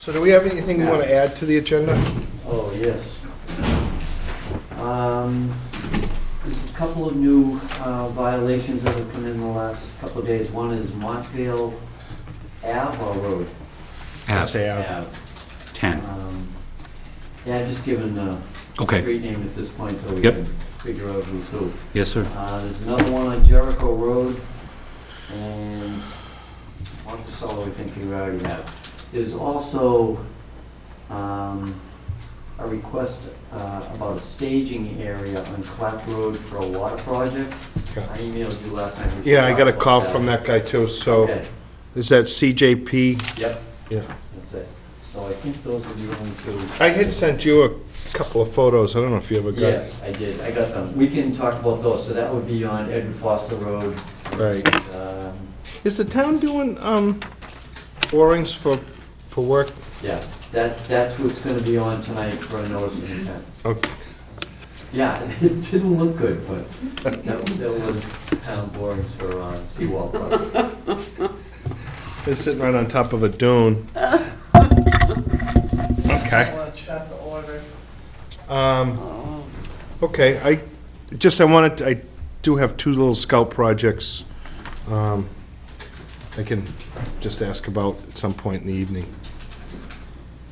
So do we have anything we want to add to the agenda? Oh, yes. There's a couple of new violations that have come in the last couple of days. One is Montvale Ave or Road? Say Ave. 10. Yeah, I've just given a Okay. street name at this point so we Yep. can figure out who's who. Yes, sir. There's another one on Jericho Road, and Monticello, I think we already have. There's also a request about a staging area on Clap Road for a water project. Yeah. I emailed you last night. Yeah, I got a call from that guy too, so Okay, is that CJP? yep, Yeah. that's it. So I think those are the only two. I had sent you a couple of photos, I don't know if you ever got. Yes, I did, I got them. We can talk about those, so that would be on Edward Foster Road. Right. Um, Is the town doing borings for work? Yeah, that's what's gonna be on tonight for a notice of intent. Okay. Yeah, it didn't look good, but that was town borings for seawall project. They're sitting right on top of a dune. Okay. Okay, I do have two little scout projects I can just ask about at some point in the evening.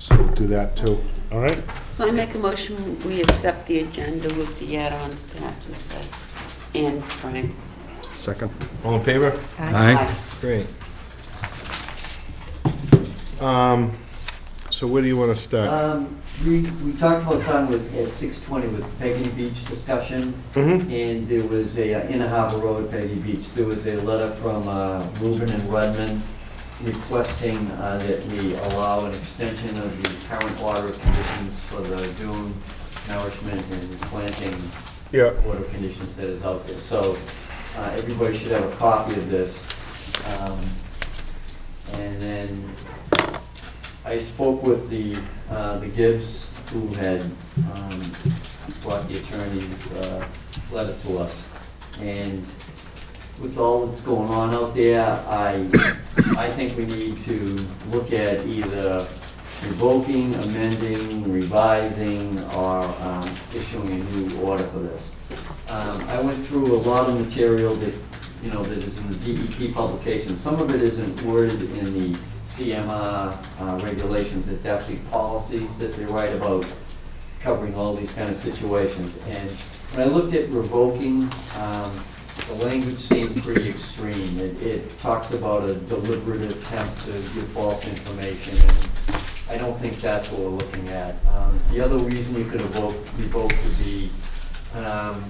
So we'll do that too, all right? So I make a motion, we accept the agenda with the add-ons, Pat just said, and Frank. Second. All in favor? Aye. Great. So where do you want to start? We talked about something at 6:20 with Peggy Beach discussion, Mm-hmm. and there was a, Inner Harbor Road, Peggy Beach, there was a letter from Reuben and Rudman requesting that we allow an extension of the current order of conditions for the dune nourishment and planting Yeah. order of conditions that is out there. So everybody should have a copy of this. And then I spoke with the Gibbs who had brought the attorney's letter to us. And with all that's going on out there, I think we need to look at either revoking, amending, revising, or issuing a new order for this. I went through a lot of material that, that is in the DEP publication. Some of it isn't worded in the CMR regulations. It's actually policies that they write about covering all these kind of situations. And when I looked at revoking, the language seemed pretty extreme. It talks about a deliberate attempt to give false information, and I don't think that's what we're looking at. The other reason you could revoke would be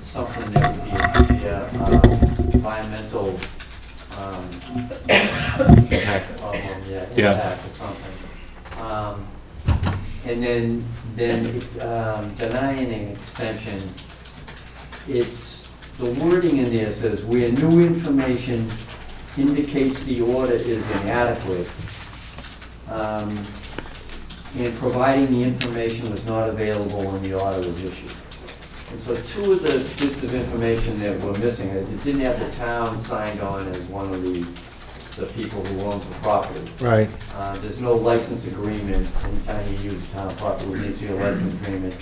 something that would be a severe environmental impact or something. And then denying an extension, the wording in there says, where new information indicates the order is inadequate, and providing the information was not available when the order was issued. And so two of the bits of information that were missing, it didn't have the town signed on as one of the people who owns the property. Right. There's no license agreement. Anytime you use town property, there needs to be a license agreement.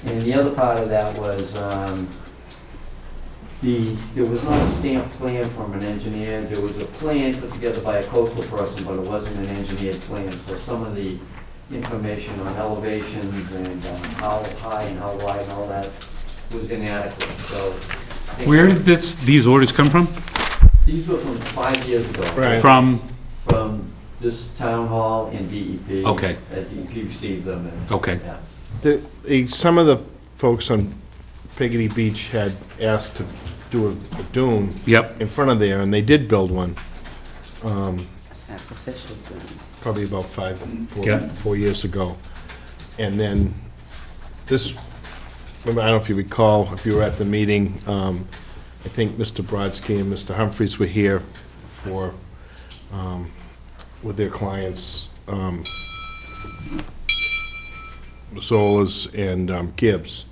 And the other part of that was there was not a stamped plan from an engineer. There was a plan put together by a coastal person, but it wasn't an engineered plan. So some of the information on elevations and how high and how wide and all that was inadequate. So I think Where did these orders come from? these were from 5 years ago. Right. From, This town hall and DEP. Okay. DEP received them. And, okay. yeah. Some of the folks on Peggotty Beach had asked to do a dune Yep. in front of there, and they did build one, Sacrificial dune. probably about Yeah. 4 years ago. And then this, I don't know if you recall, if you were at the meeting, I think Mr. Brodsky and Mr. Humphreys were here for, with their clients, Zolas and Gibbs.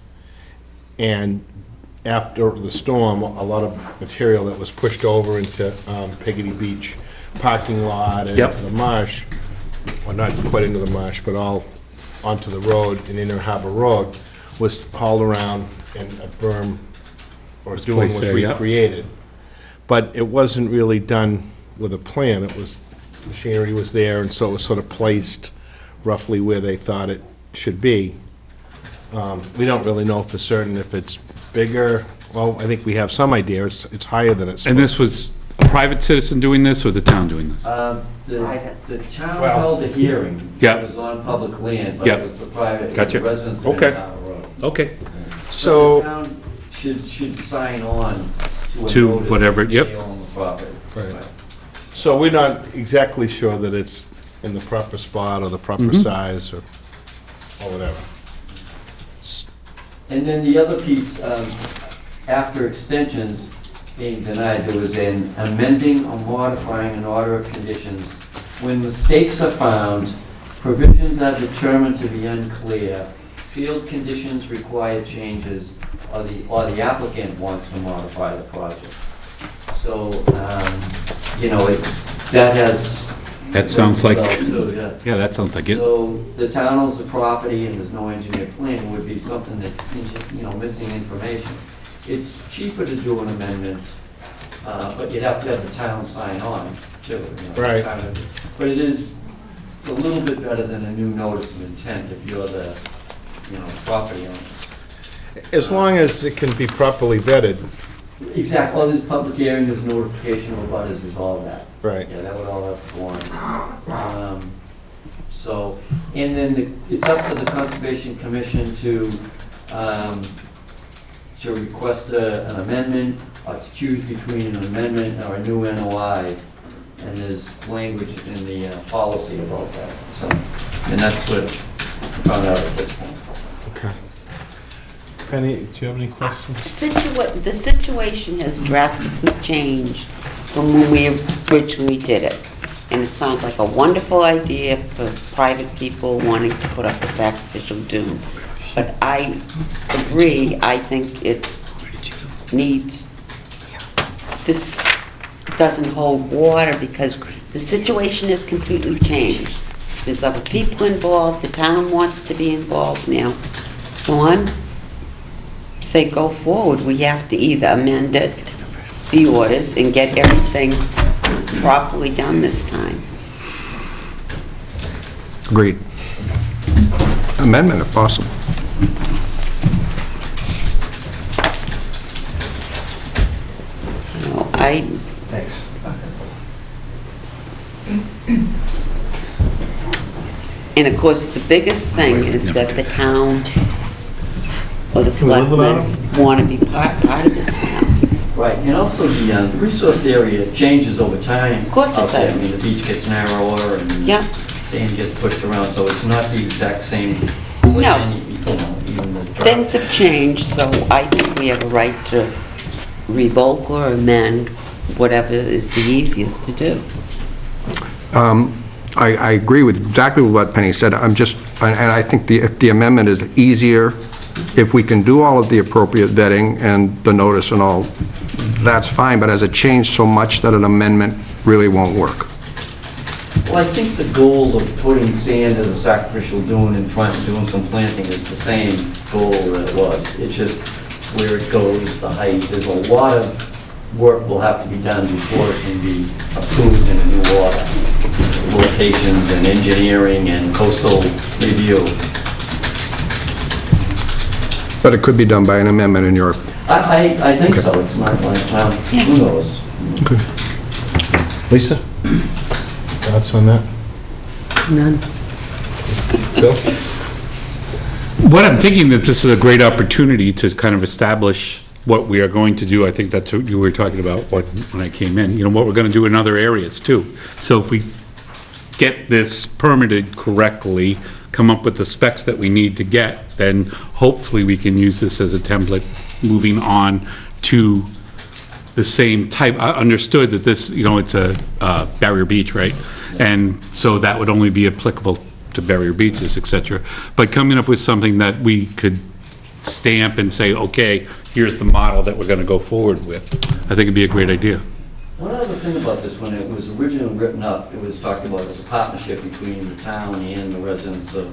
And after the storm, a lot of material that was pushed over into Peggotty Beach parking lot and Yep. into the marsh well, not quite into the marsh, but all onto the road and Inner Harbor Road, was hauled around and a berm or doing placed was there, yeah. recreated. But it wasn't really done with a plan. It was, machinery was there, and so it was sort of placed roughly where they thought it should be. We don't really know for certain if it's bigger. Well, I think we have some idea. It's higher than it's. And this was a private citizen doing this or the town doing this? The town Well- held a hearing. Yeah. It was on public land, but Yeah. it was the private, it was Gotcha. the residents of Okay. Inner Harbor Road. Okay. So- The town should sign on to a To notice whatever, that yep. they own the property. Right. So we're not exactly sure that it's in the proper spot or the proper size or whatever. And then the other piece, after extensions being denied, there was an amending or modifying an order of conditions. When mistakes are found, provisions are determined to be unclear, field conditions require changes, or the applicant wants to modify the project. So, that has. That sounds like, So, yeah. yeah, that sounds like it. So the town owns the property and there's no engineered plan, would be something that's, missing information. It's cheaper to do an amendment, but you'd have to have the town sign on too. Right. But it is a little bit better than a new notice of intent if you're the, property owners. As long as it can be properly vetted, Exactly, well, there's public hearing, there's notification of abutters, there's all that. right. Yeah, that would all have to go on. So, and then it's up to the Conservation Commission to request an amendment, or to choose between an amendment or a new NOI. And there's language in the policy about that, so, and that's what I found out at this point. Okay. Penny, do you have any questions? The situation has drastically changed from when we originally did it. And it sounds like a wonderful idea for private people wanting to put up a sacrificial dune. But I agree, I think it needs, this doesn't hold water because the situation has completely changed. There's other people involved, the town wants to be involved now. So I'm say go forward, we have to either amend it, the orders, and get everything properly done this time. Agreed. Amendment if possible. You know, Thanks. and of course, the biggest thing is that the town or the Can we live without selectmen want to be part of this now. Right, and also the resource area changes over time. Of course it out there. does. I mean, the beach gets narrower and Yeah. sand gets pushed around, so it's not the exact same No. plan, even the drop. Things have changed, so I think we have a right to revoke or amend whatever is the easiest to do. I agree with exactly what Penny said. And I think if the amendment is easier, if we can do all of the appropriate vetting and the notice and all, that's fine, but has it changed so much that an amendment really won't work? Well, I think the goal of putting sand as a sacrificial dune in front and doing some planting is the same goal that it was. It's just where it goes, the height. There's a lot of work will have to be done before it can be approved in a new order. Locations and engineering and coastal review. But it could be done by an amendment in your... I think so. It's not like, well, who knows? Lisa? Thoughts on that? None. Bill? What I'm thinking that this is a great opportunity to kind of establish what we are going to do. I think that's what you were talking about when I came in, what we're going to do in other areas too. So if we get this permitted correctly, come up with the specs that we need to get, then hopefully we can use this as a template moving on to the same type. I understood that this, it's a barrier beach, right? And so that would only be applicable to barrier beaches, et cetera. But coming up with something that we could stamp and say, okay, here's the model that we're going to go forward with, I think it'd be a great idea. One other thing about this, when it was originally written up, it was talked about as a partnership between the town and the residents of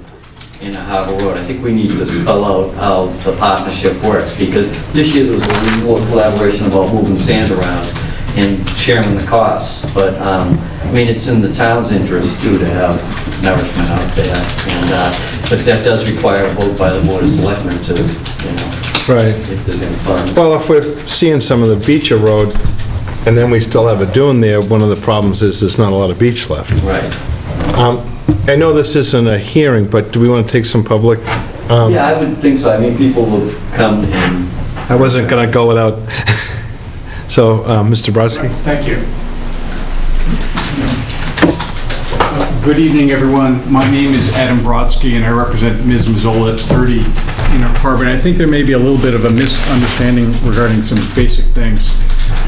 Inner Harbor Road. I think we need to spell out how the partnership works, because this year there was a little more collaboration about moving sand around and sharing the costs. But, I mean, it's in the town's interest too to have nourishment out there. And, but that does require a vote by the Board of Selectmen to, you know, Right. if there's any fun. Well, if we're seeing some of the Beecher Road, and then we still have a dune there, one of the problems is there's not a lot of beach left. Right. I know this isn't a hearing, but do we want to take some public? Yeah, I would think so. I mean, people have come and... I wasn't going to go without, so, Mr. Brodsky? Thank you. Good evening, everyone. My name is Adam Brodsky, and I represent Ms. Mazzola at 30 Inner Harbor. And I think there may be a little bit of a misunderstanding regarding some basic things.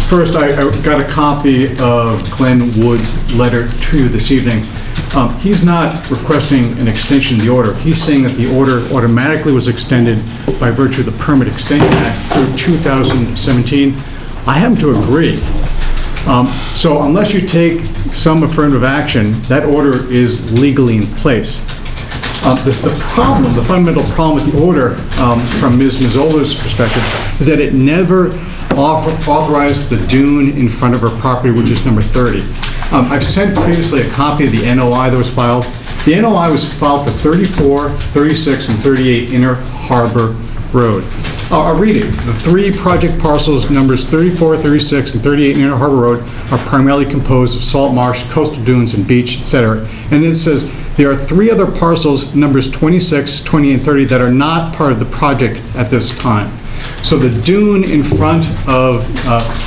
First, I got a copy of Glenn Wood's letter to you this evening. He's not requesting an extension of the order. He's saying that the order automatically was extended by virtue of the Permit Extension Act through 2017. I happen to agree. So unless you take some affirmative action, that order is legally in place. The problem, the fundamental problem with the order, from Ms. Mazzola's perspective, is that it never authorized the dune in front of her property, which is number 30. I've sent previously a copy of the NOI that was filed. The NOI was filed for 34, 36, and 38 Inner Harbor Road. I'll read it. The three project parcels, numbers 34, 36, and 38 Inner Harbor Road, are primarily composed of salt marsh, coastal dunes, and beach, etc. And it says there are three other parcels, numbers 26, 20, and 30, that are not part of the project at this time. So the dune in front of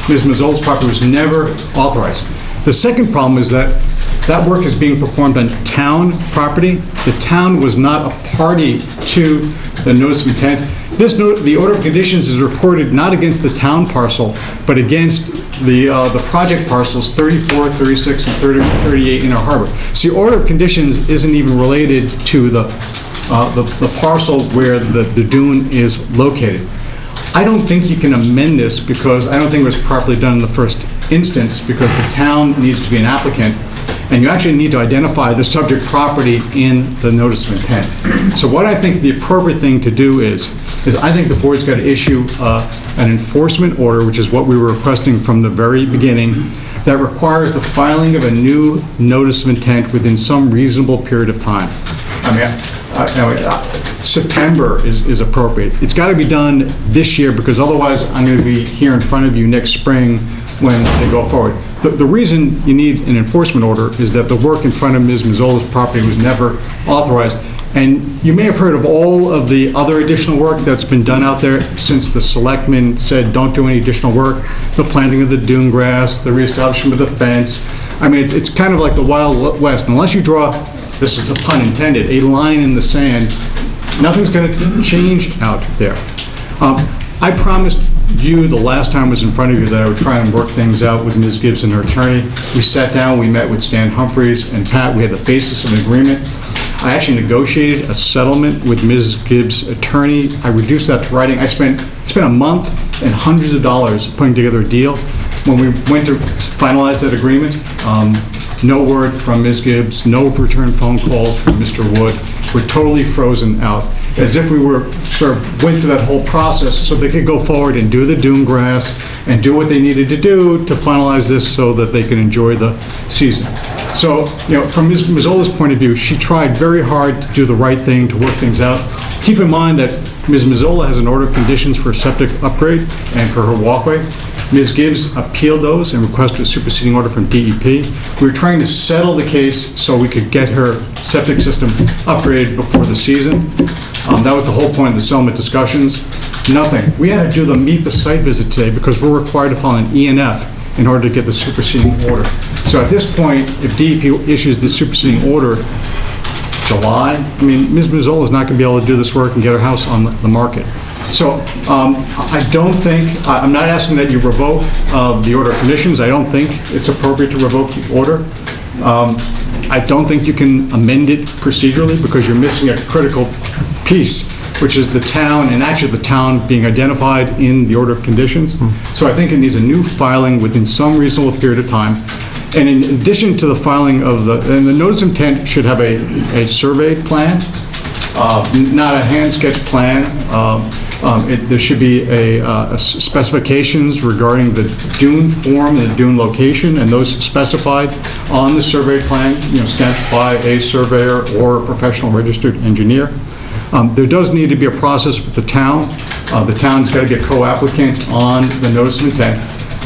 Ms. Mazzola's property was never authorized. The second problem is that that work is being performed on town property. The town was not a party to the notice of intent. The order of conditions is recorded not against the town parcel, but against the project parcels 34, 36, and 38 Inner Harbor. So the order of conditions isn't even related to the parcel where the dune is located. I don't think you can amend this because I don't think it was properly done in the first instance, because the town needs to be an applicant, and you actually need to identify the subject property in the notice of intent. So what I think the appropriate thing to do is I think the board's got to issue an enforcement order, which is what we were requesting from the very beginning, that requires the filing of a new notice of intent within some reasonable period of time. September is appropriate. It's got to be done this year, because otherwise I'm going to be here in front of you next spring when they go forward. The reason you need an enforcement order is that the work in front of Ms. Mazzola's property was never authorized. And you may have heard of all of the other additional work that's been done out there since the selectmen said don't do any additional work. The planting of the dune grass, the reestablishment of the fence. I mean, it's kind of like the Wild West. Unless you draw, this is a pun intended, a line in the sand, nothing's going to change out there. I promised you the last time I was in front of you that I would try and work things out with Ms. Gibbs and her attorney. We sat down, we met with Stan Humphreys and Pat, we had the basis of an agreement. I actually negotiated a settlement with Ms. Gibbs' attorney. I reduced that to writing. I spent a month and hundreds of dollars putting together a deal. When we went to finalize that agreement, no word from Ms. Gibbs, no return phone calls from Mr. Wood. We're totally frozen out, as if we were sort of went through that whole process so they could go forward and do the dune grass and do what they needed to do to finalize this so that they can enjoy the season. So, you know, from Ms. Mazzola's point of view, she tried very hard to do the right thing, to work things out. Keep in mind that Ms. Mazzola has an order of conditions for a septic upgrade and for her walkway. Ms. Gibbs appealed those and requested a superseding order from DEP. We were trying to settle the case so we could get her septic system upgraded before the season. That was the whole point of the settlement discussions. Nothing. We had to do the meet the site visit today because we're required to file an ENF in order to get the superseding order. So at this point, if DEP issues the superseding order July, I mean, Ms. Mazzola is not going to be able to do this work and get her house on the market. So I don't think, I'm not asking that you revoke the order of conditions. I don't think it's appropriate to revoke the order. I don't think you can amend it procedurally because you're missing a critical piece. which is the town, and actually the town being identified in the order of conditions. So I think it needs a new filing within some reasonable period of time. And in addition to the filing of and the notice of intent should have a surveyed plan, not a hand sketch plan. There should be specifications regarding the dune form and the dune location, and those specified on the survey plan, stamped by a surveyor or a professional registered engineer. There does need to be a process with the town. The town's got to get co-applicant on the notice of intent.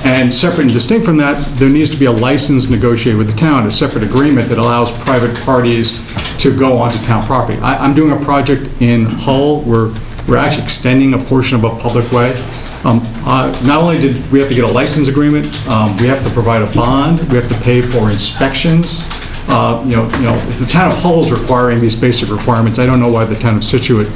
And separate and distinct from that, there needs to be a license negotiated with the town, a separate agreement that allows private parties to go onto town property. I'm doing a project in Hull where we're actually extending a portion of a public way. Not only did we have to get a license agreement, we have to provide a bond, we have to pay for inspections. If the town of Hull is requiring these basic requirements, I don't know why the town of Scituate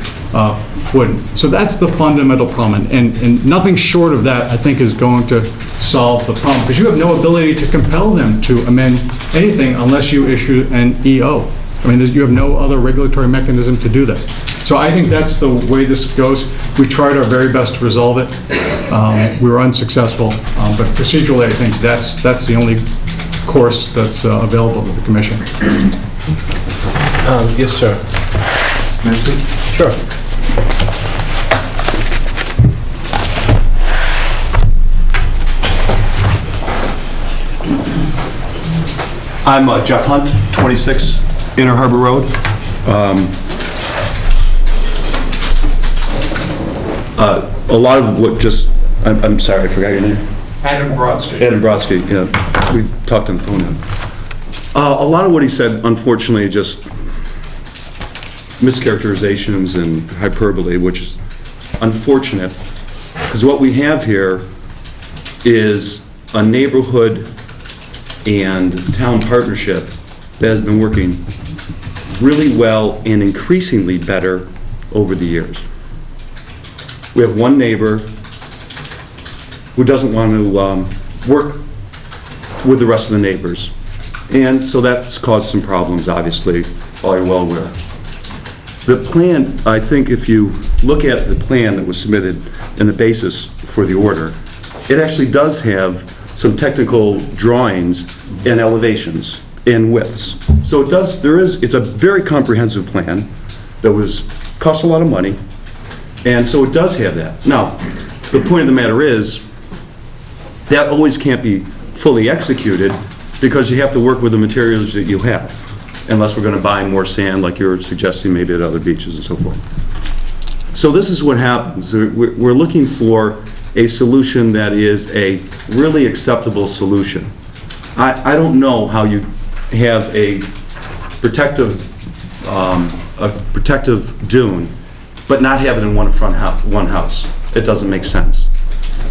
wouldn't. So that's the fundamental problem, and nothing short of that, I think, is going to solve the problem, because you have no ability to compel them to amend anything unless you issue an EO. I mean, you have no other regulatory mechanism to do that. So I think that's the way this goes. We tried our very best to resolve it. We were unsuccessful, but procedurally, I think that's the only course that's available to the commission. Yes, sir. May I speak? Sure. I'm Jeff Hunt, 26 Inner Harbor Road. A lot of what just, I'm sorry, I forgot your name. Adam Brodsky. Adam Brodsky, yeah, we talked on the phone now. A lot of what he said, unfortunately, just mischaracterizations and hyperbole, which is unfortunate, because what we have here is a neighborhood and town partnership that has been working really well and increasingly better over the years. We have one neighbor who doesn't want to work with the rest of the neighbors. And so that's caused some problems, obviously, all you're well aware. The plan, I think if you look at the plan that was submitted and the basis for the order, it actually does have some technical drawings and elevations and widths. So it's a very comprehensive plan that cost a lot of money, and so it does have that. Now, the point of the matter is, that always can't be fully executed because you have to work with the materials that you have, unless we're going to buy more sand like you're suggesting maybe at other beaches and so forth. So this is what happens. We're looking for a solution that is a really acceptable solution. I don't know how you have a protective dune, but not have it in one house. It doesn't make sense.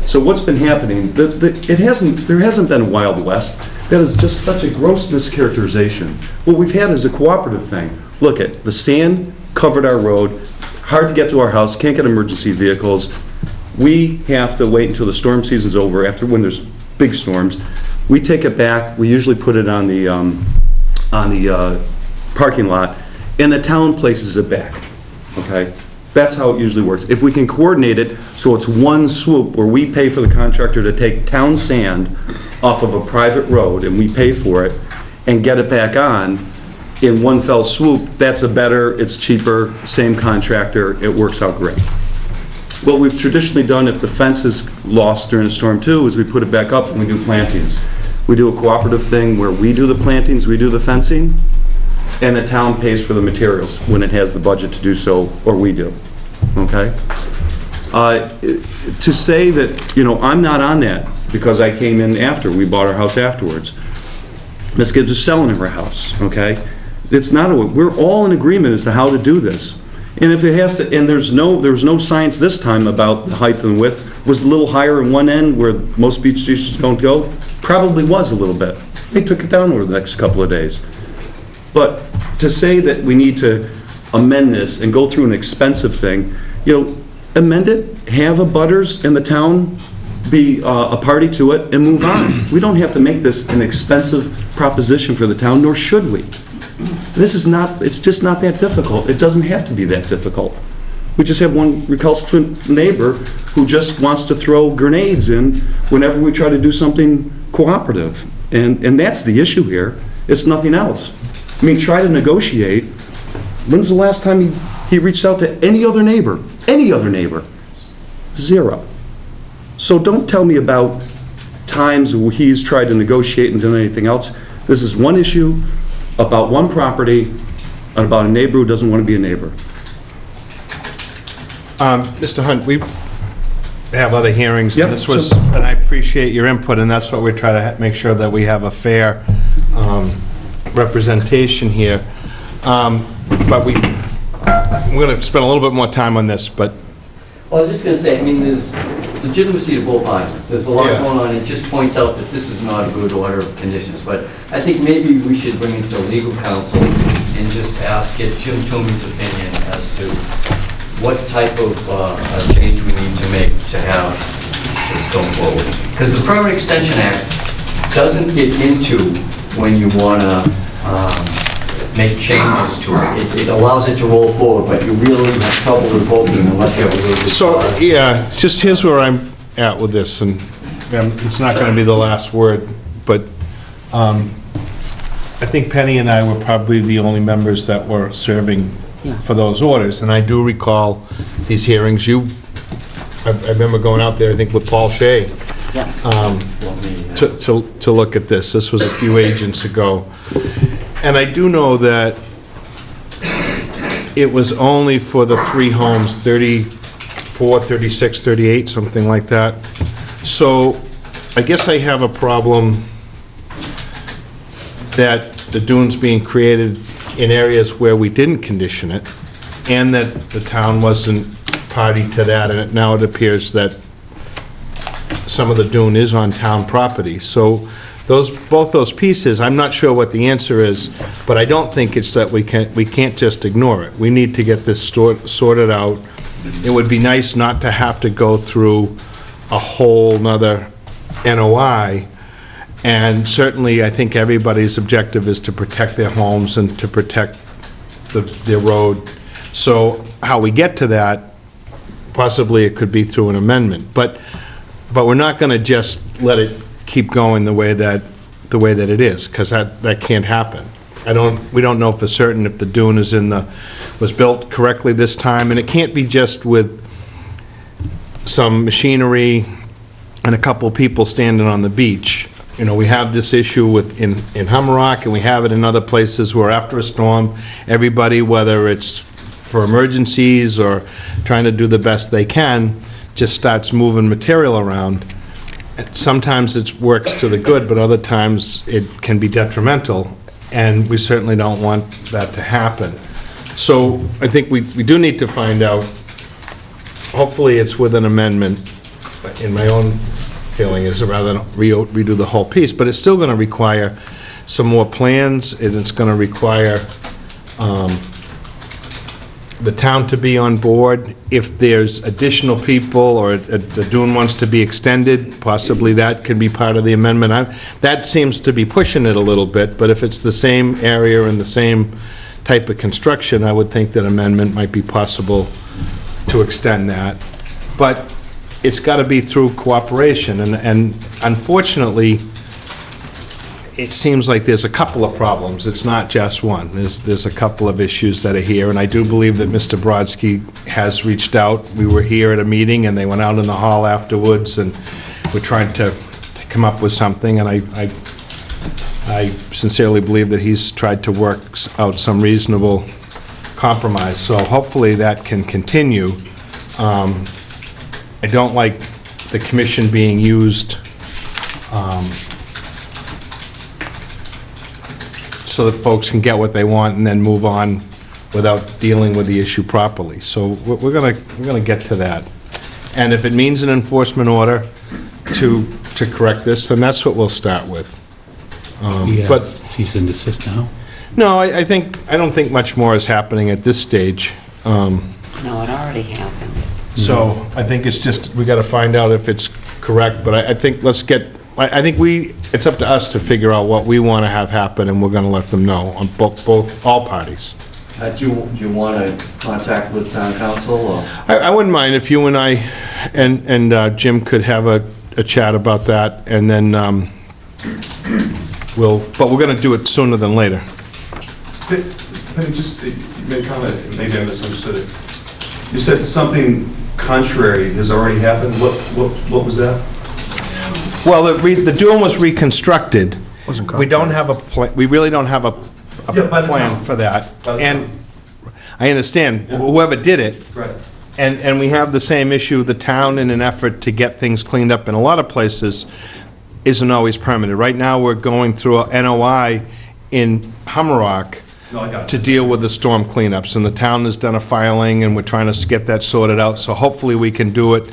So what's been happening, there hasn't been a Wild West. That is just such a gross mischaracterization. What we've had is a cooperative thing. Look at, the sand covered our road, hard to get to our house, can't get emergency vehicles. We have to wait until the storm season's over, when there's big storms. We take it back, we usually put it on the parking lot, and the town places it back, okay? That's how it usually works. If we can coordinate it so it's one swoop where we pay for the contractor to take town sand off of a private road and we pay for it and get it back on in one fell swoop, that's it's cheaper, same contractor, it works out great. What we've traditionally done if the fence is lost during a storm too is we put it back up and we do plantings. We do a cooperative thing where we do the plantings, we do the fencing, and the town pays for the materials when it has the budget to do so, or we do, okay? To say that, I'm not on that because I came in after, we bought our house afterwards. Ms. Gibbs is selling her house, okay? We're all in agreement as to how to do this. And if it has to, and there was no science this time about the height and width. Was a little higher in one end where most beach beaches don't go? Probably was a little bit. They took it down over the next couple of days. But to say that we need to amend this and go through an expensive thing, amend it, have a butters in the town be a party to it, and move on. We don't have to make this an expensive proposition for the town, nor should we. It's just not that difficult. It doesn't have to be that difficult. We just have one recalcitrant neighbor who just wants to throw grenades in whenever we try to do something cooperative. And that's the issue here. It's nothing else. I mean, try to negotiate. When's the last time he reached out to any other neighbor? Any other neighbor? Zero. So don't tell me about times where he's tried to negotiate and done anything else. This is one issue about one property and about a neighbor who doesn't want to be a neighbor. Mr. Hunt, we have other hearings. Yep. This was, and I appreciate your input, and that's what we're trying to make sure that we have a fair representation here. But we're going to spend a little bit more time on this, but Well, I was just gonna say, I mean, there's legitimacy to both arguments. There's a lot Yeah. going on. It just points out that this is not a good order of conditions. But I think maybe we should bring it to legal counsel and just get Jim Toomey's opinion as to what type of change we need to make to have this go forward. Because the Permanent Extension Act doesn't get into when you wanna make changes to it. It allows it to roll forward, but you really have trouble revoking unless you have a really good So, cause. yeah, just here's where I'm at with this, and it's not going to be the last word, but I think Penny and I were probably the only members that were serving Yeah. for those orders, and I do recall these hearings. I remember going out there, I think with Paul Shea, Yeah. to look at this. This was a few agents ago. And I do know that it was only for the three homes, 34, 36, 38, something like that. So I guess I have a problem that the dune's being created in areas where we didn't condition it, and that the town wasn't party to that, and now it appears that some of the dune is on town property. So both those pieces, I'm not sure what the answer is, but I don't think it's that we can't just ignore it. We need to get this sorted out. It would be nice not to have to go through a whole nother NOI, and certainly I think everybody's objective is to protect their homes and to protect their road. So how we get to that, possibly it could be through an amendment, but we're not going to just let it keep going the way that it is, because that can't happen. We don't know for certain if the dune was built correctly this time, and it can't be just with some machinery and a couple people standing on the beach. You know, we have this issue in Hummerock, and we have it in other places where after a storm, everybody, whether it's for emergencies or trying to do the best they can, just starts moving material around. Sometimes it works to the good, but other times it can be detrimental, and we certainly don't want that to happen. So I think we do need to find out, hopefully it's with an amendment, in my own feeling is rather than redo the whole piece, but it's still going to require some more plans, and it's going to require the town to be on board. If there's additional people, or the dune wants to be extended, possibly that can be part of the amendment. That seems to be pushing it a little bit, but if it's the same area and the same type of construction, I would think that amendment might be possible to extend that. But it's got to be through cooperation, and unfortunately, it seems like there's a couple of problems. It's not just one. There's a couple of issues that are here, and I do believe that Mr. Brodsky has reached out. We were here at a meeting, and they went out in the hall afterwards, and we're trying to come up with something, and I sincerely believe that he's tried to work out some that can continue. I don't like the commission being used so that folks can get what they want and then move on without dealing with the issue properly. So we're gonna get to that. And if it means an enforcement order to correct this, then that's what we'll start with. But Cease and desist now? no, I don't think much more is happening at this stage. No, it already happened. So I think it's just, we got to find out if it's correct, but I think it's up to us to figure out what we want to have happen, and we're going to let them know on all parties. Do you want to contact with town council, or? I wouldn't mind if you and I and Jim could have a chat about that, and then but we're going to do it sooner than later. Penny, just, you made a comment, maybe I misunderstood it. You said something contrary has already happened. What was that? Well, the dune was reconstructed. Wasn't We don't have a we really don't have a Yeah, by the plan town. for that. By the And town. I understand, whoever did it, Right. and we have the same issue, the town, in an effort to get things cleaned up in a lot of places, isn't always permitted. Right now, we're going through a NOI in Hummerock No, I got to it. deal with the storm cleanups, and the town has done a filing, and we're trying to get that sorted out, so hopefully we can do it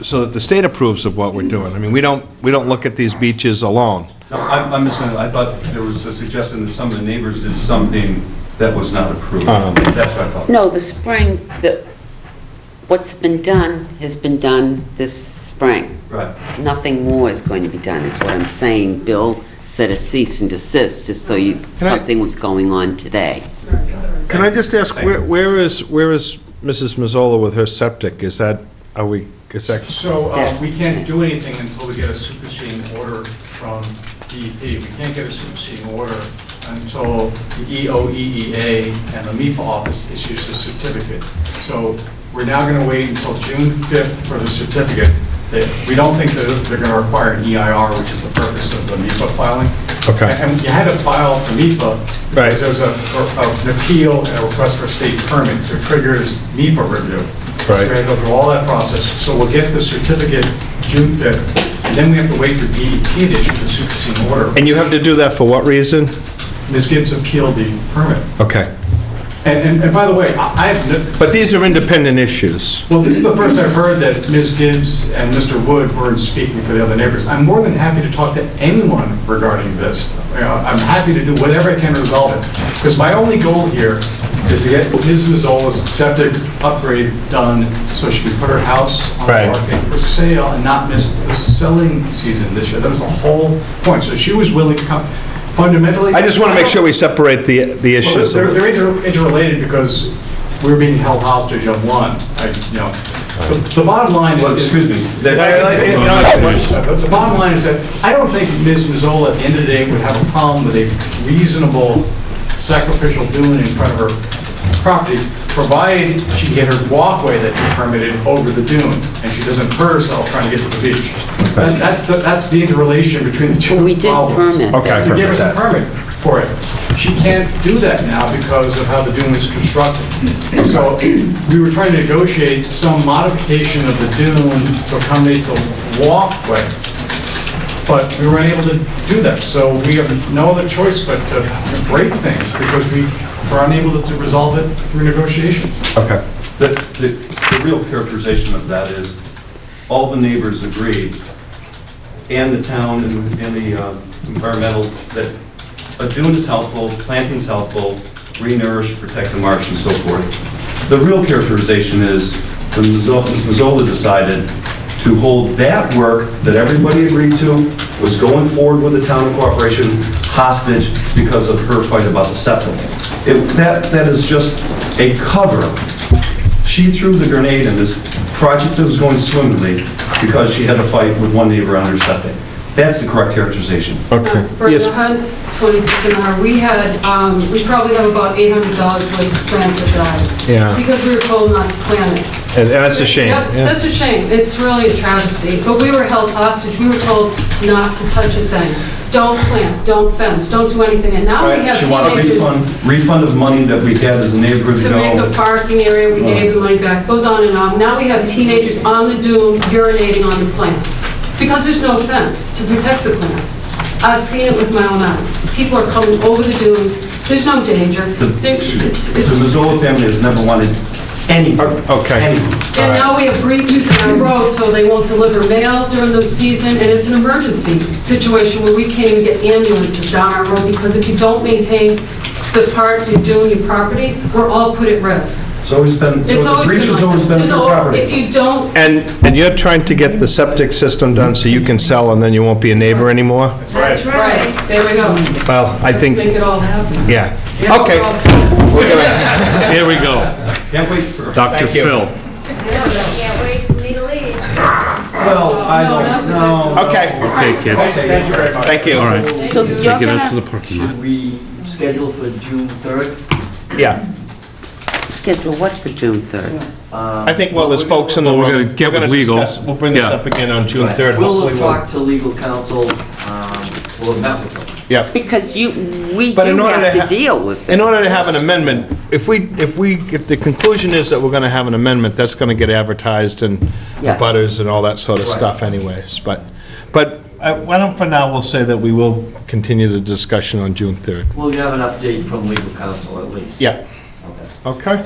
so that the state approves of what we're doing. I mean, we don't look at these beaches alone. No, I'm misunderstanding. I thought there was a suggestion that some of the neighbors did something that was not approved. That's what I thought. No, what's been done has been done this spring. Right. Nothing more is going to be done, is what I'm saying. Bill said a cease and desist, as though something was going on today. Can I just ask, where is Mrs. Mazzola with her septic? Is that So we can't do anything until we get a superseding order from DEP. We can't get a superseding order until the EOEEA and the MEPA office issues a certificate. So we're now going to wait until June 5th for the certificate. We don't think that they're going to require an EIR, which is the purpose of the MEPA filing. Okay. And you had to file for MEPA Right. because there was an appeal and a request for a state permit, so it triggers MEPA review. So Right. we had to go through all that process. So we'll get the certificate June 5th, and then we have to wait for DEP to issue the superseding order. And you have to do that for what reason? Ms. Gibbs appealed the permit. Okay. And by the way, But these are independent issues. well, this is the first I've heard that Ms. Gibbs and Mr. Wood weren't speaking for the other neighbors. I'm more than happy to talk to anyone regarding this. I'm happy to do whatever I can to resolve it. Because my only goal here is to get Ms. Mazzola's septic upgrade done so she can put her house on the Right. market for sale and not miss the selling season this year. That was the whole point. So she was willing to come. Fundamentally... I just want to make sure we separate the Well, issues. they're interrelated because we're being held hostage on one. The bottom line Well, is... excuse me. The bottom line is that I don't think Ms. Mazzola at the end of the day would have a problem with a reasonable sacrificial dune in front of her property, provided she can get her walkway that she permitted over the dune, and she doesn't hurt herself trying to get to the beach. That's the interrelation between the two We did problems. permit. Okay. We gave her some permit for it. She can't do that now because of how the dune is constructed. So we were trying to negotiate some modification of the dune to accommodate the walkway, but we were unable to do that. So we have no other choice but to break things because we were unable to resolve it through negotiations. Okay. The real characterization of that is, all the neighbors agreed, and the town and the environmental, that a dune is helpful, planting's helpful, re-nourish, protect the marsh, and so forth. The real characterization is, when Ms. Mazzola decided to hold that work that everybody agreed to, was going forward with the town of cooperation, hostage because of her fight about the septic. That is just a cover. She threw the grenade in this project that was going swimmingly because she had a fight with one neighbor on her septic. That's the correct characterization. Okay. Brenda Yes. Hunt, 26 an hour. We probably have about $800 worth of plants that died. Yeah. Because we were told not to plant it. And that's a shame. That's a shame. It's really a travesty. But we were held hostage. We were told not to touch a thing. Don't plant, don't fence, don't do anything. And now we have She wanted a teenagers refund of money that we had as a neighborhood to make a parking area. We gave the money back. Goes on and on. Now we have teenagers on the dune urinating on the plants. Because there's no fence to protect the plants. I've seen it with my own eyes. People are coming over the dune. There's no danger. The Mazzola family has never wanted any. Okay. And now we have breaches in our road, so they won't deliver mail during the season, and it's an emergency situation where we can't even get ambulances down our road, because if you don't maintain the part you're doing, your property, we're all put at risk. It's always been, so It's the always breach been has like always that. been There's their property. If you don't, And you're trying to get the septic system done so you can sell and then you won't be a neighbor anymore? right, there we go. Well, I think, Make it all happen. yeah. Okay. We're gonna, Here we go. Dr. Thank you. Phil. Can't wait for me to leave. Well, I don't know. okay, Okay, kids. Thank you very much. thank you. All right. So you're Get out to gonna the parking lot. Should we schedule for June 3rd? Yeah, schedule what for June 3rd? I think while there's folks in the room. Well, we're gonna get with legal. We'll bring this Yeah. up again on June 3rd. We'll Hopefully have talked to legal counsel, we'll have met with them. Yeah. Because we But do in order to have to ha- deal with this. In order to have an amendment, if the conclusion is that we're gonna have an amendment, that's gonna get advertised and the Yeah. butters and all that sort of Right. stuff anyways. But why don't, for now, we'll say that we will continue the discussion on June 3rd. We'll have an update from legal counsel at least. Yeah, Okay. okay?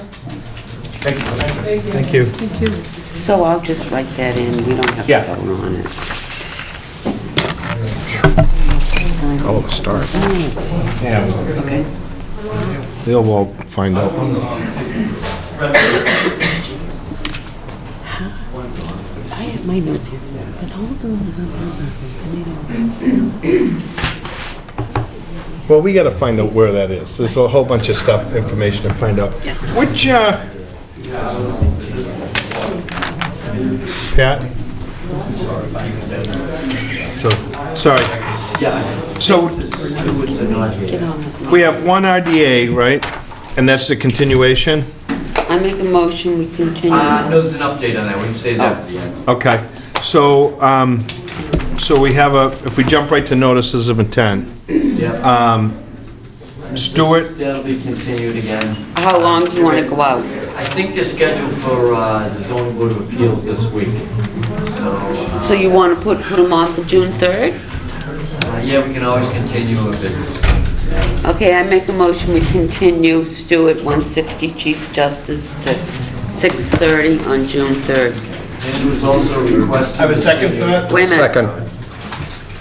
Thank you. So I'll just write that in, we don't have to Yeah. vote on it. Oh, start. Yeah, Okay. they'll all find out. I have my notes here, but hold on. Well, we gotta find out where that is. There's a whole bunch of stuff, information to find out. Which, Pat? So, sorry. Yeah. So, Stewart's are not here. Get on with it. we have one RDA, right? And that's the continuation? I make a motion, we continue. No, there's an update on that, we can say that for the end. Okay. So, so we have if we jump right to notices of intent, Yeah. Stewart, That'll be continued again. How long do you want to go out? I think they're scheduled for the zoning board of appeals this week. So, So you want to put them on for June 3rd? yeah, we can always continue if it's, yeah. Okay, I make a motion, we continue Stewart 160 Chief Justice to 6:30 on June 3rd. And there was also a request. have a second for that? Wait a minute. Second.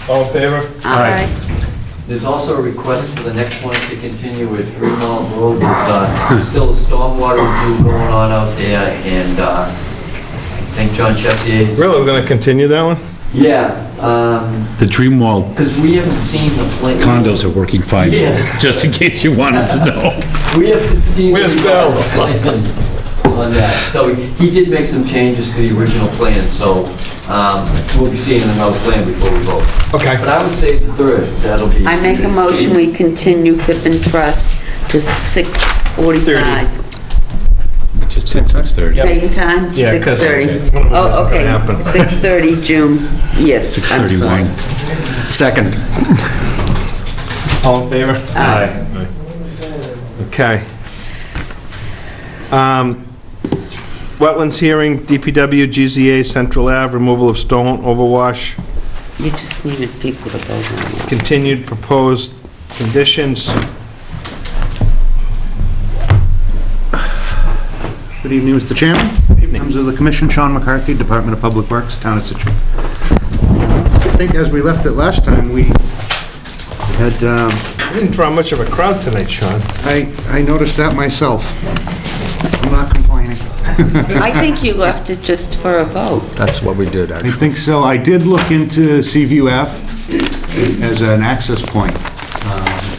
All in favor? Aye. There's also a request for the next one to continue with 3 Mile Road. There's still a stormwater review going on out there, and I think John Chessier's. Really, we're gonna continue that one? Yeah, The Dreamwall because we haven't seen the plan. condos are working fine, Yes. just in case you wanted to know. We haven't seen the Where's Bill? plans on that. So he did make some changes to the original plan, so we'll be seeing another plan before we vote. Okay. But I would say the 3rd, that'll be. I make a motion, we continue Fippen Trust to 6:45. Just at 6:30. Same time? Yeah, 'cause- 6:30. okay, one of them's Oh, not okay, gonna happen. 6:30 June, yes. I'm sorry. 6:31. Second. All in favor? Aye. Okay. Wetlands hearing, DPW, GZA, Central Ave, removal of stone, overwash, You just needed people to vote on that. continued proposed conditions. Good evening, Mr. Chairman. Members of the Commission, Sean McCarthy, Department of Public Works, Town of Scituate. I think as we left it last time, we had, Didn't draw much of a crowd tonight, Sean. I noticed that myself. I'm not complaining. I think you left it just for a vote. That's what we did, I actually. think so. I did look into Seaview F as an access point.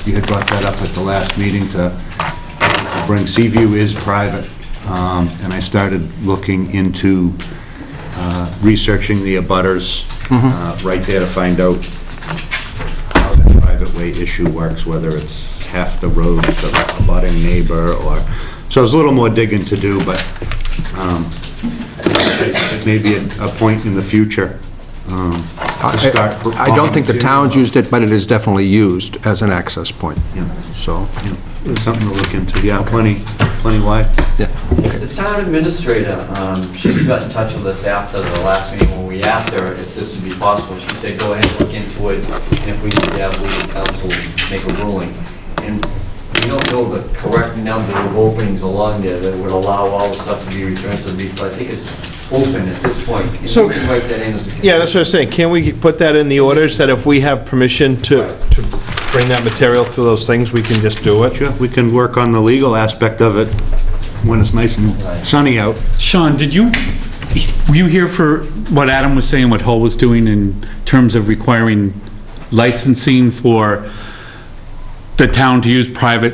You had brought that up at the last meeting to bring, Seaview is private. And I started looking into researching the abutters right there to find out how that private way issue works, whether it's half the road to the abutting neighbor or, so there's a little more digging to do, but it may be a point in the future to start. I don't think the town's used it, but it is definitely used as an access point. Yeah. So, Yeah, it's something to look into, yeah, plenty wide. yeah. The town administrator, she got in touch with us after the last meeting when we asked her if this would be possible. She said, go ahead and look into it, and if we need to have legal counsel make a ruling. And we don't know the correct number of openings along there that would allow all the stuff to be returned to the beach, but I think it's open at this point. And So- we can write that in as a. Yeah, that's what I'm saying. Can we put that in the orders, that if we have permission to bring that material to those things, we can just do it? Sure, we can work on the legal aspect of it when it's nice and sunny out. Sean, were you here for what Adam was saying, what Hull was doing in terms of requiring licensing for the town to use private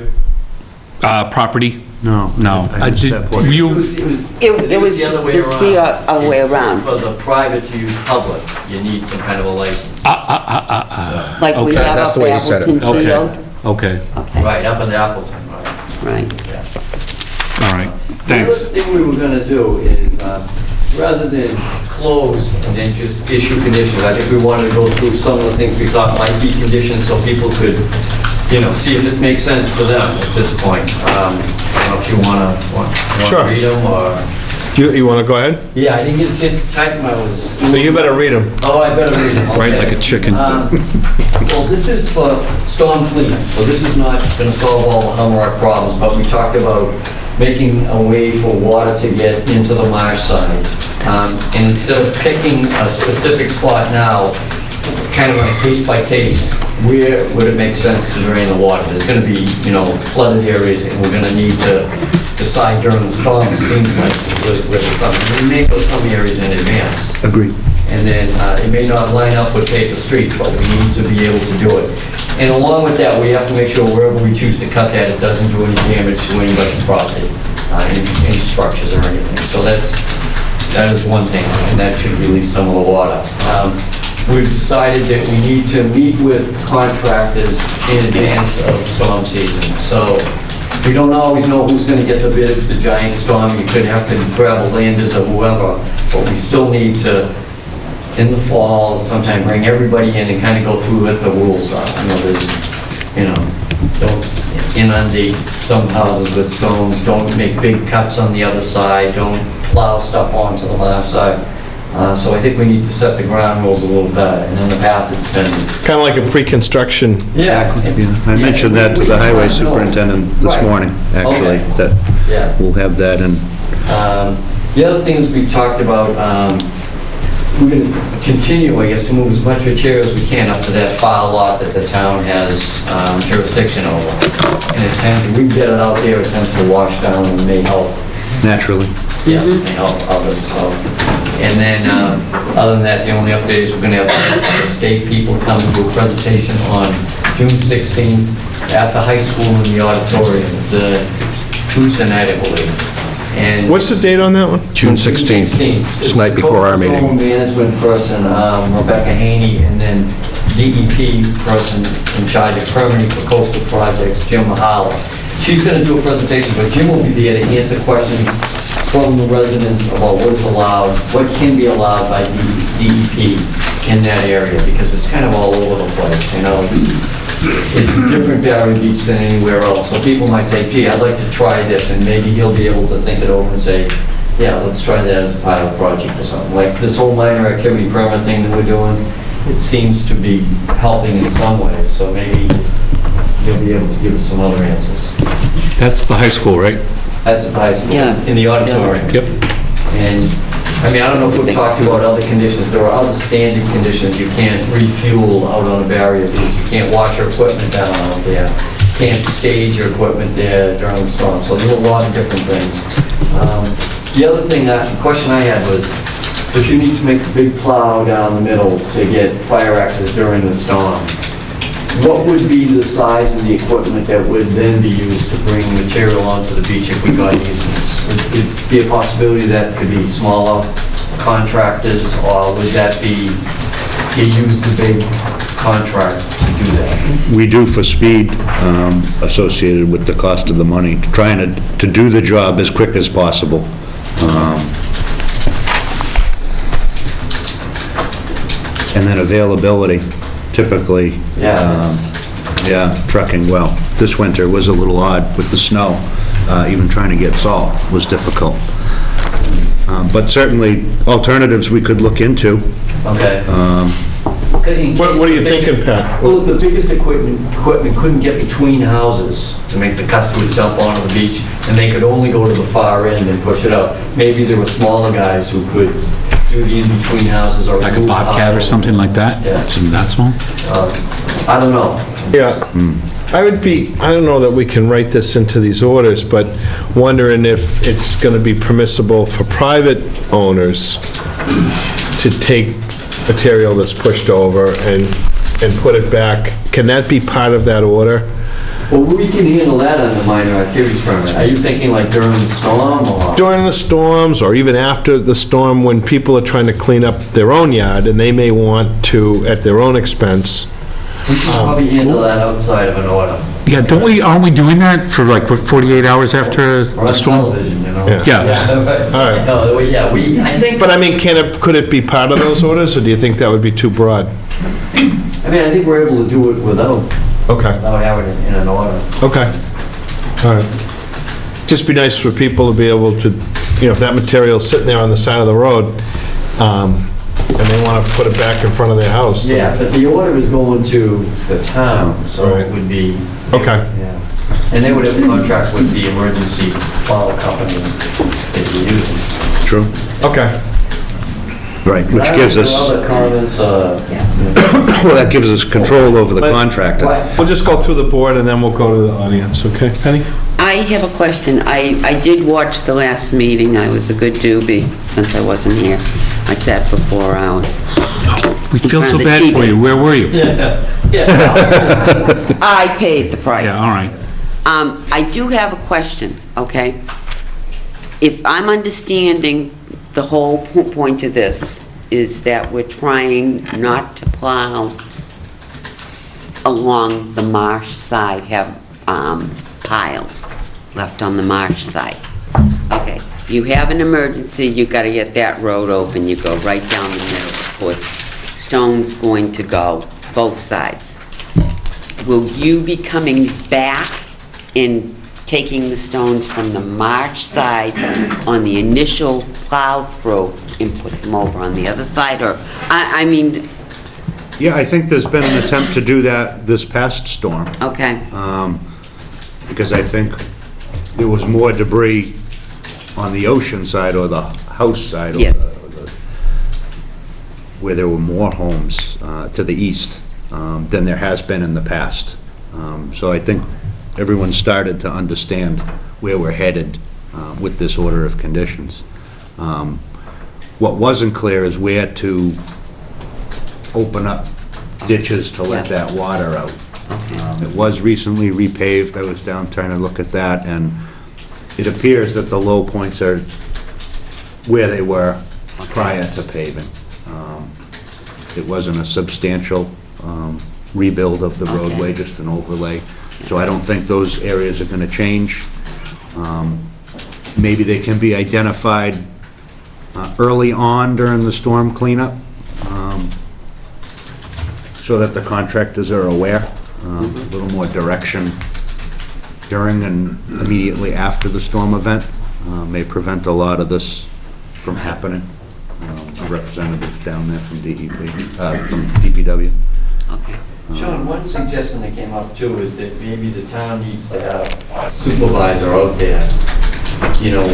property? No. No. I missed that portion. You, It was the other way just the other way It's around. For the private to use public, you need some kind of a license. Like we Okay, have that's up the way you said it. Appleton Field. okay, Okay, Right, up in Appleton, right. right. all right, The other thanks. thing we were gonna do is, rather than close and then just issue conditions, I think we wanted to go through some of the things we thought might be conditions so people could, see if it makes sense to them at this point. I don't know if you wanna Sure. read them or... You want to go ahead? Yeah, I didn't get a chance to type them, I was... So you better read them. Oh, I better read them, Right, okay. like a chicken. Well, this is for storm cleanup, so this is not gonna solve all the Humrock problems, but we talked about making a way for water to get into the marsh side. And instead of picking a specific spot now, kind of on a case by case, where would it make sense to drain the water? There's gonna be, flooded areas, and we're gonna need to decide during the storm, it seems like, where the sun, we may go some areas in advance. Agreed. And then it may not line up with paper streets, but we need to be able to do it. And along with that, we have to make sure wherever we choose to cut that, it doesn't do any damage to anybody's property, any structures or anything. So that is one thing, and that should release some of the water. We've decided that we need to meet with contractors in advance of storm season. So we don't always know who's going to get the bid if it's a giant storm. You could have to grab a Landers or whoever, but we still need to, in the fall, sometime bring everybody in and kind of go through what the rules are. Don't inundate some houses with stones, don't make big cuts on the other side, don't plow stuff onto the left side. So I think we need to set the ground rules a little better, and in the past, it's been... Kind of like a pre-construction. Yeah. I mentioned that to the highway No. superintendent this Right. morning, actually, Okay. that Yeah. we'll have that in. The other things we talked about, we're going to continue, I guess, to move as much material as we can up to that file lot that the town has jurisdiction over. And it tends, we get it out there, it tends to wash down and may help. Naturally. Yeah, may help others, so. And then, other than that, the only update is we're going to have the state people come to a presentation on June 16th at the high school in the auditorium. It's a Tuesday night, I believe. And What's the date on that one? June 16th. It's the night before our meeting. Coastal Zone Management person, Rebecca Haney, and then DEP person in charge of permitting for coastal projects, Jim Mahala. She's going to do a presentation, but Jim will be there to answer questions from the residents about what is allowed, what can be allowed by DEP in that area, because it's kind of all over the place, It's a different Barry Beach than anywhere else, so people might say, gee, I'd like to try this, and maybe he'll be able to think it over and say, yeah, let's try that as a pilot project or something. Like this whole minor activity permit thing that we're doing, it seems to be helping in some way, so maybe he'll be able to give us some other answers. That's the high school, right? That's at the high school, Yeah. in the auditorium. Yep. And, I don't know if we've talked about other conditions, there are other standard conditions, you can't refuel out on a barrier beach, you can't wash your equipment down out there, can't stage your equipment there during the storm, so there's a lot of different things. The other thing, the question I had was, if you need to make a big plow down the middle to get fire access during the storm, what would be the size of the equipment that would then be used to bring material onto the beach if we got easements? Would it be a possibility that could be smaller contractors, or would that be, you use the big contract to do that? We do for speed associated with the cost of the money, trying to do the job as quick as possible. And then availability, typically. Yeah, trucking, well, this winter was a little odd with the snow. Even trying to get salt was difficult. But certainly, alternatives we could look into. Okay. What are you thinking, Pat? Well, if the biggest equipment couldn't get between houses to make the cut to a dump onto the beach, and they could only go to the far end and push it up. Maybe there were smaller guys who could do the in-between houses or... Like a Bobcat or something like that? Yeah. It's that small? I don't know. Yeah. I don't know that we can write this into these orders, but wondering if it's going to be permissible for private owners to take material that's pushed over and put it back. Can that be part of that order? Well, we can handle that under minor activities permit. Are you thinking like during the storm or? During the storms, or even after the storm, when people are trying to clean up their own yard, and they may want to, at their own expense. We can probably handle that outside of an order. Yeah, aren't we doing that for like, what, 48 hours after Or a on storm? television, you know? Yeah. Yeah. All right. No, yeah, I think, But I mean, could it be part of those orders, or do you think that would be too broad? I think we're able to do it without Okay, having it in an order. okay. All right. Just be nice for people to be able to, if that material's sitting there on the side of the road, and they want to put it back in front of their house. Yeah, but the order is going to the town, so Right. it would be. Okay. Yeah. And they would have a contract with the emergency plow company if you use them. True. Okay. Right, which gives us, Other comments, well, that gives us control over the contractor. Right. We'll just go through the board, and then we'll go to the audience, okay? Penny? I have a question. I did watch the last meeting. I was a good doobie since I wasn't here. I sat for 4 hours. We feel In front so of the bad for TV. you. Where were you? I paid the price. Yeah, all right. I do have a question, okay? If I'm understanding, the whole point of this is that we're trying not to plow along the marsh side, have piles left on the marsh side. Okay, you have an emergency, you gotta get that road open, you go right down the middle. Of course, stone's going to go both sides. Will you be coming back and taking the stones from the marsh side on the initial plow through and put them over on the other side, or, I mean, Yeah, I think there's been an attempt to do that this past storm, okay, because I think there was more debris on the ocean side or the house side. Yes. Where there were more homes to the east than there has been in the past. So I think everyone started to understand where we're headed with this order of conditions. What wasn't clear is where to open up ditches to let that water out. It was recently repaved. I was down trying to look at that, and it appears that the low points are where they were prior to paving. It wasn't a substantial rebuild of the roadway, just an overlay. So I don't think those areas are gonna change. Maybe they can be identified early on during the storm cleanup, so that the contractors are aware, a little more direction during and immediately after the storm event may prevent a lot of this from happening. A representative down there from DEP, from DPW. okay. Sean, one suggestion that came up too is that maybe the town needs to have a supervisor out there,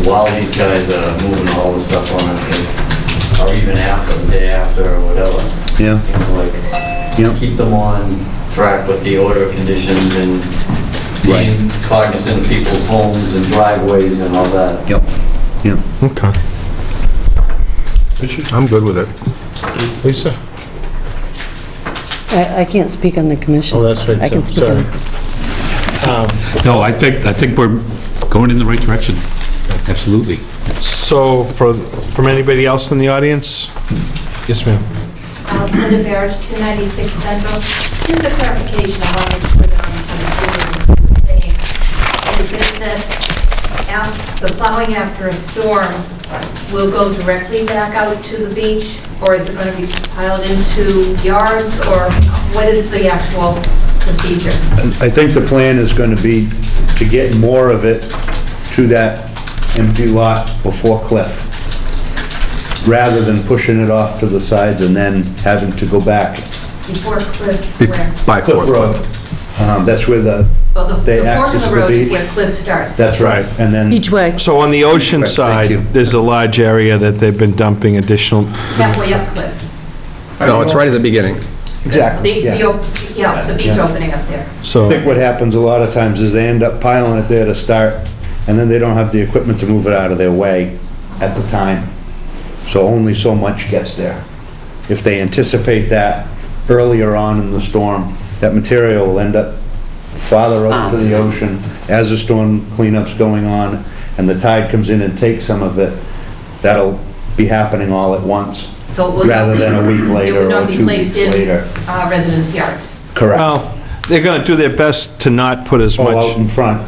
while these guys are moving all the stuff on it, or even after, the day after, or whatever. Yeah. Seems like, Yeah. keep them on track with the order of conditions and being cognizant of people's homes and driveways and all that. Yep. Yep. Okay. I'm good with it. Lisa? I can't speak on the commission. Oh, that's right, I can Tim, speak on sorry. this. No, I think we're going in the right direction. Absolutely. So, from anybody else in the audience? Yes, ma'am. Linda Barrett, 296 Central. Just a clarification, I wanted to put on the saying. Is it that the plowing after a storm will go directly back out to the beach? Or is it going to be piled into yards, or what is the actual procedure? I think the plan is going to be to get more of it to that empty lot before Cliff, rather than pushing it off to the sides and then having to go back. Before Cliff, where? By Cliff Road. That's where the Well, the They fork of access the the road is beach. where Cliff starts. That's right, and then, Each way. So on the ocean Right, thank you. side, there's a large area that they've been dumping additional, Halfway up Cliff. No, it's right at the beginning. exactly, yeah. The beach opening up there. I so, think what happens a lot of times is they end up piling it there to start, and then they don't have the equipment to move it out of their way at the time. So only so much gets there. If they anticipate that earlier on in the storm, that material will end up farther out to the ocean, as the storm cleanup's going on, and the tide comes in and takes some of it, that'll be happening all at once, So it will not rather be- than a week It later would or not be 2 placed weeks in later. residents' yards. Correct. Well, they're gonna do their best to not put as Oh, out much. in front.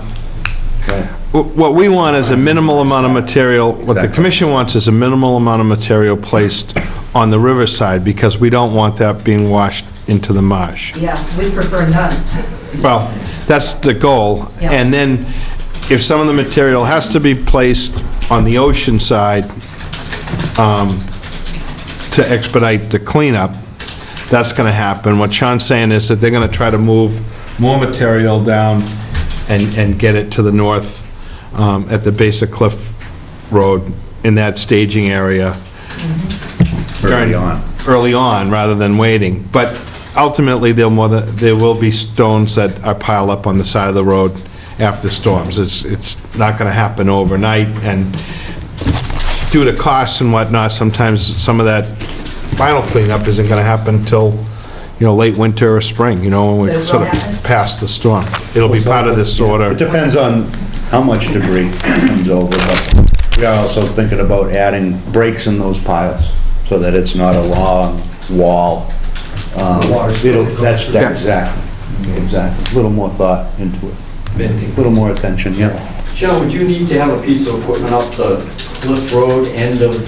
What we want is a minimal amount of material, what the Exactly. commission wants is a minimal amount of material placed on the riverside, because we don't want that being washed into the marsh. Yeah, we prefer none. Well, that's the goal. Yeah. And then, if some of the material has to be placed on the ocean side to expedite the cleanup, that's going to happen. What Sean's saying is that they're going to try to move more material down and get it to the north at the base of Cliff Road in that staging area. Early on. Early on, rather than waiting. But ultimately, there will be stones that are piled up on the side of the road after storms. It's not going to happen overnight, and due to costs and whatnot, sometimes some of that final cleanup isn't going to happen until, late winter or spring, when But we it will sort of happen. pass the storm. It'll be part of this It order. depends on how much debris comes over, but we are also thinking about adding breaks in those piles, so that it's not a long wall. That's exactly. A little more thought into it. A little more attention, yeah. Joe, would you need to have a piece of equipment up the Cliff Road end of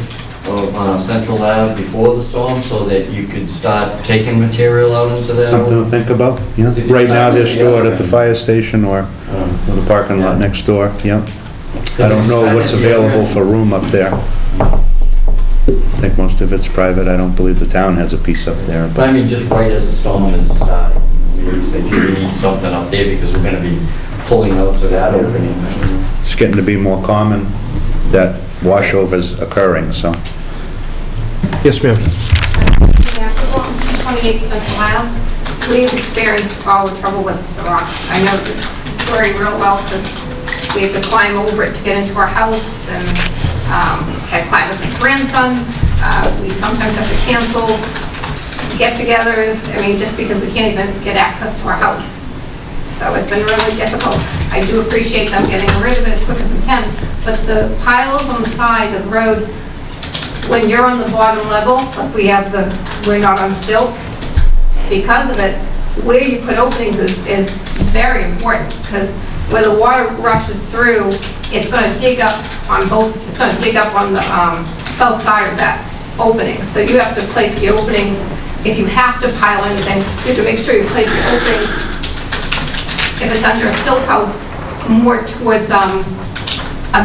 Central Ave before the storm so that you could start taking material out into that? Something to think about, yeah. Right now, they're stored at the fire station or the parking lot next door, yeah. I don't know what's available for room up there. I think most of it's private. I don't believe the town has a piece up there, But I but mean, just right as the storm is starting, you said you need something up there because we're gonna be pulling out to that opening. it's getting to be more common that washover's occurring, so. Yes, ma'am. Yeah, 28 Central Ave. We've experienced all the trouble with the rock. I know this story real well because we had to climb over it to get into our house and had climbed with my grandson. We sometimes have to cancel get-togethers, just because we can't even get access to our house. So it's been really difficult. I do appreciate them getting rid of it as quick as we can, but the piles on the side of the road, when you're on the bottom level, like we're not on stilts, because of it, where you put openings is very important, because where the water rushes through, it's going to dig up on the south side of that opening. So you have to place the openings. If you have to pile anything, you have to make sure you place the opening, if it's under a stilt house, more towards a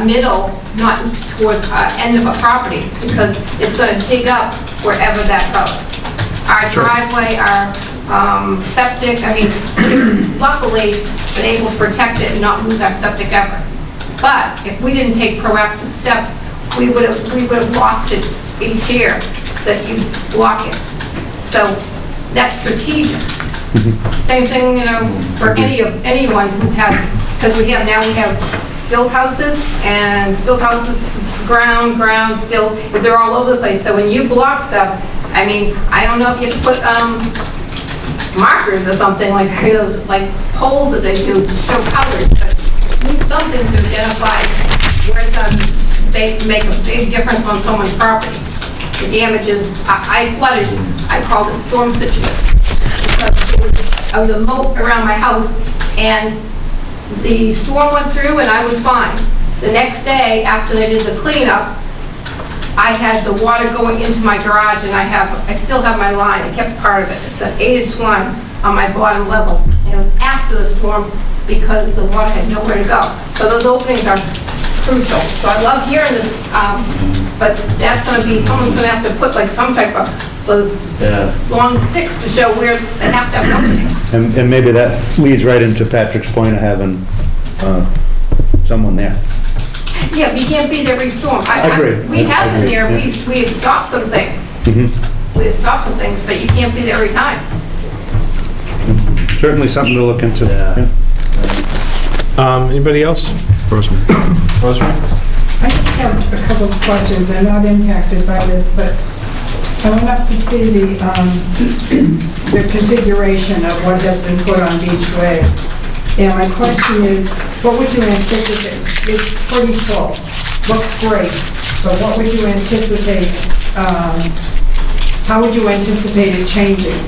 middle, not towards end of a property, because it's going to dig up wherever that goes. Our driveway, our septic, luckily, been able to protect it and not lose our septic ever. But if we didn't take proactive steps, we would have lost it each year that you block it. So that's strategic. Same thing, for anyone who has, because we have stilt houses, and stilt houses, ground, still, they're all over the place. So when you block stuff, I don't know if you have to put markers or something like those, like poles that they do to show colors, but you need something to identify where it's going to make a big difference on someone's property. The damages, I flooded, I called it storm Scituate, because I was a moat around my house, and the storm went through and I was fine. The next day, after they did the cleanup, I had the water going into my garage, and I still have my line. I kept part of it. It's an 8-inch line on my bottom level. And it was after the storm because the water had nowhere to go. So those openings are crucial. So I love hearing this, but that's going to be, someone's going to have to put like some type of those long sticks to show where they have to have an opening. And maybe that leads right into Patrick's point of having someone there. Yeah, we can't be there every storm. I agree. We have I been agree, there, yeah. we have stopped some things. We have stopped some things, but you can't be there every time. Certainly something to look into. Yeah. Anybody else? Rosemary. Rosemary? I just have a couple of questions. I'm not impacted by this, but I went up to see the configuration of what has been put on Beach Way. And my question is, what would you anticipate? It's pretty full, looks great, but what would you anticipate, how would you anticipate it changing,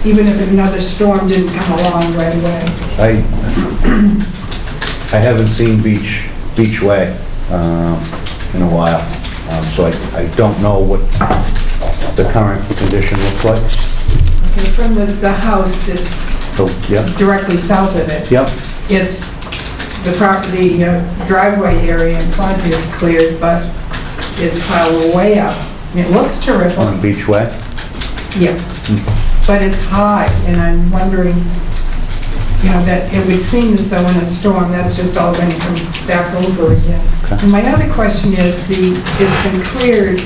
even if another storm didn't come along right away? I haven't seen Beach Way in a while, so I don't know what the current condition looks like. Okay, from the house that's So, yeah, directly south of it, yep, it's, the driveway area in front is cleared, but it's piled way up. It looks terrific. on Beach Way. Yeah, but it's high, and I'm wondering, you know, that it would seem as though in a storm, that's just all going to come back over again. And my other question is, it's been cleared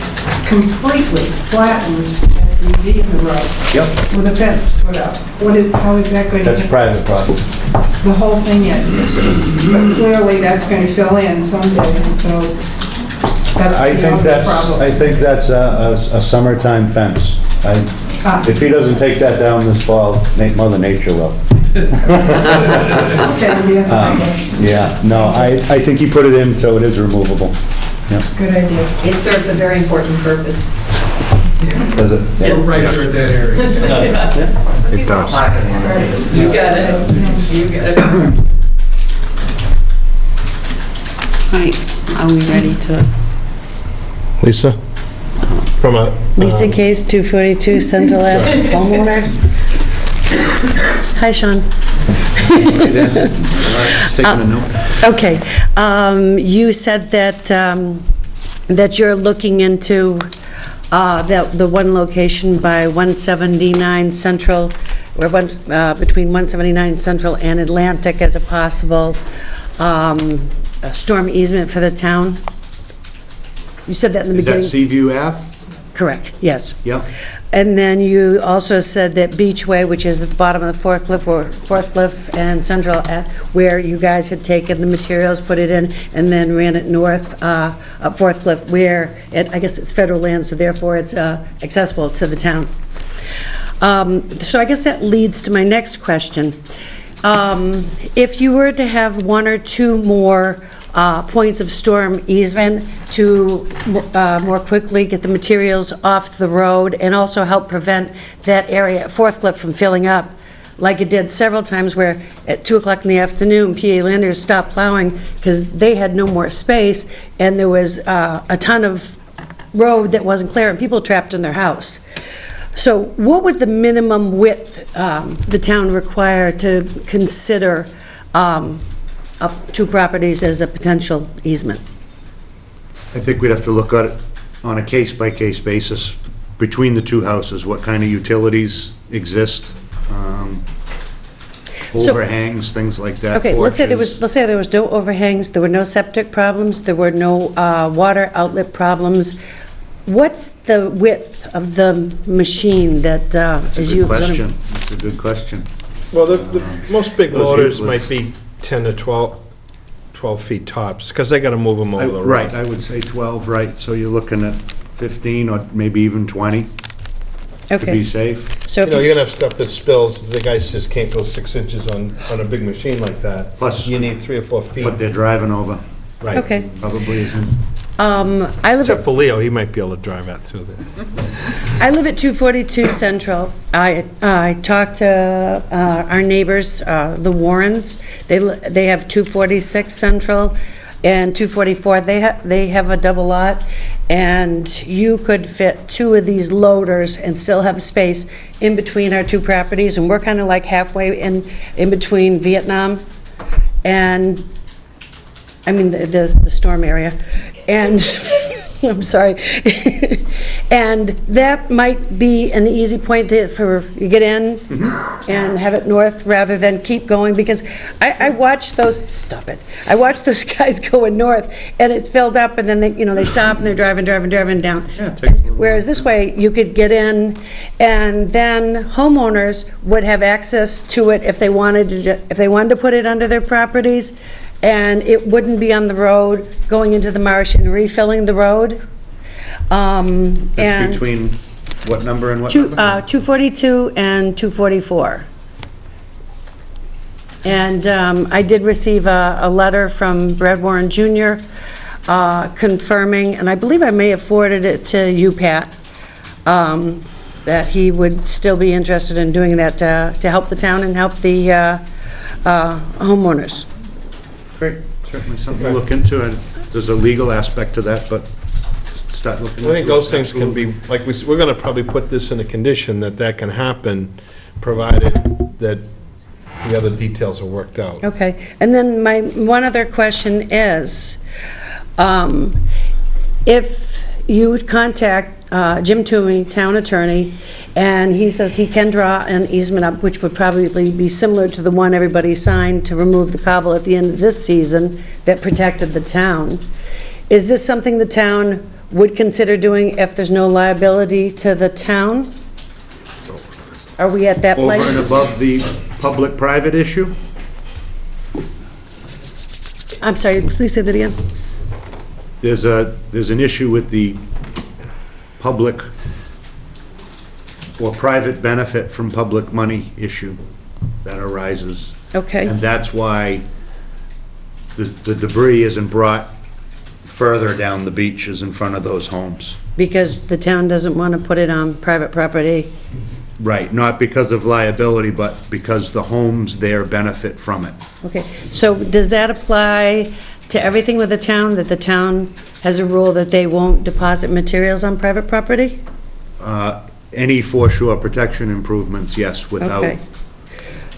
completely, flattened at the V in the road. Yep, With a fence put up. How is that going to? that's private property. The whole thing is. But clearly, that's going to fill in someday, and so that's I the think obvious problem. I think that's a summertime fence. If he doesn't take that down this fall, Mother Nature will. Okay, the answer my question. Yeah, no, I think he put it in so it is removable. Good idea. It serves a very important purpose. Does it? Right there at that area. It does. You got it. You got it. Right, are we ready to? Lisa? From a... Lisa Case, 242 Central Ave, homeowner. Hi, Sean. Taking a note. Okay, you said that you're looking into the one location by 179 Central, or between 179 Central and Atlantic as a possible storm easement for the town? You said that in the Is that beginning? Seaview Ave? Correct, yes. Yep. And then you also said that Beachway, which is at the bottom of the Fourth Cliff and Central, where you guys had taken the materials, put it in, and then ran it north up Fourth Cliff, where I guess it's federal land, so therefore it's accessible to the town. So I guess that leads to my next question. If you were to have one or two more points of storm easement to more quickly get the materials off the road and also help prevent that area at Fourth Cliff from filling up, like it did several times where at 2 o'clock in the afternoon, PA Landers stopped plowing because they had no more space and there was a ton of road that wasn't clear and people trapped in their house. So what would the minimum width the town require to consider up two properties as a potential easement? I think we'd have to look at it on a case-by-case basis between the two houses, what kind of utilities exist, overhangs, things like that. Okay, let's say there porches. was no overhangs, there were no septic problems, there were no water outlet problems. What's the width of the machine that is used? That's a good question. Well, the most big Those loaders useless. might be 10 to 12 feet tops, because they got to move them over the road. Right, I would say 12, right, so you're looking at 15 or maybe even 20 to be Okay, safe. so You know, if you're gonna have stuff that spills, the guys just can't go 6 inches on a big machine like that. Plus- You need 3 or 4 feet. What they're driving over Right. okay. probably isn't. I live Except at for Leo, he might be able to drive that through there. 242 Central. I talked to our neighbors, the Warrens. They have 246 Central and 244. They have a double lot, and you could fit 2 of these loaders and still have space in between our 2 properties, and we're kind of like halfway in between Vietnam and, I mean, the storm area. And, I'm sorry. And that might be an easy point for you get in and have it north rather than keep going, because I watch those, stop it. I watch those guys going north and it's filled up and then they stop and they're driving down. Yeah, it takes a little Whereas this way, you could get in and then homeowners would have access to it if they wanted to put it under their properties, and it wouldn't be on the road going into the marsh and refilling the road. That's And between what number and what number? 242 and 244. And I did receive a letter from Brad Warren Jr. Confirming, and I believe I may have forwarded it to you, Pat, that he would still be interested in doing that to help the town and help the homeowners. Great, certainly something to look into. There's a legal aspect to that, but start looking into it. I think those things can be, like, we're gonna probably put this in a condition that can happen, provided that the other details are worked out. Okay, and then my one other question is, if you would contact Jim Toomey, town attorney, and he says he can draw an easement up, which would probably be similar to the one everybody signed to remove the cobble at the end of this season that protected the town, is this something the town would consider doing if there's no liability to the town? Are we at that place? Over and above the public-private issue? I'm sorry, please say that again. There's an issue with the public or private benefit from public money issue that arises. Okay. And that's why the debris isn't brought further down the beaches in front of those homes. Because the town doesn't want to put it on private property? Right, not because of liability, but because the homes there benefit from it. Okay, so does that apply to everything with the town, that the town has a rule that they won't deposit materials on private property? Any foreshore protection improvements, yes, without Okay.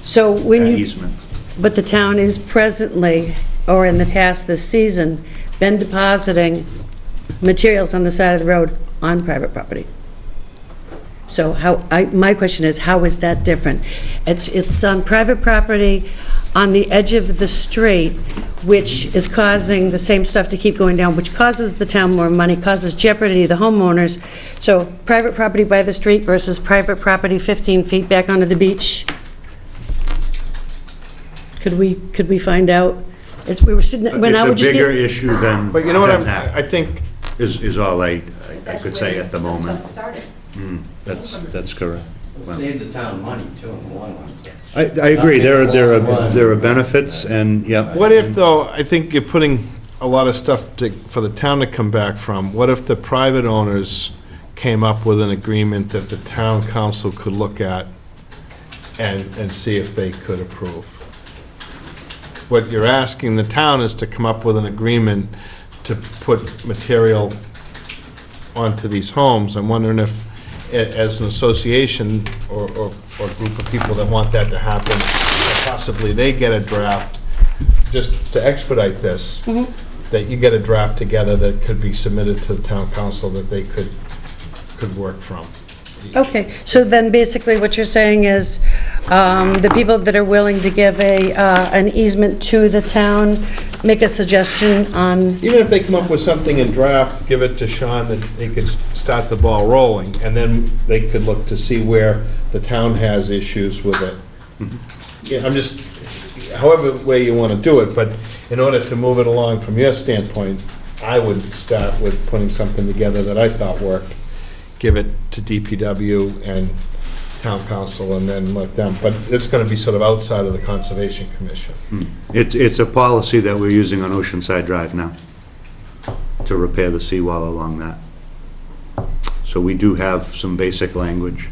So when an you, easement. but the town is presently, or in the past this season, been depositing materials on the side of the road on private property. So my question is, how is that different? It's on private property on the edge of the street, which is causing the same stuff to keep going down, which causes the town more money, causes jeopardy to the homeowners. So private property by the street versus private property 15 feet back onto the beach? Could we find out? We were sitting, when I would It's just... a bigger issue than But you know what, that, I think, is all I could say at the moment. Stuff started. That's correct. It'll save the town money too in the long run. I agree, there are benefits, and, yeah. what if, though, I think you're putting a lot of stuff for the town to come back from. What if the private owners came up with an agreement that the town council could look at and see if they could approve? What you're asking the town is to come up with an agreement to put material onto these homes. I'm wondering if, as an association or group of people that want that to happen, possibly they get a draft, just to expedite this, that you get a draft together that could be submitted to the town council that they could work from. Okay, so then basically what you're saying is, the people that are willing to give an easement to the town, make a suggestion on, Even if they come up with something in draft, give it to Sean, that they could start the ball rolling, and then they could look to see where the town has issues with it. Yeah, I'm just, however way you want to do it, but in order to move it along from your standpoint, I would start with putting something together that I thought worked, give it to DPW and town council, and then let them, but it's going to be sort of outside of the Conservation Commission. It's a policy that we're using on Oceanside Drive now, to repair the seawall along that. So we do have some basic language.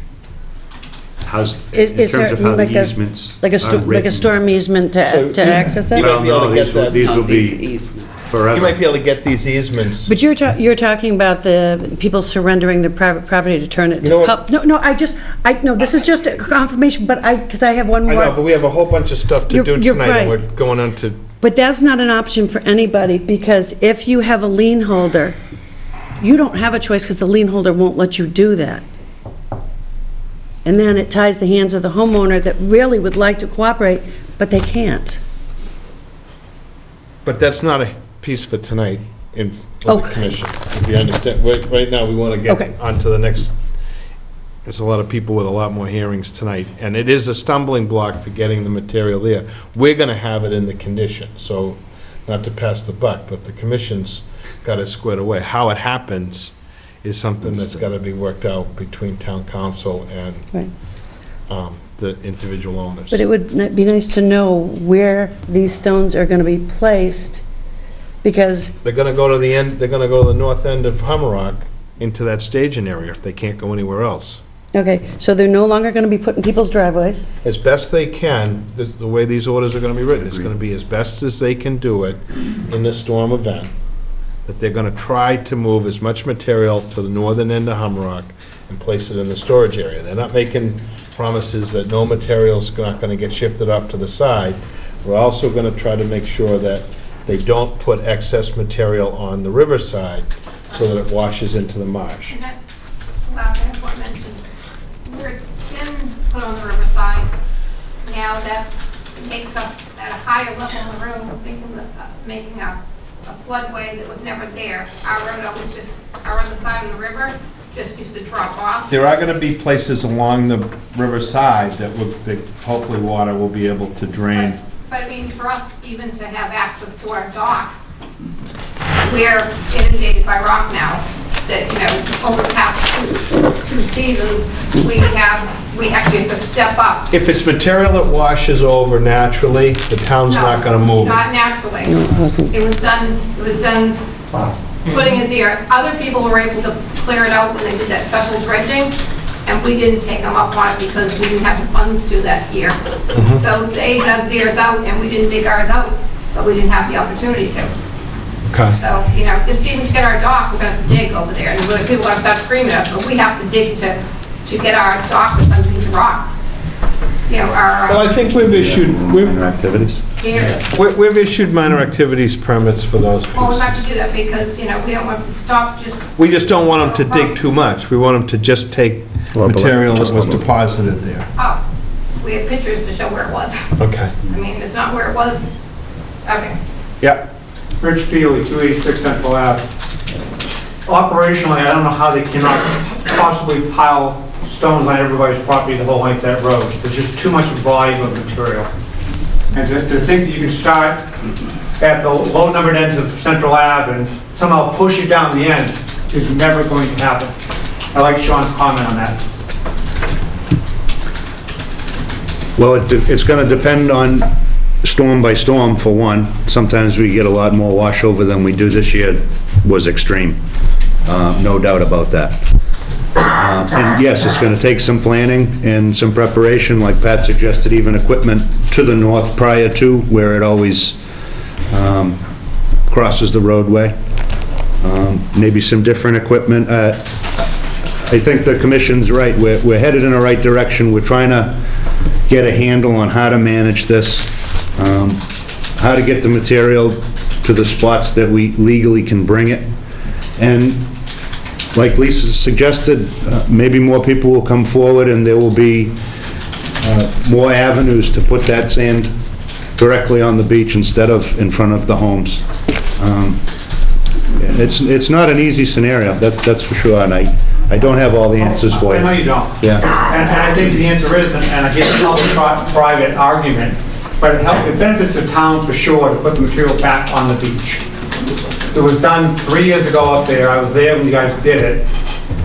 In is terms there of how the like a, easements like are a written. storm easement to access You it? might be able to get that, These will These be easements. forever. you might be able to get these easements. But you're talking about the people surrendering their private property to turn it You know to what? pub. No, this is just a confirmation, but because I have one I more. know, but we have a whole bunch of stuff to do You're tonight, and right. we're going on to, But that's not an option for anybody, because if you have a lien holder, you don't have a choice, because the lien holder won't let you do that. And then it ties the hands of the homeowner that really would like to cooperate, but they can't. but that's not a piece for tonight for the Okay. commission, if you understand. Right now, we want to Okay. get on to the next, there's a lot of people with a lot more hearings tonight, and it is a stumbling block for getting the material there. We're going to have it in the condition, so, not to pass the buck, but the commission's got it squared away. How it happens is something that's got to be worked out between town council and Right. the individual owners. But it would be nice to know where these stones are gonna be placed, because, They're gonna go to the end, they're gonna go to the north end of Hummerock into that staging area if they can't go anywhere else. okay, so they're no longer gonna be put in people's driveways? As best they can, the way these orders are gonna be written, it's gonna be as best as they can do it in this storm event, that they're gonna try to move as much material to the northern end of Hummerock and place it in the storage area. They're not making promises that no material's not gonna get shifted off to the side. We're also gonna try to make sure that they don't put excess material on the riverside so that it washes into the marsh. And that last thing I want to mention, where it's been put on the riverside, now that makes us at a higher level in the road, making a floodway that was never there. Our road always just, our other side of the river just used to drop off. There are gonna be places along the riverside that hopefully water will be able to drain. But I mean, for us even to have access to our dock, we're inundated by rock now. That, you know, over the past two seasons, we actually have to step up. If it's material that washes over naturally, the town's not gonna move it. Not naturally. It was done putting it there. Other people were able to clear it out when they did that special dredging, and we didn't take them up on it because we didn't have the funds to that year. So they dug theirs out, and we didn't dig ours out, but we didn't have the opportunity to. Okay. So, you know, just even to get our dock, we're gonna have to dig over there, and really people are gonna start screaming at us, but we have to dig to get our dock that's underneath the rock. You know, Well, I think we've issued Activities? minor activities permits for those Well, we have to pieces. do that because, you know, we don't want to stop just, We just don't want them to dig too much. We want them to just take material that was deposited there. oh, we have pictures to show where it was. Okay. I mean, it's not where it was, okay. Yeah. Rich Feely, 286 Central Ave. Operationally, I don't know how they cannot possibly pile stones on everybody's property the whole length of that road. There's just too much volume of material. And to think that you can start at the low numbered ends of Central Ave and somehow push it down the end is never going to happen. I like Sean's comment on that. Well, it's going to depend on storm by storm, for one. Sometimes we get a lot more wash over than we do. This year was extreme, no doubt about that. And yes, it's going to take some planning and some preparation, like Pat suggested, even equipment to the north prior to where it always crosses the roadway. Maybe some different equipment. I think the commission's right. We're headed in the right direction. We're trying to get a handle on how to manage this, how to get the material to the spots that we legally can bring it. And like Lisa suggested, maybe more people will come forward and there will be more avenues to put that sand directly on the beach instead of in front of the homes. It's not an easy scenario, that's for sure, and I don't have all the answers for you. I know you don't. Yeah. And I think the answer is, and I get a public-private argument, but it benefits the town for sure to put the material back on the beach. It was done 3 years ago up there. I was there when you guys did it.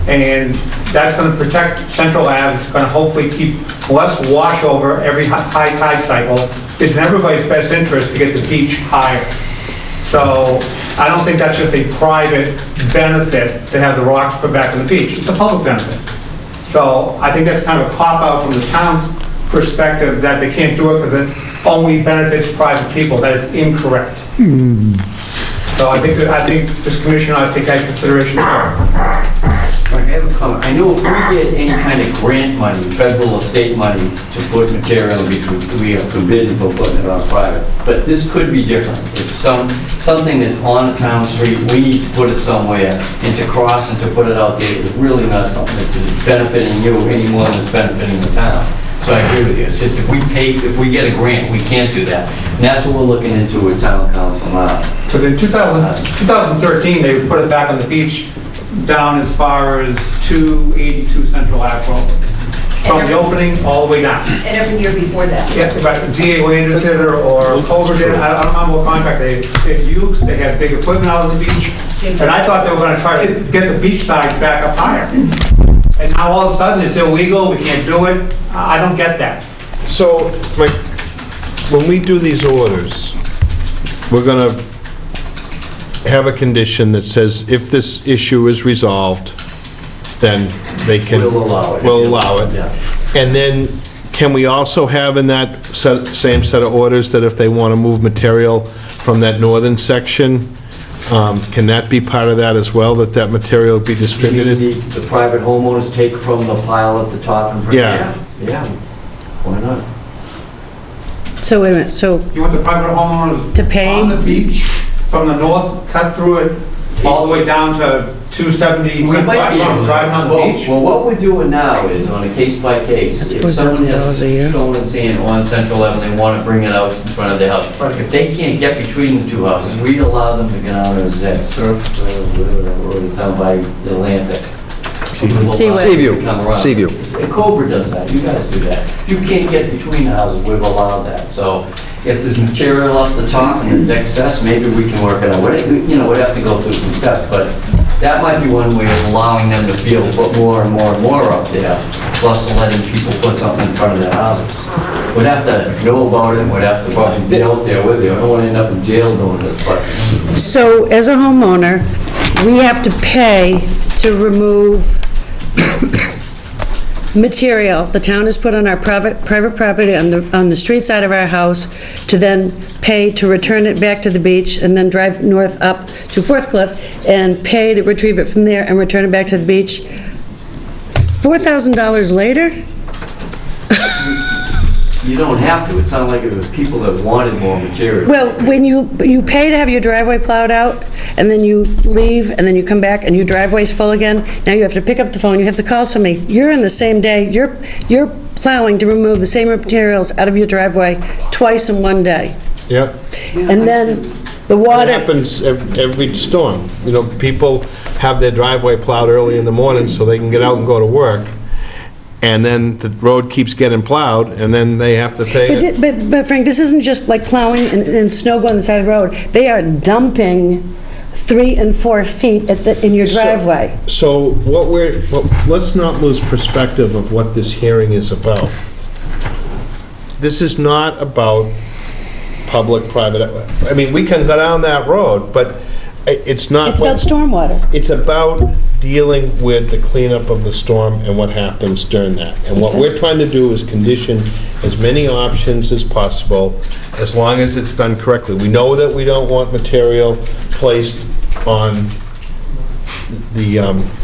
And that's going to protect Central Ave. It's going to hopefully keep less wash over every high tide cycle. It's in everybody's best interest to get the beach higher. So I don't think that's just a private benefit to have the rocks put back on the beach. It's a public benefit. So I think that's kind of a cop-out from the town's perspective that they can't do it because it only benefits private people. That is incorrect. So I think this commission ought to take that into consideration. I have a comment. I know if we get any kind of grant money, federal or state money, to put material, we are forbidden from putting it on private. But this could be different. It's something that's on a town street, we need to put it somewhere, and to cross and to put it out there is really not something that's benefiting you any more than it's benefiting the town. So I agree with you. It's just if we get a grant, we can't do that. And that's what we're looking into with town council now. Because in 2013, they put it back on the beach down as far as 282 Central Ave Road. From the opening all the way down. And every year before that. Yeah, right, DA Landers did it, or Culver did it, I don't remember what contract they used, they had big equipment out on the beach, and I thought they were gonna try to get the beach sides back up higher. and now all of a sudden it's illegal, we can't do it. I don't get that. So, Mike, when we do these orders, we're gonna have a condition that says if this issue is resolved, then they can... We'll allow it. We'll allow it. Yeah. And then, can we also have in that same set of orders that if they want to move material from that northern section, can that be part of that as well, that material be distributed? The private homeowners take from the pile at the top and bring it Yeah. down? Yeah, why not? So wait a minute, so You want the private homeowners To pay? on the beach, from the north, cut through it, all the way down to 270, We might be able to. driving on the beach? Well, what we're doing now is on a case by case. That's If someone $4,000 has a year. stone and sand on Central Avenue, they want to bring it out in front of their house. If they can't get between the two houses, we allow them to get out of that surf, whatever that road is down by the Atlantic. Seaview. Seaview. And Cobra does that, you guys do that. If you can't get between the houses, we've allowed that. So if there's material up the top and there's excess, maybe we can work it out. We'd have to go through some steps, but that might be one way of allowing them to be able to put more and more and more up there, plus letting people put something in front of their houses. We'd have to know about it, we'd have to probably be out there with you. I don't want to end up in jail doing this, but So, as a homeowner, we have to pay to remove material the town has put on our private property on the street side of our house, to then pay to return it back to the beach, and then drive north up to Fourth Cliff, and pay to retrieve it from there and return it back to the beach. $4,000 later? you don't have to. It sounded like it was people that wanted more material. Well, when you pay to have your driveway plowed out, and then you leave, and then you come back, and your driveway's full again, now you have to pick up the phone, you have to call somebody. You're in the same day, you're plowing to remove the same materials out of your driveway twice in one day. Yeah. And then the What water, happens every storm? People have their driveway plowed early in the morning so they can get out and go to work, and then the road keeps getting plowed, and then they have to pay it. but Frank, this isn't just like plowing and snow going on the side of the road. They are dumping 3 and 4 feet in your driveway. So let's not lose perspective of what this hearing is about. This is not about public-private, we can go down that road, but it's not. It's about stormwater. It's about dealing with the cleanup of the storm and what happens during that. And what we're trying to do is condition as many options as possible, as long as it's done correctly. We know that we don't want material placed on the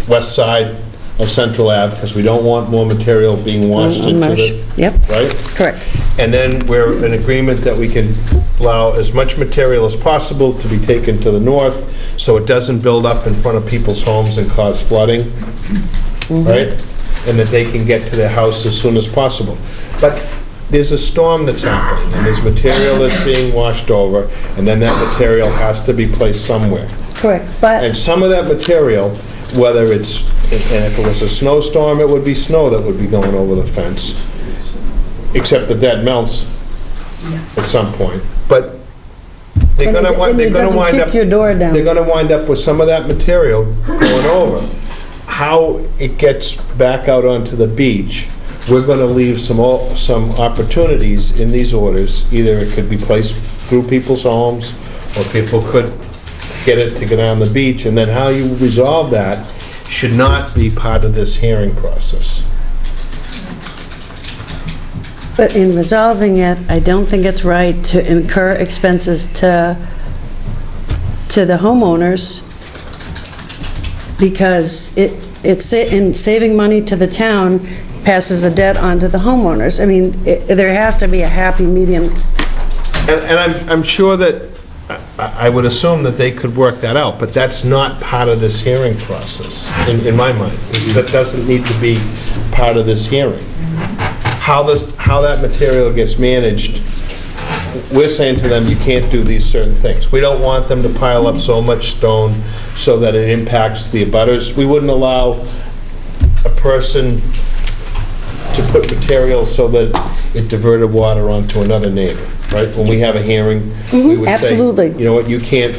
west side of Central Ave, because we don't want more material being washed into the... Yep. Right? Correct. And then we're in agreement that we can allow as much material as possible to be taken to the north, so it doesn't build up in front of people's homes and cause flooding, right? And that they can get to their house as soon as possible. But there's a storm that's happening, and there's material that's being washed over, and then that material has to be placed somewhere. Correct, but... And some of that material, whether it's, and if it was a snowstorm, it would be snow that would be going over the fence, except that melts at some point. But they're And gonna it wind doesn't up... kick your door down. They're gonna wind up with some of that material going over. How it gets back out onto the beach, we're gonna leave some opportunities in these orders. Either it could be placed through people's homes, or people could get it to get on the beach, and then how you resolve that should not be part of this hearing process. But in resolving it, I don't think it's right to incur expenses to the homeowners, because it's in saving money to the town, passes a debt on to the homeowners. There has to be a happy medium. And I'm sure that, I would assume that they could work that out, but that's not part of this hearing process, in my mind. That doesn't need to be part of this hearing. How that material gets managed, we're saying to them, you can't do these certain things. We don't want them to pile up so much stone so that it impacts the abutters. We wouldn't allow a person to put material so that it diverted water onto another neighbor, right? When we have a hearing, we would say, absolutely. you know what, you can't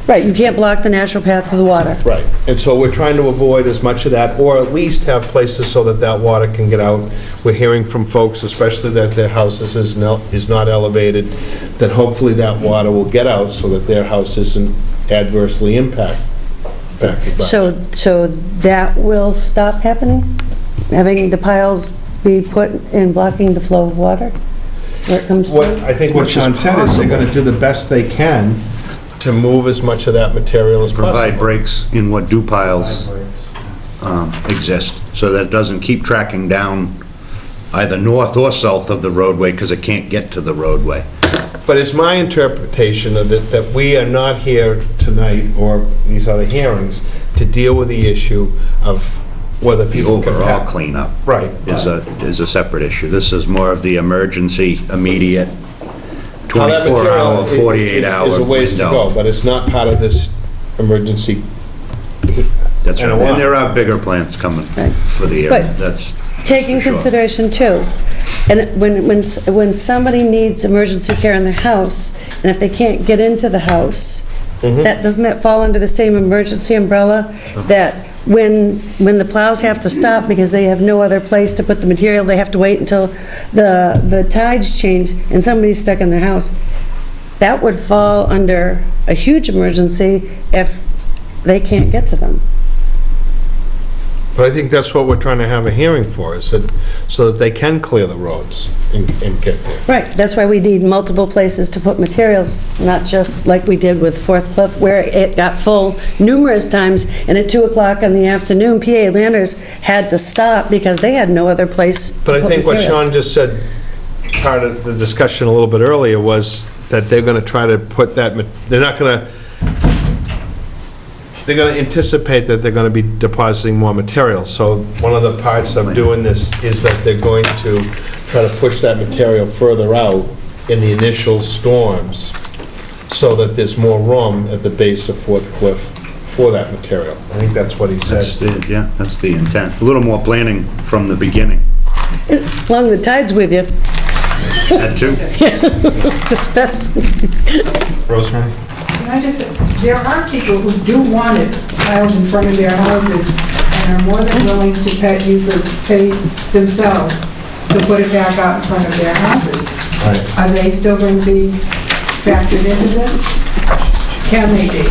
Right, you can't block the natural path of the water. Right, and so we're trying to avoid as much of that, or at least have places so that that water can get out. We're hearing from folks, especially that their houses is not elevated, that hopefully that water will get out so that their house isn't adversely impacted by it. So that will stop happening? Having the piles be put in blocking the flow of water where it comes What, through? I think what Sean said is they're gonna do the best they can to move as much of that material as Provide possible. breaks in what dew piles exist, so that it doesn't keep tracking down either north or south of the roadway, because it can't get to the roadway. But it's my interpretation of it that we are not here tonight, or these other hearings, to deal with the issue of whether The people can... overall cleanup Right. is a separate issue. This is more of the emergency, immediate, How that 24-hour, material 48-hour is a ways to go, window. but it's not part of this emergency. That's And right, a lot. and there are bigger plants coming Right. for the area, But that's Taking for sure. consideration too, and when somebody needs emergency care in their house, and if they can't get into the house, doesn't that fall under the same emergency umbrella? That when the plows have to stop because they have no other place to put the material, they have to wait until the tides change and somebody's stuck in their house, that would fall under a huge emergency if they can't get to them. But I think that's what we're trying to have a hearing for, is that, so that they can clear the roads and get there. Right, that's why we need multiple places to put materials, not just like we did with Fourth Cliff, where it got full numerous times, and at 2 o'clock in the afternoon, PA Landers had to stop because they had no other place to put But I think what materials. Sean just said, part of the discussion a little bit earlier, was that they're gonna try to put that, they're gonna anticipate that they're gonna be depositing more material. So one of the parts of doing this is that they're going to try to push that material further out in the initial storms, so that there's more room at the base of Fourth Cliff for that material. I think that's what he That's said. that's the intent. A little more planning from the beginning. As long as the tide's with you, That too. that's, Rosemary? Can I just, there are people who do want it piled in front of their houses and are more than willing to pay themselves to put it back out in front of their houses. Right. Are they still going to be factored into this? Can they be?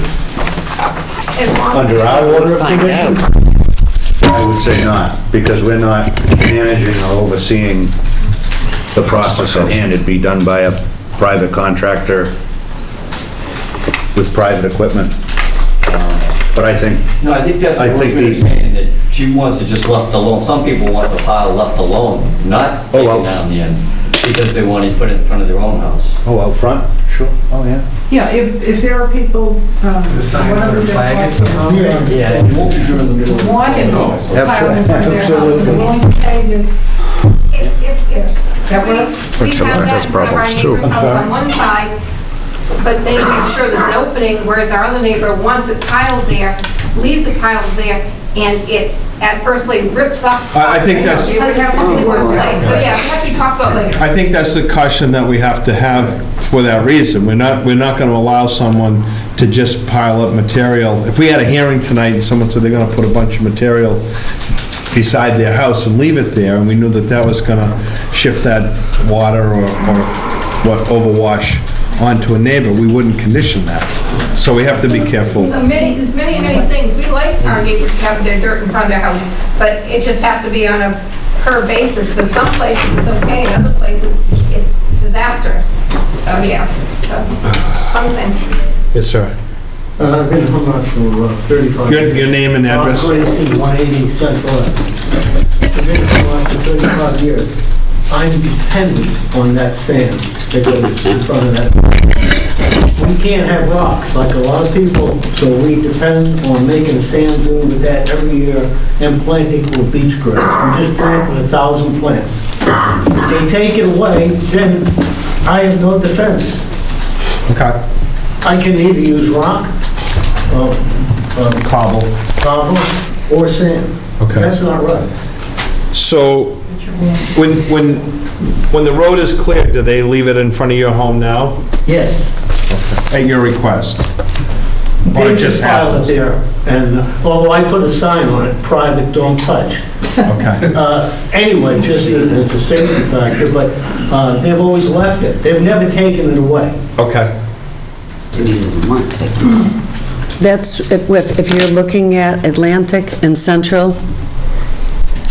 As long as Under our order of Find out. conditions? I would say not, because we're not managing or overseeing the process at hand. It'd be done by a private contractor with private equipment. But I think, No, I think that's I what think we're the- saying, that she wants it just left alone. Some people want the pile left alone, not Oh, well. taken down the end, because they want to put it in front of their own house. oh, out front? Sure, oh, yeah. Yeah, if there are people, whatever this was, Yeah, you won't be in the middle of the wanted storm. piled in front of their house, and willing to pay to, if that work? we But have someone has that in front of our problems, too. neighbor's house on one side, but they make sure there's an opening, whereas our other neighbor wants it piled there, leaves it piled there, and it adversely rips us. I think that's- It would have to be one place, so yeah, what you talked about later. I think that's the caution that we have to have for that reason. We're not gonna allow someone to just pile up material. If we had a hearing tonight and someone said they're gonna put a bunch of material beside their house and leave it there, and we knew that that was gonna shift that water or what, overwash onto a neighbor, we wouldn't condition that. So we have to be careful. So there's many things, we like our neighbors to have their dirt in front of their house, but it just has to be on a per basis, because some places it's okay, and other places it's disastrous. So, yeah, so, something. Yes, sir. I've been home for 35 years. Your name and address? 180 Central Ave. I've been home for 35 years. I'm dependent on that sand that goes in front of that. We can't have rocks like a lot of people, so we depend on making a sand dune with that every year and planting with beach grass. We just planted 1,000 plants. If they take it away, then I have no defense. Okay. I can either use rock, Cobble. cobble, or sand. Okay. That's not right. So, when the road is cleared, do they leave it in front of your home now? Yes. At your request? Or it just piled happens? it there, and although I put a sign on it, private, don't touch. Okay. Anyway, just as a safety factor, but they've always left it. They've never taken it away. Okay. That's, if you're looking at Atlantic and Central,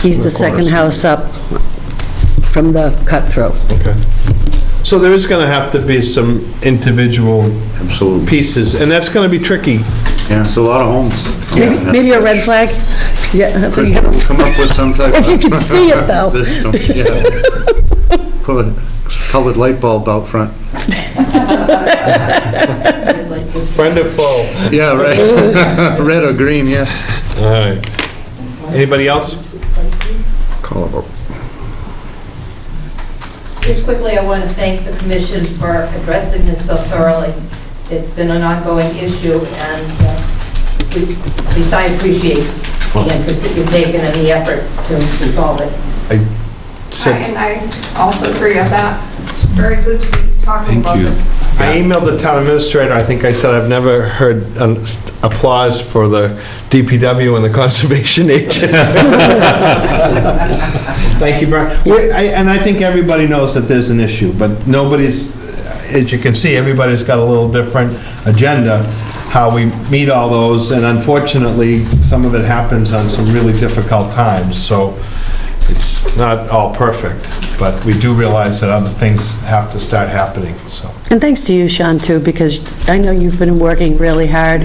he's the second house up from the cut-through. Okay. So there is going to have to be some individual Absolutely. pieces, and that's going to be tricky. Yeah, it's a lot of homes. Maybe a red flag? Yeah, if you have- Come up with some type of... If you can see it, though. System, yeah. Put a colored light bulb out front. Friend or foe? Yeah, right. Red or green, yeah. All right. Anybody else? Call a vote. Just quickly, I want to thank the commission for addressing this so thoroughly. It's been an ongoing issue, and at least I appreciate the interest that you've taken and the effort to resolve it. And I also agree with that. It's very good to be talking about this. I emailed the town administrator, I think I said I've never heard applause for the DPW and the conservation agent. Thank you, Brian. And I think everybody knows that there's an issue, but nobody's, as you can see, everybody's got a little different agenda, how we meet all those, and unfortunately, some of it happens on some really difficult times, so it's not all perfect, but we do realize that other things have to start happening, so. And thanks to you, Sean, too, because I know you've been working really hard.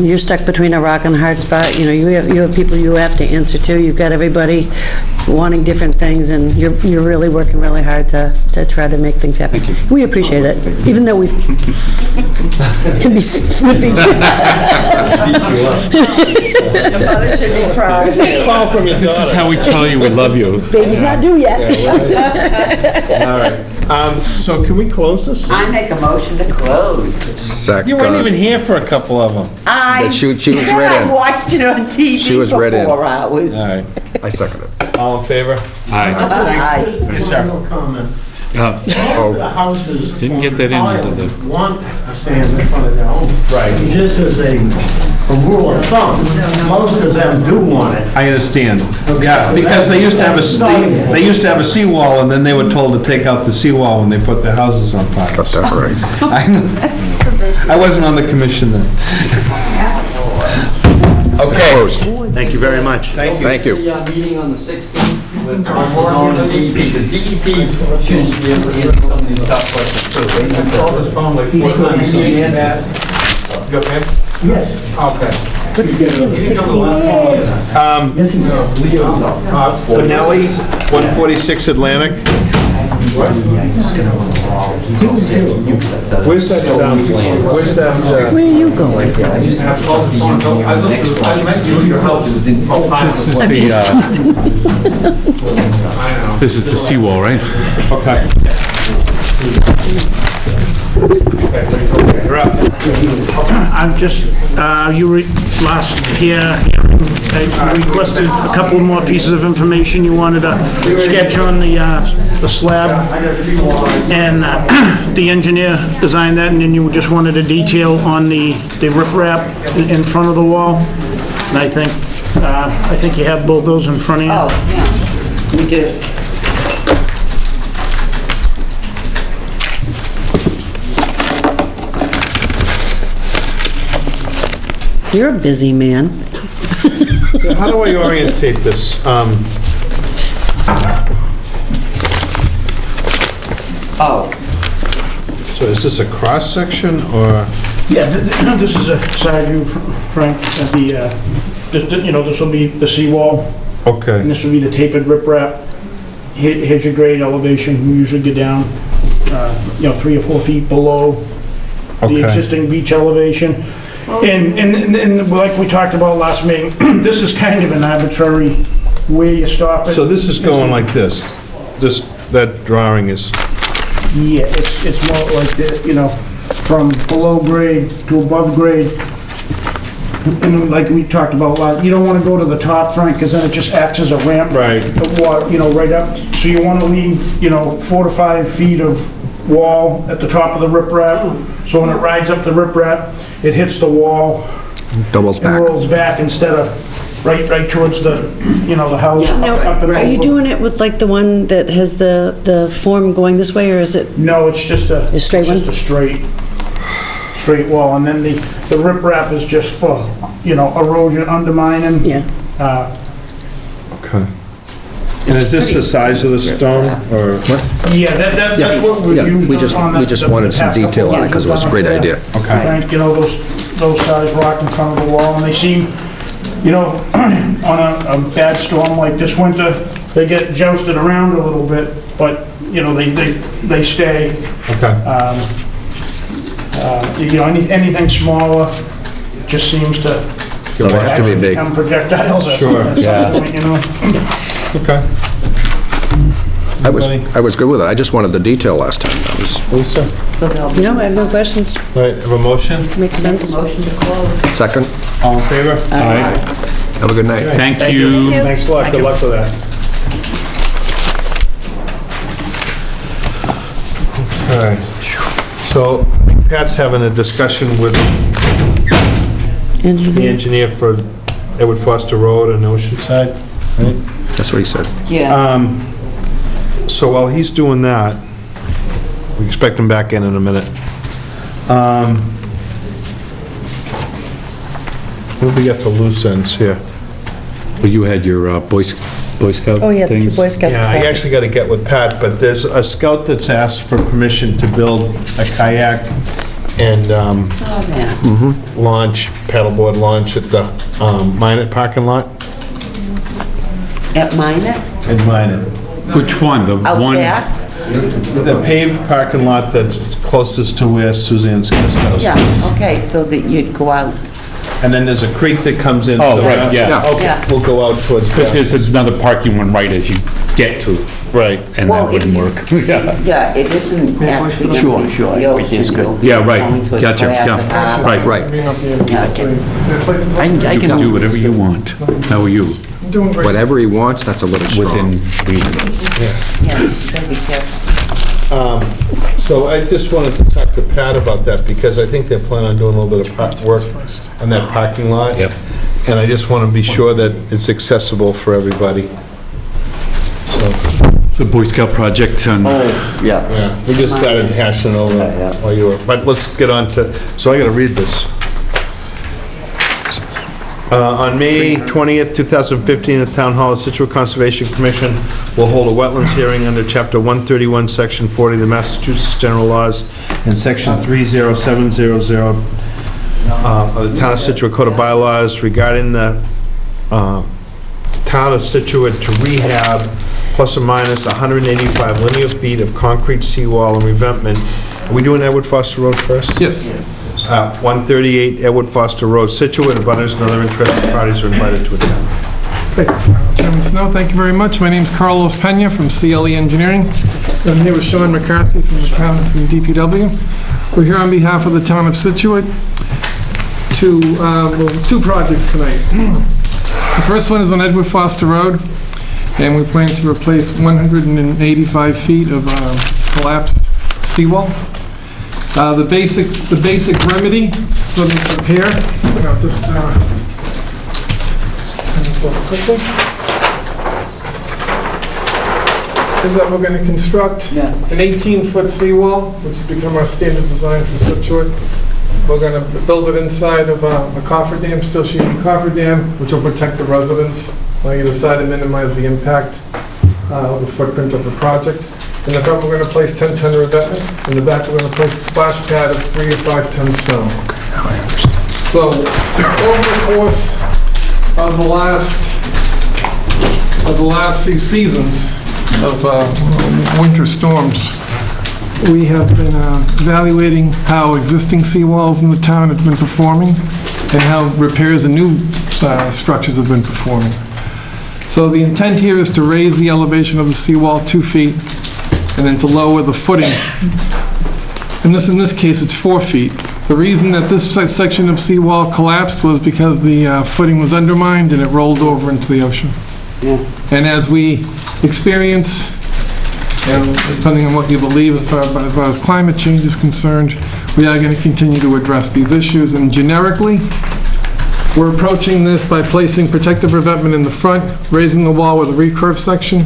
You're stuck between a rock and a hard spot. You know, you have people you have to answer to. You've got everybody wanting different things, and you're really working really hard to try to make things happen. Thank you. We appreciate it, even though we can be snippy. Your mother should be proud. Call from your daughter. This is how we tell you we love you. Baby's not due yet. All right. So can we close this? I make a motion to close. Second. You weren't even here for a couple of them. I She was said read in. I watched it on TV She was for read in. 4 hours. All right. I second it. All in favor? Aye. Aye. Yes, sir. No comment. Uh, The houses Didn't get that into the- want a stand in front of their home. Right. Just as a rule of thumb, most of them do want it. I understand. Yeah, because they used to have they used to have a seawall, and then they were told to take out the seawall when they put their houses on fire. Got that right. I wasn't on the commission then. Okay. Closed. Thank you very much. Thank you. Thank you. The meeting on the 16th with Council Zone and DEP, because DEP should be able to answer some of these tough questions too. They can solve this problem like 4 times, you need answers. You okay? Yes. Okay. What's the meeting on the 16th? Yes, he does. Benelli, 146 Atlantic. Where's that, where's that, Where are you going? This is I'm just teasing. this is the seawall, right? okay. You're up. I'm just, last here, I requested a couple more pieces of information. You wanted a sketch on the slab, and the engineer designed that, and then you just wanted a detail on the riprap in front of the wall. And I think you have both those in front of you. Oh, yeah, we do. You're a busy man. How do I orientate this? Oh, So is this a cross-section, or? Yeah, this is a side view, Frank, of this will be the seawall, and Okay, this will be the tapered riprap. Here's your grade elevation. We usually get down, 3 or 4 feet below the Okay. existing beach elevation. And like we talked about last meeting, this is kind of an arbitrary where you stop it. so this is going like this? That drawing is, Yeah, it's more like, from below grade to above grade. And like we talked about, you don't want to go to the top, Frank, because then it just acts as a ramp. Right. Right up. So you want to leave, 4 to 5 feet of wall at the top of the riprap, so when it rides up the riprap, it hits the wall Doubles and back. rolls back instead of right towards the, the house. Now, up and are you over. doing it with like the one that has the form going this way, or is it? No, it's just a... A straight one? Just a straight wall, and then the riprap is just for, erosion, undermining. Yeah. Okay. And is this the size of the stone, or? Yeah, that's what Yeah, we've we used on that. we just wanted some detail on it because it was a great idea. Okay. Those size rock in front of the wall, and they seem, on a bad storm like this winter, they get jousted around a little bit, but, they stay. Okay. Anything smaller just seems to It'll have to be big. become projectiles at Sure. some point, Okay. I was good with it. I just wanted the detail last time. That was Lisa? So they'll be... No, I have no questions. All right, have a motion? Makes Make a sense. motion to close. second. All in favor? Have a good night. Thank you. Thanks a lot, good luck with that. Okay, so Pat's having a discussion with the Engineer. engineer for Edward Foster Road and Oceanside, right? That's what he said. Yeah. So while he's doing that, we expect him back in a minute. What do we got for loose ends here? Well, you had your Boy Scout Oh, yeah, the two things? Boy Scouts. Yeah, I actually got to get with Pat, but there's a scout that's asked for permission to build a kayak and Saw that. launch, paddleboard launch at the Minot parking lot. At Minot? In Minot. Which one? The Out one? back? The paved parking lot that's closest to where Suzanne's guest house is. Yeah, okay, so that you'd go out. And then there's a creek that comes in. Oh, so right, yeah. Okay, Yeah. we'll go out towards. Because there's another parking one right as you get to it, Right. and Well, that if wouldn't you work. Yeah. Yeah, it isn't actually going to be the ocean. You'll be Yeah, right. going to a Gotcha, grass yeah. and harbor. Right, right. Yeah, You can do whatever you want. How are you? Whatever he wants, that's a little strong. Within reason. yeah, gotta be careful. So I just wanted to talk to Pat about that, because I think they're planning on doing a little bit of work on that parking lot. Yep. And I just want to be sure that it's accessible for everybody. So, The Boy Scout project on, yeah, we just started hashing over while you were, but let's get on to, so I got to read this. On May 20th, 2015, the Town Hall of Scituate Conservation Commission will hold a wetlands hearing under Chapter 131, Section 40 of the Massachusetts General Laws and Section 30700 of the Town of Scituate Code of Bylaws regarding the Town of Scituate to rehab plus or minus 185 linear feet of concrete seawall and revetment. Are we doing Edward Foster Road first? yes. 138 Edward Foster Road, Scituate, abutters and other interested parties are invited to attend. Chairman Snow, thank you very much. My name's Carlos Pena from CLE Engineering. I'm here with Sean McCarthy from the town, from DPW. We're here on behalf of the town of Scituate to, two projects tonight. The first one is on Edward Foster Road, and we plan to replace 185 feet of collapsed seawall. The basic remedy, let me prepare. I'll just this up quickly. Is that we're going to construct an 18-foot seawall, which has become our standard design for Scituate. We're going to build it inside of a cofferdam, steel sheeted cofferdam, which will protect the residents on either side and minimize the impact of the footprint of the project. In the front, we're going to place 10-ton revetment. In the back, we're going to place a splash pad of 3 to 5-ton stone. So, over the course of the last few seasons of winter storms, we have been evaluating how existing seawalls in the town have been performing and how repairs and new structures have been performing. So the intent here is to raise the elevation of the seawall 2 feet and then to lower the footing. In this case, it's 4 feet. The reason that this section of seawall collapsed was because the footing was undermined and it rolled over into the ocean. And as we experience And depending on what you believe as far as climate change is concerned, we are going to continue to address these issues. And generically, we're approaching this by placing protective revetment in the front, raising the wall with a recurve section,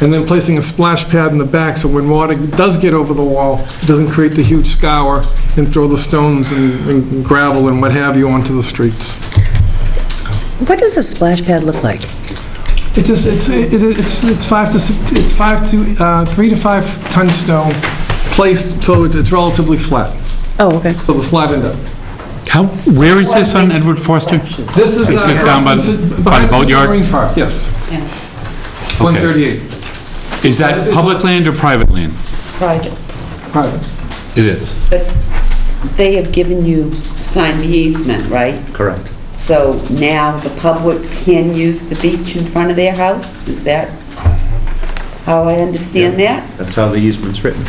and then placing a splash pad in the back so when water does get over the wall, it doesn't create the huge scour and throw the stones and gravel and what have you onto the streets. What does a splash pad look like? It's 3 to 5 ton stone placed so it's relatively flat. Oh, okay. So the flat end up. Where is this on Edward Foster? This is Is this down by the boatyard? Marine Park, yes. Yeah. 138. Is that public land or private land? Private. Private. It is. But they have given you, signed the easement, right? Correct. So now the public can use the beach in front of their house? Is that how I understand that? That's how the easement's written.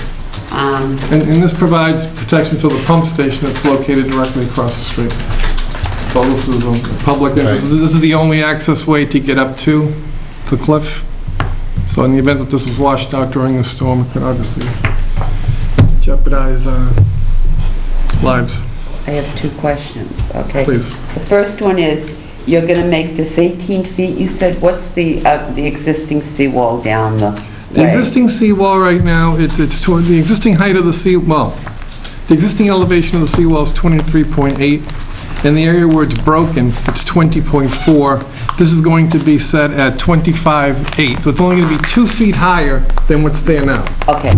And this provides protection for the pump station that's located directly across the street. So this is a public, this is the only access way to get up to the cliff. So in the event that this is washed out during the storm, it could obviously jeopardize lives. I have two questions, okay? Please. The first one is, you're gonna make this 18 feet, you said, what's the existing seawall down the The way? existing seawall right now, it's toward, the existing height of the the existing elevation of the seawall is 23.8. In the area where it's broken, it's 20.4. This is going to be set at 25.8. So it's only going to be 2 feet higher than what's there now. Okay.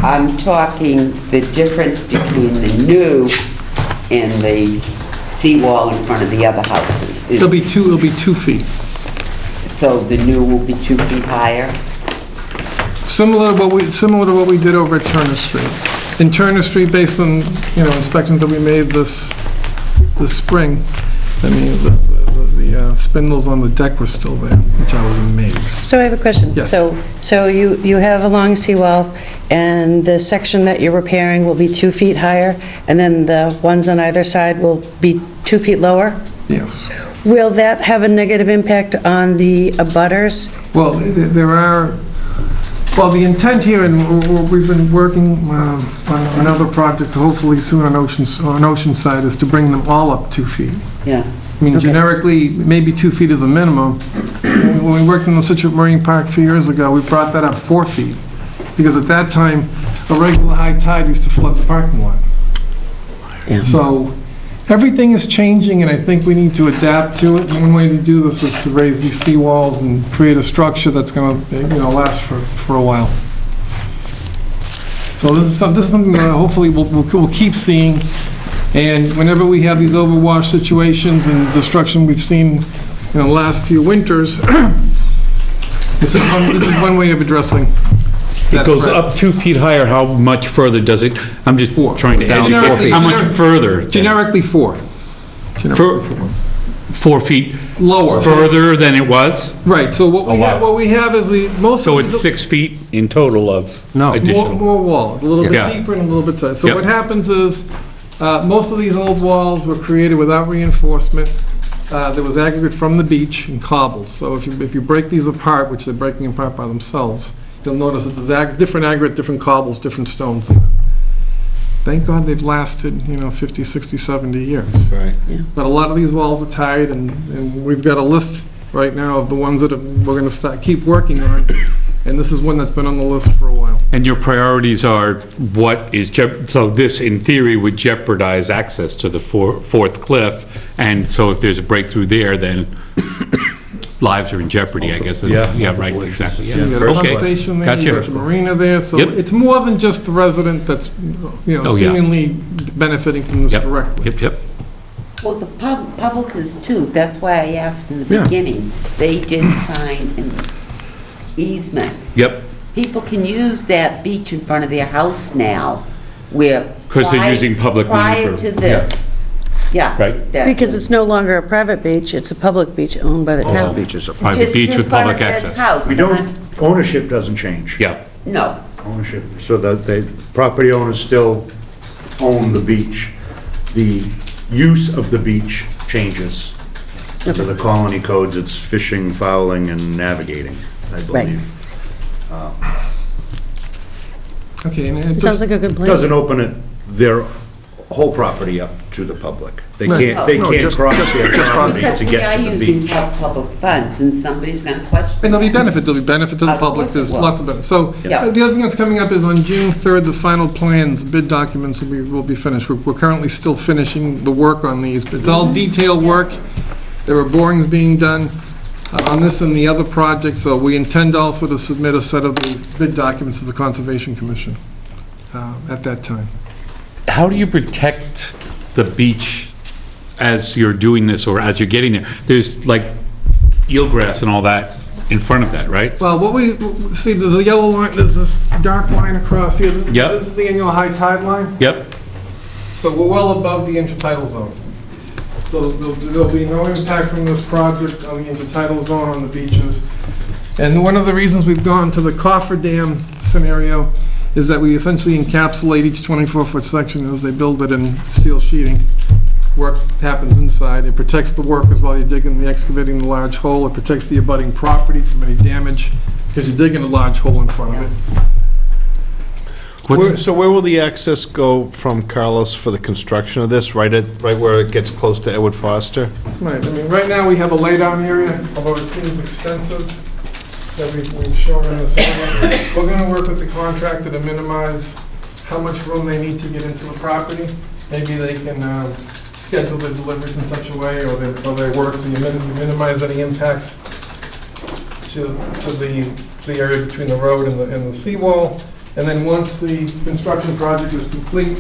I'm talking the difference between the new and the seawall in front of the other houses. It'll be 2 feet. So the new will be 2 feet higher? Similar to what we did over at Turner Street. In Turner Street, based on, inspections that we made this spring, I mean, the spindles on the deck were still there, which I was amazed. So I have a question. Yes. So you have a long seawall, and the section that you're repairing will be 2 feet higher, and then the ones on either side will be 2 feet lower? Yes. Will that have a negative impact on the abutters? Well, the intent here, and we've been working on other projects, hopefully soon on Oceanside, is to bring them all up 2 feet. Yeah. I mean, generically, maybe 2 feet is a minimum. When we worked in the Scituate Marine Park a few years ago, we brought that up 4 feet, because at that time, a regular high tide used to flood the parking lot. Yeah. So, everything is changing, and I think we need to adapt to it. One way to do this is to raise these seawalls and create a structure that's going to, last for a while. So this is something that hopefully we'll keep seeing. And whenever we have these overwash situations and destruction we've seen in the last few winters, this is one way of addressing that. It goes threat. up 2 feet higher, how much further does it? I'm just trying to educate. Generically- How much further? then? Generically 4. For 4 feet Lower. further than it was? Right, so what we have is So it's 6 feet in total of additional? More wall, a little Yeah. bit deeper and a little bit tighter. So Yep. what happens is, most of these old walls were created without reinforcement. There was aggregate from the beach and cobbles. So if you break these apart, which they're breaking apart by themselves, you'll notice that there's different aggregate, different cobbles, different stones. Thank God they've lasted, 50, 60, 70 years. Right. But a lot of these walls are tired, and we've got a list right now of the ones that we're going to keep working on, and this is one that's been on the list for a while. And your priorities are so this, in theory, would jeopardize access to the fourth cliff, and so if there's a breakthrough there, then lives are in jeopardy, I guess. Yeah, right, exactly, yeah. You got a pump Okay, station there, you gotcha. got a marina there, so Yep. it's more than just the resident that's, Oh, yeah. seemingly benefiting from this Yep, directly. yep. Well, the public is too, that's why I asked in the Yeah. beginning. They did sign an easement. Yep, People can use that beach in front of their house now, where... 'Cause they're using public money Prior for- to this, yeah. Right. that- Because it's no longer a private beach, it's a public beach owned by the town. Beaches are private Just beach in with front public of this access. house, We don't, ownership doesn't change. Yeah, No, Ownership, so that the property owners still own the beach. The use of the beach changes. Under the colony codes, it's fishing, fouling, and navigating, I believe. Okay, and it Sounds just, like a good plan. Doesn't open it, their whole property up to the public. They Right. can't No, just- cross their just property Because to we get are to the using beach. public funds, and somebody's gonna question. and there'll be benefit to the Of public, course it there's will. lots of benefit. So, Yeah. the other thing that's coming up is on June 3rd, the final plans, bid documents will be finished. We're currently still finishing the work on these, but it's all detailed work. There are borings being done on this and the other project, so we intend also to submit a set of the bid documents to the Conservation Commission at that time. How do you protect the beach as you're doing this, or as you're getting there? There's like eelgrass and all that in front of that, right? Well, what we, see, there's a yellow line, there's this dark line across here. Yep. This is the annual high tide line. Yep. So we're well above the intertidal zone. So there'll be no impact from this project on the intertidal zone on the beaches. And one of the reasons we've gone to the coffer dam scenario is that we essentially encapsulate each 24-foot section as they build it in steel sheeting. Work happens inside. It protects the workers while you're digging, excavating the large hole. It protects the abutting property from any damage because you're digging a large hole in front of it. So where will the access go from Carlos for the construction of this? Right where it gets close to Edward Foster? Right, I mean, right now we have a laydown area, although it seems extensive, that we've shown in this area. We're gonna work with the contractor to minimize how much room they need to get into the property. Maybe they can schedule their deliveries in such a way, or their work, so you minimize any impacts to the area between the road and the seawall. And then once the construction project is complete,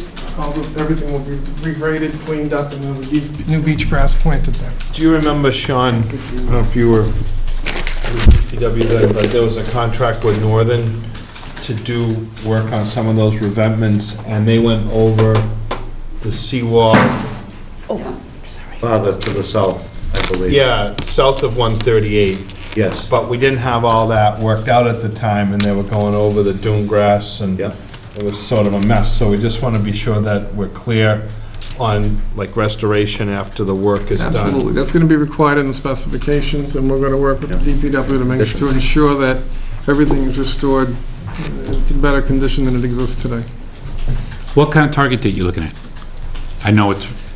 everything will be regraded, cleaned up, and then the new beach grass planted there. Do you remember, Sean, I don't know if you were with DPW then, but there was a contract with Northern to do work on some of those revetments, and they went over the seawall. Oh, sorry. Farther to the south, I believe. Yeah, south of 138. Yes. But we didn't have all that worked out at the time, and they were going over the dune grass, and Yep. it was sort of a mess. So we just want to be sure that we're clear on, like, restoration after the work is done. Absolutely, that's gonna be required in the specifications, and we're gonna work with the DPW to ensure that everything is restored in better condition than it exists today. What kind of target date you looking at? I know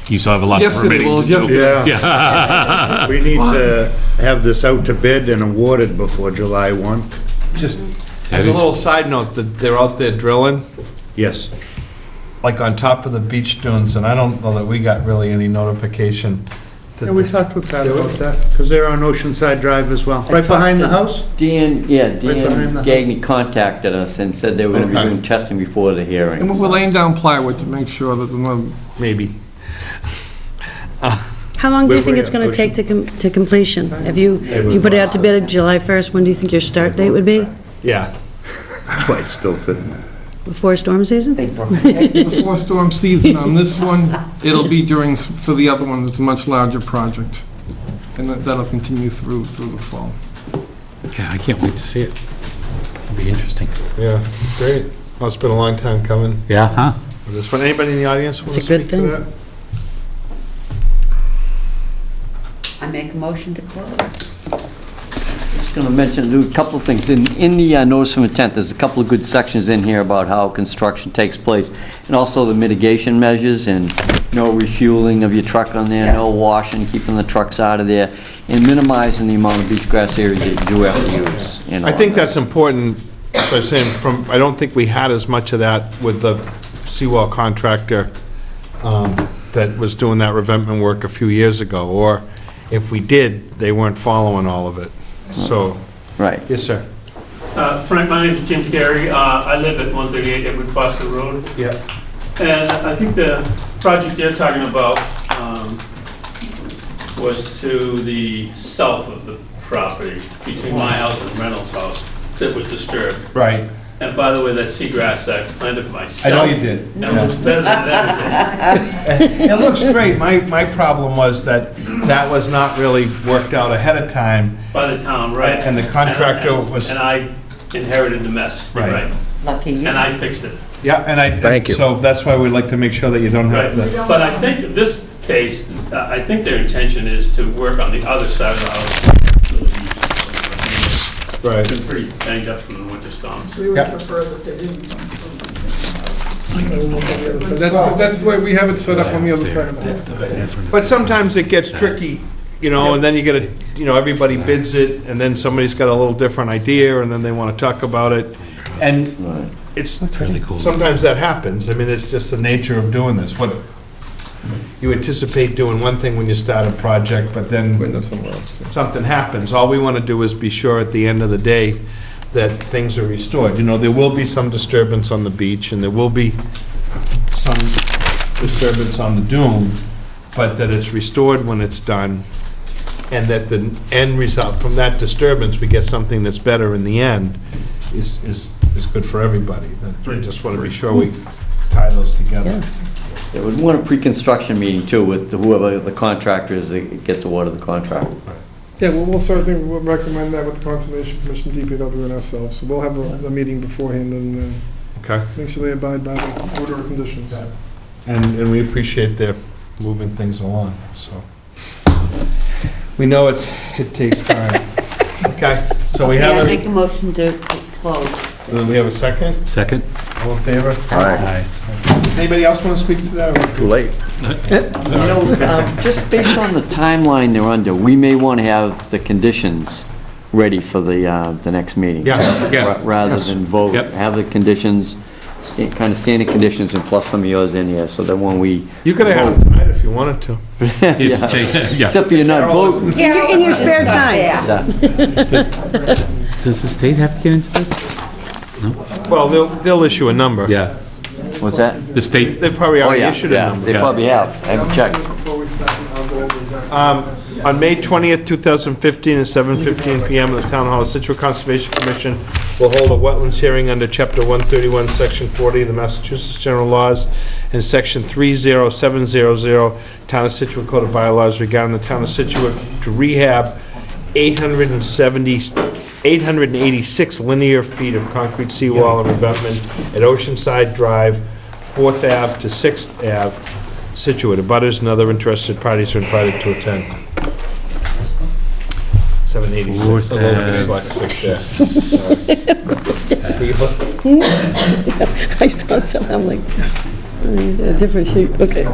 you still have a lot of Yesterday, permitting well, to do. yesterday. Yeah. We need to have this out to bid and awarded before July 1. Just as a little side note, that they're out there drilling, Yes. like on top of the beach dunes, and I don't know that we got really any notification. that Yeah, we talked with Pat about that, because they're on Oceanside Drive as well. Right behind the house? Dan, behind Dan the Gagny contacted us and said they were gonna be Okay. doing testing before the hearing. And we're laying down plywood to make sure that there's no, Maybe. How long do you think it's going to take to completion? If you put it out to bid July 1st, when do you think your start date would be? Yeah. That's why it's still sitting there. Before storm season? before storm season on this one, it'll be during, for the other one, it's a much larger project. And that'll continue through the fall. Yeah, I can't wait to see it. It'll be interesting. Yeah, great. Well, it's been a long time coming. Yeah, huh? This one, anybody in the audience want to It's a good speak to thing. that? I make a motion to close. Just going to mention, do a couple of things. In the notice of intent, there's a couple of good sections in here about how construction takes place, and also the mitigation measures, and no refueling of your truck on there, no washing, keeping the trucks out of there, and minimizing the amount of beach grass areas that you do have to use. you know, I think on that. that's important, as I was saying, I don't think we had as much of that with the seawall contractor that was doing that revetment work a few years ago, or if we did, they weren't following all of it. So, Right. yes, sir. Frank, my name is Jim Carey. I live at 138 Edward Foster Road. Yeah. And I think the project you're talking about was to the south of the property, between my house and Reynolds' house, that was disturbed. Right. And by the way, that seagrass I planted myself. I know you did. It looks better than everything. It looks great. My problem was that that was not really worked out ahead of time. By the town, right? And the contractor was... And I inherited the mess, you're Right. right. Lucky you. And I fixed it. Yeah, and I... Thank you. So that's why we'd like to make sure that you don't have Right, to... but I think in this case, I think their intention is to work on the other side of the house. Right. Been pretty banged up from the winter storms. We would Yep. prefer that they didn't. That's the way we have it set up on the other side of the house. But sometimes it gets tricky, and then you get everybody bids it, and then somebody's got a little different idea, and then they want to talk about it. And it's, sometimes that happens. I mean, it's just the nature of doing this. What, you anticipate doing one thing when you start a project, but then something happens. All we want to do is be sure at the end of the day that things are restored. There will be some disturbance on the beach, and there will be some disturbance on the dune, but that it's restored when it's done, and that the end result from that disturbance, we get something that's better in the end, is good for everybody. We just want to be sure we tie those together. Yeah, we'd want a pre-construction meeting too with whoever the contractor is that gets awarded the contract. Yeah, well, we'll certainly recommend that with the Conservation Commission, DPW, and ourselves. So we'll have a meeting beforehand and Okay. make sure they abide by the order of conditions. And we appreciate their moving things along, so. We know it takes time. Okay, so we have Make a motion to close. we have a second? Second? All in favor? Aye. Anybody else want to speak to that? Too late. Just based on the timeline they're under, we may want to have the conditions ready for the next meeting. Yeah. Rather than vote, Yep. have the conditions, kind of standard conditions, and plus some of yours in here, so that when we. You could have had it tonight if you wanted to. Yeah. Except you're not voting. In your spare time. Yeah. Does the state have to get into this? Well, they'll issue a number. Yeah. What's that? The state, They've probably Oh, already yeah, issued a yeah, number. they probably have. I haven't checked. Before we start, I'll go over that. On May 20th, 2015, at 7:15 PM, the Town Hall of Scituate Conservation Commission will hold a wetlands hearing under Chapter 131, Section 40 of the Massachusetts General Laws, and Section 30700, Town of Scituate Code of Bylaws regarding the Town of Scituate to rehab 886 linear feet of concrete seawall and revetment at Oceanside Drive, 4th Ave to 6th Ave, Scituate. Abutters and other interested parties are invited to attend. 786. Fourth A little Ave. dyslexic there. I saw something, I'm like, a different sheet, okay.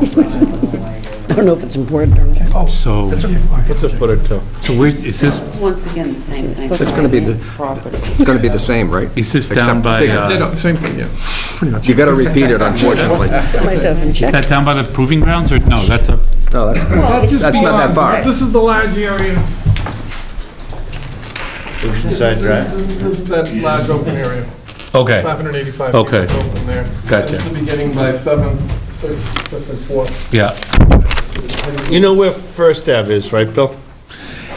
I don't know if it's important or not. so, What's a foot or two? so where, is this, It's once again the same thing. It's gonna be the- Property. It's going to be the same, right? is this Except down by, Yeah, no, same thing, yeah, pretty much. You got to repeat it, unfortunately. Put myself in is check. that down by the proving grounds, or, no, that's up, No, that's not that far. This is the large area. Oceanside Drive? This is that large open area. okay, 585 feet Okay. is open there. Gotcha. This is the beginning by 7th, 6th, 5th, and 4th. yeah. You know where First Ave is, right, Bill?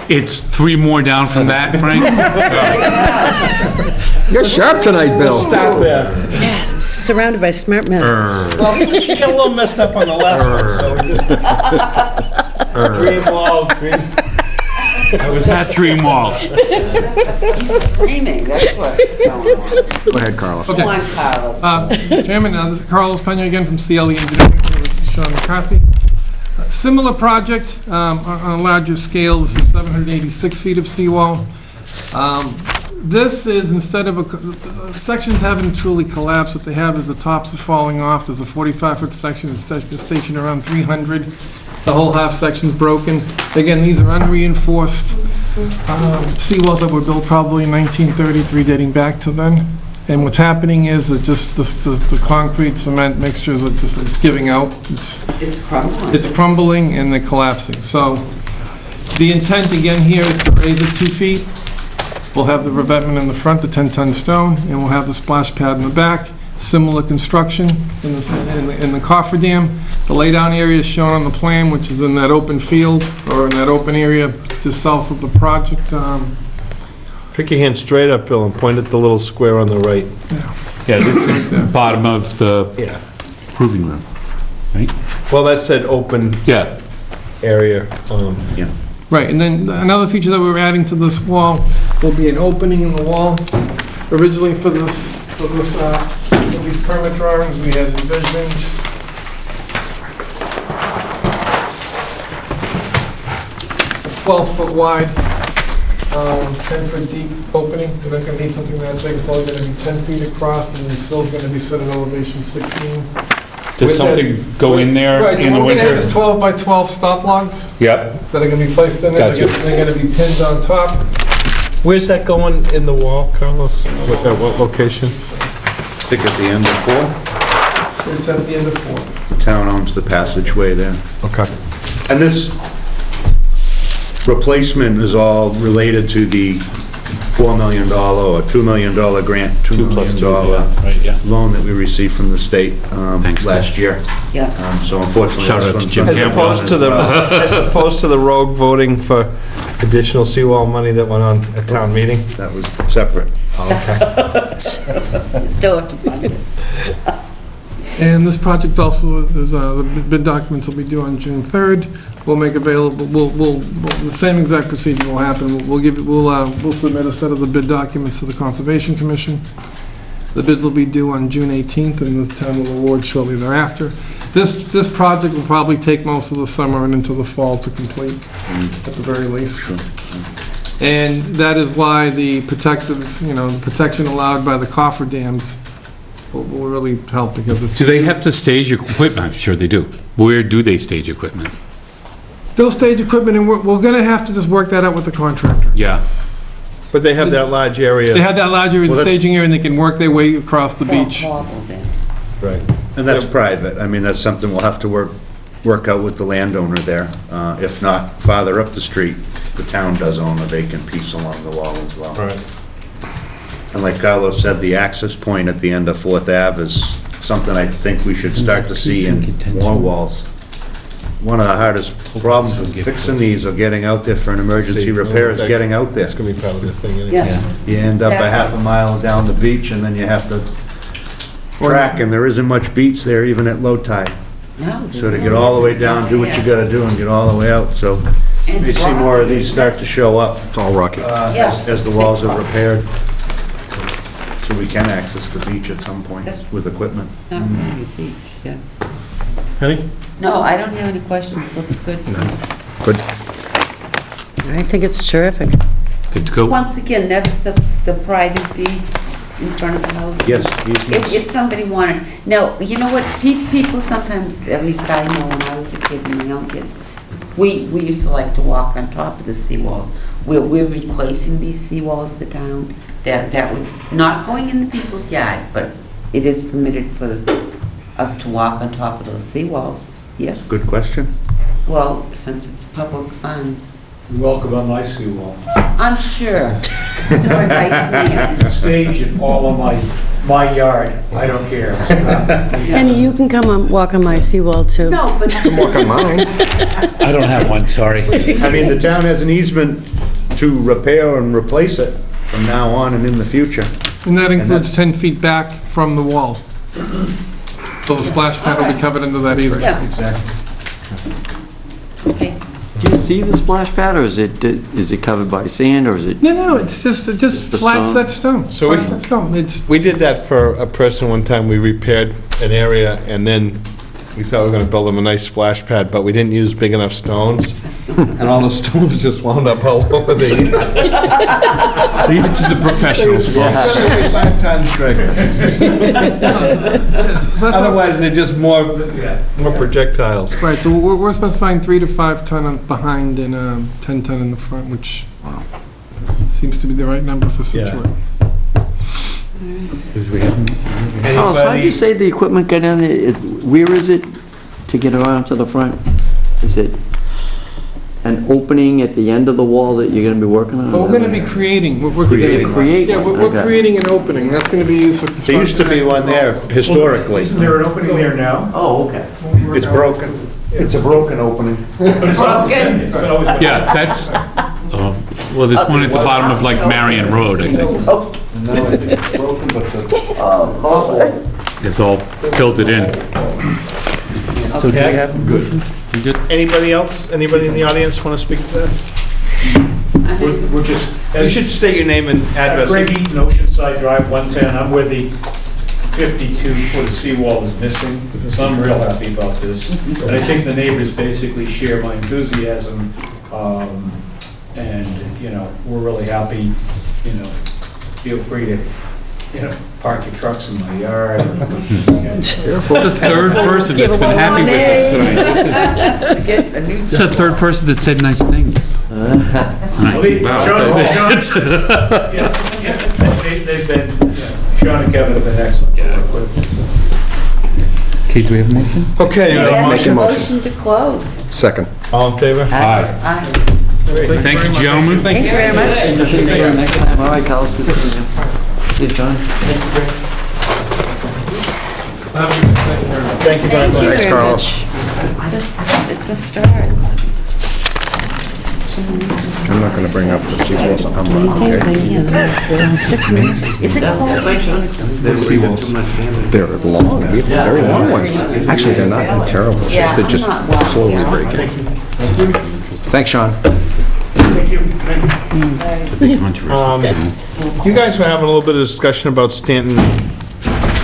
It's 3 more down from that, Frank? You're sharp tonight, Bill. Stop there. Surrounded by smart men. Well, we just got a little messed up on the last one, so we just... Dream wall, dream... I was at Dream Wall. Screaming, that's what's going on. Go ahead, Carlos. Come on, Carlos. Mr. Chairman, this is Carlos Pena again from CLE Engineering, here with Sean McCarthy. Similar project on a larger scale. This is 786 feet of seawall. This is, instead of, sections haven't truly collapsed. What they have is the tops are falling off. There's a 45-foot section that's stationed around 300. The whole half section's broken. Again, these are unreinforced seawalls that were built probably in 1933, dating back to then. And what's happening is that just the concrete cement mixtures are just, it's giving out. It's crumbling. It's crumbling and they're collapsing. So the intent again here is to raise it 2 feet. We'll have the revetment in the front, the 10-ton stone, and we'll have the splash pad in the back. Similar construction in the cofferdam. The laydown area is shown on the plan, which is in that open field or in that open area just south of the project. Pick your hand straight up, Bill, and point at the little square on the right. Yeah, this is the bottom of the Yeah. proving room, right? Well, that said open Yeah. area. Yeah. Right, and then another feature that we're adding to this wall will be an opening in the wall. Originally for these permit drawings, we had envisioned 12-foot wide 10-foot deep opening. They're not gonna need something that big. It's only gonna be 10 feet across, and the sill's gonna be set at elevation 16. Does something go in there Right, in the what we're gonna have is winter? 12 by 12 stop logs Yep, that are gonna be placed in there. Gotcha. They're gonna be pinned on top. Where's that going in the wall, Carlos? What location? I think at the end of Fourth, It's at the end of 4th. the town owns the passageway there. Okay. And this replacement is all related to the $4 million or $2 million grant, $2 million right, yeah. loan that we received from the state Thanks, last year. Yeah. So unfortunately. Shout this out to one's Jim done As Campbell. opposed to the, as opposed to the rogue voting for additional seawall money that went on at town meeting? That was separate. Still have to find it. And this project also is, the bid documents will be due on June 3rd. We'll make available, the same exact procedure will happen. We'll submit a set of the bid documents to the Conservation Commission. The bids will be due on June 18th, and the town will award shortly thereafter. This project will probably take most of the summer and into the fall to complete, at the very least. And that is why the protective, the protection allowed by the cofferdams will really help, because it's... Do they have to stage equipment? I'm sure they do. Where do they stage equipment? They'll stage equipment, and we're gonna have to just work that out with the contractor. Yeah. But they have that large area. They have that large area, Well, that's- staging area, and they can work their way across the beach. Right. And that's private. I mean, that's something we'll have to work out with the landowner there. If not, farther up the street, the town does own a vacant piece along the wall as well. Right. And like Carlos said, the access point at the end of Fourth Ave is something I think we should start to see in more walls. One of the hardest problems with fixing these or getting out there for an emergency repair is getting out there. That's gonna be part of the thing anyway. Yeah. You end up a half a mile down the beach, and then you have to track, and there isn't much beach there even at low tide. No. So to get all the way down, do what you gotta do, and get all the way out, so you may see more of these start to show up. It's all rocky. As the walls are repaired. So we can access the beach at some point with equipment. Not really a beach, yeah. Penny? No, I don't have any questions, looks good. Good. I think it's terrific. Good to go. Once again, that's the private beach in front of the house? Yes, easements. If somebody wanted, now, you know what, people sometimes, at least I know when I was a kid and my young kids, we used to like to walk on top of the seawalls. We're replacing these seawalls, the town, that would, not going in the people's yard, but it is permitted for us to walk on top of those seawalls, yes. Good question. Well, since it's public funds. You're welcome on my seawall. I'm sure. You're a nice man. Stage in all of my yard, I don't care. Penny, you can come and walk on my seawall, too. No, but. Walk on mine. I don't have one, sorry. I mean, the town has an easement to repair and replace it from now on and in the future. And that includes 10 feet back from the wall. So the splash pad will be covered into that easement. Yeah. Exactly. Okay. Do you see the splash pad, or is it covered by sand, or is it? No, it's just the flat stone? set stone. So Flat set stone. we did that for a person one time. We repaired an area, and then we thought we were gonna build them a nice splash pad, but we didn't use big enough stones. And all the stones just wound up all over the... Leave it to the professionals, folks. 5 tons, Greg. Otherwise, they're just more projectiles. Right, so we're specifying 3 to 5 ton behind and 10 ton in the front, which seems to be the right number for Scituate. Carlos, how did you say the equipment got in there? Where is it to get around to the front? Is it an opening at the end of the wall that you're gonna be working on? But we're gonna be creating, we're Creating. Create Yeah, one, we're okay. creating an opening, that's gonna be used for construction. There used to be one there historically. Isn't there an opening there now? Oh, okay. It's broken. It's a broken opening. Yeah, that's, well, there's one at the bottom of like Marion Road, I think. And now it's broken, but the... It's all filtered in. So do we have them? Good. Anybody else? Anybody in the audience want to speak to that? We're just, You should state your name and address. Greg Eaton, Oceanside Drive, 110. I'm where the 52-foot seawall is missing, so I'm real happy about this. And I think the neighbors basically share my enthusiasm and we're really happy, feel free to, park your trucks in my yard. It's the third person that's been happy with us tonight. It's the third person that said nice things. Tonight. Wow. They've been, Sean and Kevin have been excellent to work with. Okay, do we have a motion? Okay, Make a motion to close. Second. all in favor? Aye. Thank you, gentlemen. Thank you very much. Next time, all right, Carlos, good to see you. See you, John. Thank you very much. Thank you very Carlos. much. It's a start. I'm not going to bring up the sequels on Humrock, okay? Is it cold? They're long, we have very long ones. Actually, they're not in terrible shape, Yeah, they're just I'm not well, slowly yeah. breaking. Thanks, Sean. You guys were having a little bit of discussion about Stanton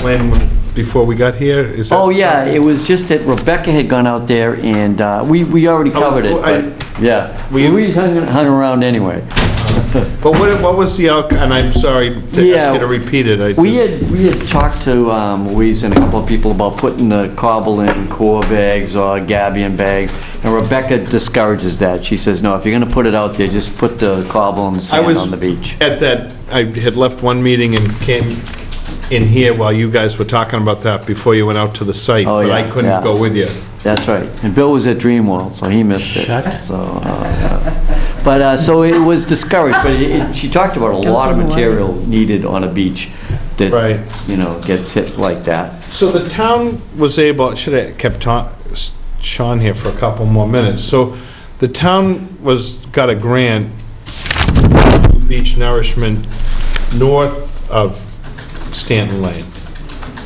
Lane before we got here? Is that Oh, yeah, it was just that Rebecca had gone out there and we already covered it, but, yeah. We hung around anyway. But what was the outcome, and I'm sorry to Yeah, ask you to repeat it. We had talked to Louise and a couple of people about putting the cobble in core bags or gabion bags, and Rebecca discourages that. She says, no, if you're gonna put it out there, just put the cobble and sand on the beach. At that, I had left one meeting and came in here while you guys were talking about that before you went out to the site, Oh, but I yeah, couldn't yeah. go with you. That's right. And Bill was at Dreamworld, so he missed it. So, but, so it was discouraged, but she talked about a lot of material needed on a beach that, gets hit like that. So the town was able, I should have kept Sean here for a couple more minutes. So the town got a grant, beach nourishment, north of Stanton Lane.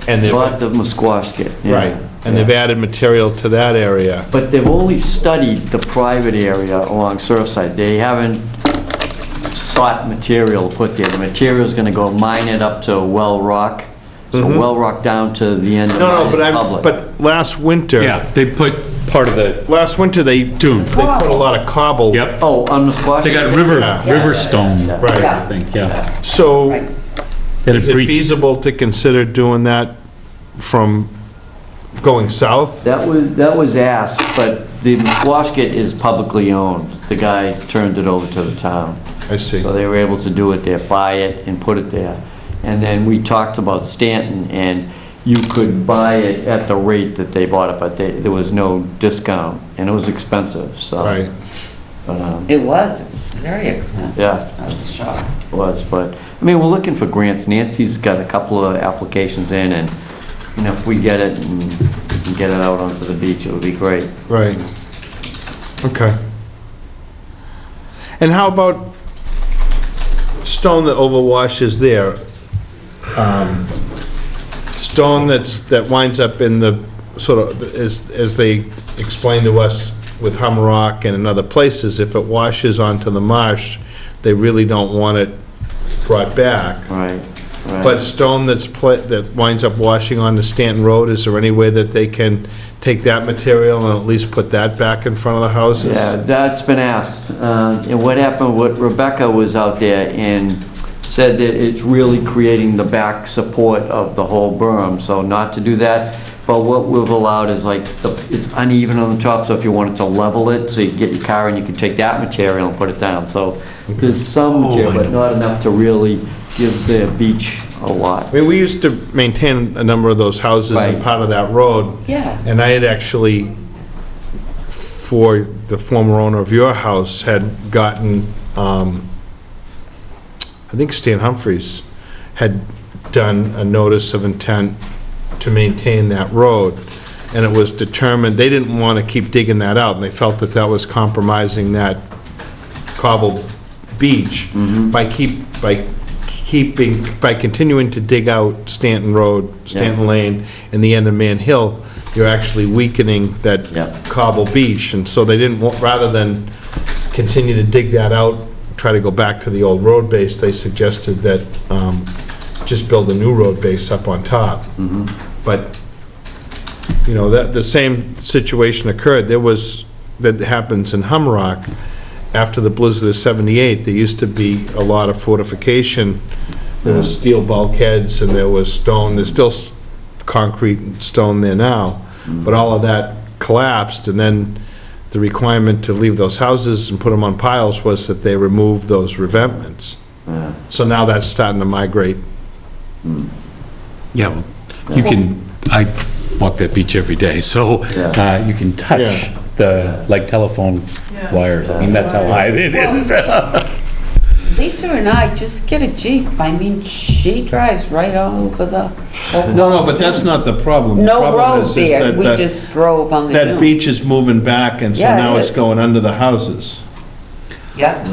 And they've, North of Musquashkett, yeah. right, and they've added material to that area. But they've only studied the private area along Surfside. They haven't sought material to put there. The material's gonna go mine it up to Well Rock, so Well Rock down to the end of No, Mine Public. but last winter. Yeah, they put part of the Last winter, they put a lot of cobble. Yep. Oh, on Musquashkett? They got river stone, Right. I think, yeah. So That is it it breached. feasible to consider doing that from going south? That was asked, but the Musquashkett is publicly owned. The guy turned it over to the town. I see. So they were able to do it there, buy it and put it there. And then we talked about Stanton, and you could buy it at the rate that they bought it, but there was no discount, and it was expensive, so. Right. But, It was very expensive. yeah, I was shocked. it was, but, I mean, we're looking for grants. Nancy's got a couple of applications in, and, if we get it and get it out onto the beach, it would be great. Right. Okay. And how about stone that overwashes there? Stone that winds up in the, sort of, as they explained to us with Humrock and in other places, if it washes onto the marsh, they really don't want it brought back. Right, right. But stone that winds up washing onto Stanton Road, is there any way that they can take that material and at least put that back in front of the houses? Yeah, that's been asked. And what happened, Rebecca was out there and said that it's really creating the back support of the whole berm, so not to do that. But what we've allowed is like, it's uneven on the top, so if you wanted to level it, so you get your car and you can take that material and put it down. So there's some material, but not enough to really give the beach a lot. I mean, we used to maintain a number of those houses and Right. part of that road. Yeah. And I had actually, for the former owner of your house, had gotten, I think Stan Humphreys had done a notice of intent to maintain that road. And it was determined, they didn't want to keep digging that out, and they felt that that was compromising that cobbled beach by continuing to dig out Stanton Road, Stanton Lane, and the end of Man Hill. You're actually weakening that cobble beach, and so they didn't want, rather than continue to dig that out, try to go back to the old road base, they suggested that just build a new road base up on top. But, that the same situation occurred. That happens in Humrock, after the blizzard of '78, there used to be a lot of fortification. There was steel bulkheads and there was stone, there's still concrete and stone there now, but all of that collapsed, and then the requirement to leave those houses and put them on piles was that they remove those revetments. So now that's starting to migrate. Yeah, well, you can, I walk that beach every day, so you can touch Yeah. the, like, telephone wires. I mean, that's how high it is. Lisa and I just get a Jeep. I mean, she drives right all over the whole... No, but that's not the problem. The No problem road is there. We that just drove on the that dune. beach is moving back, and so Yeah, it now it's is. going under the houses Yeah.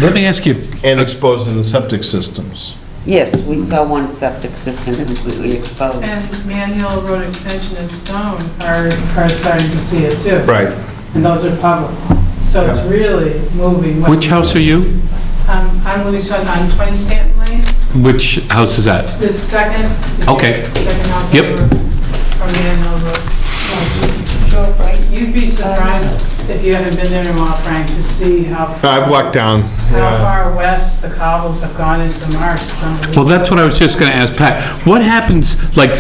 Let me ask you, and exposing the septic systems. Yes, we saw one septic system completely exposed. And Man Hill Road Extension and Stone are starting to see it too. Right. And those are public. So it's really moving. which house are you? I'm Louis Sutton on 20 Stanton Lane, Which house is that? the second. Okay. Second house Yep. over from Man Hill Road. You'd be surprised if you haven't been there in a while, Frank, to see how I've walked down. how far west the cobbles have gone into the marsh. Well, that's what I was just gonna ask Pat. What happens, like,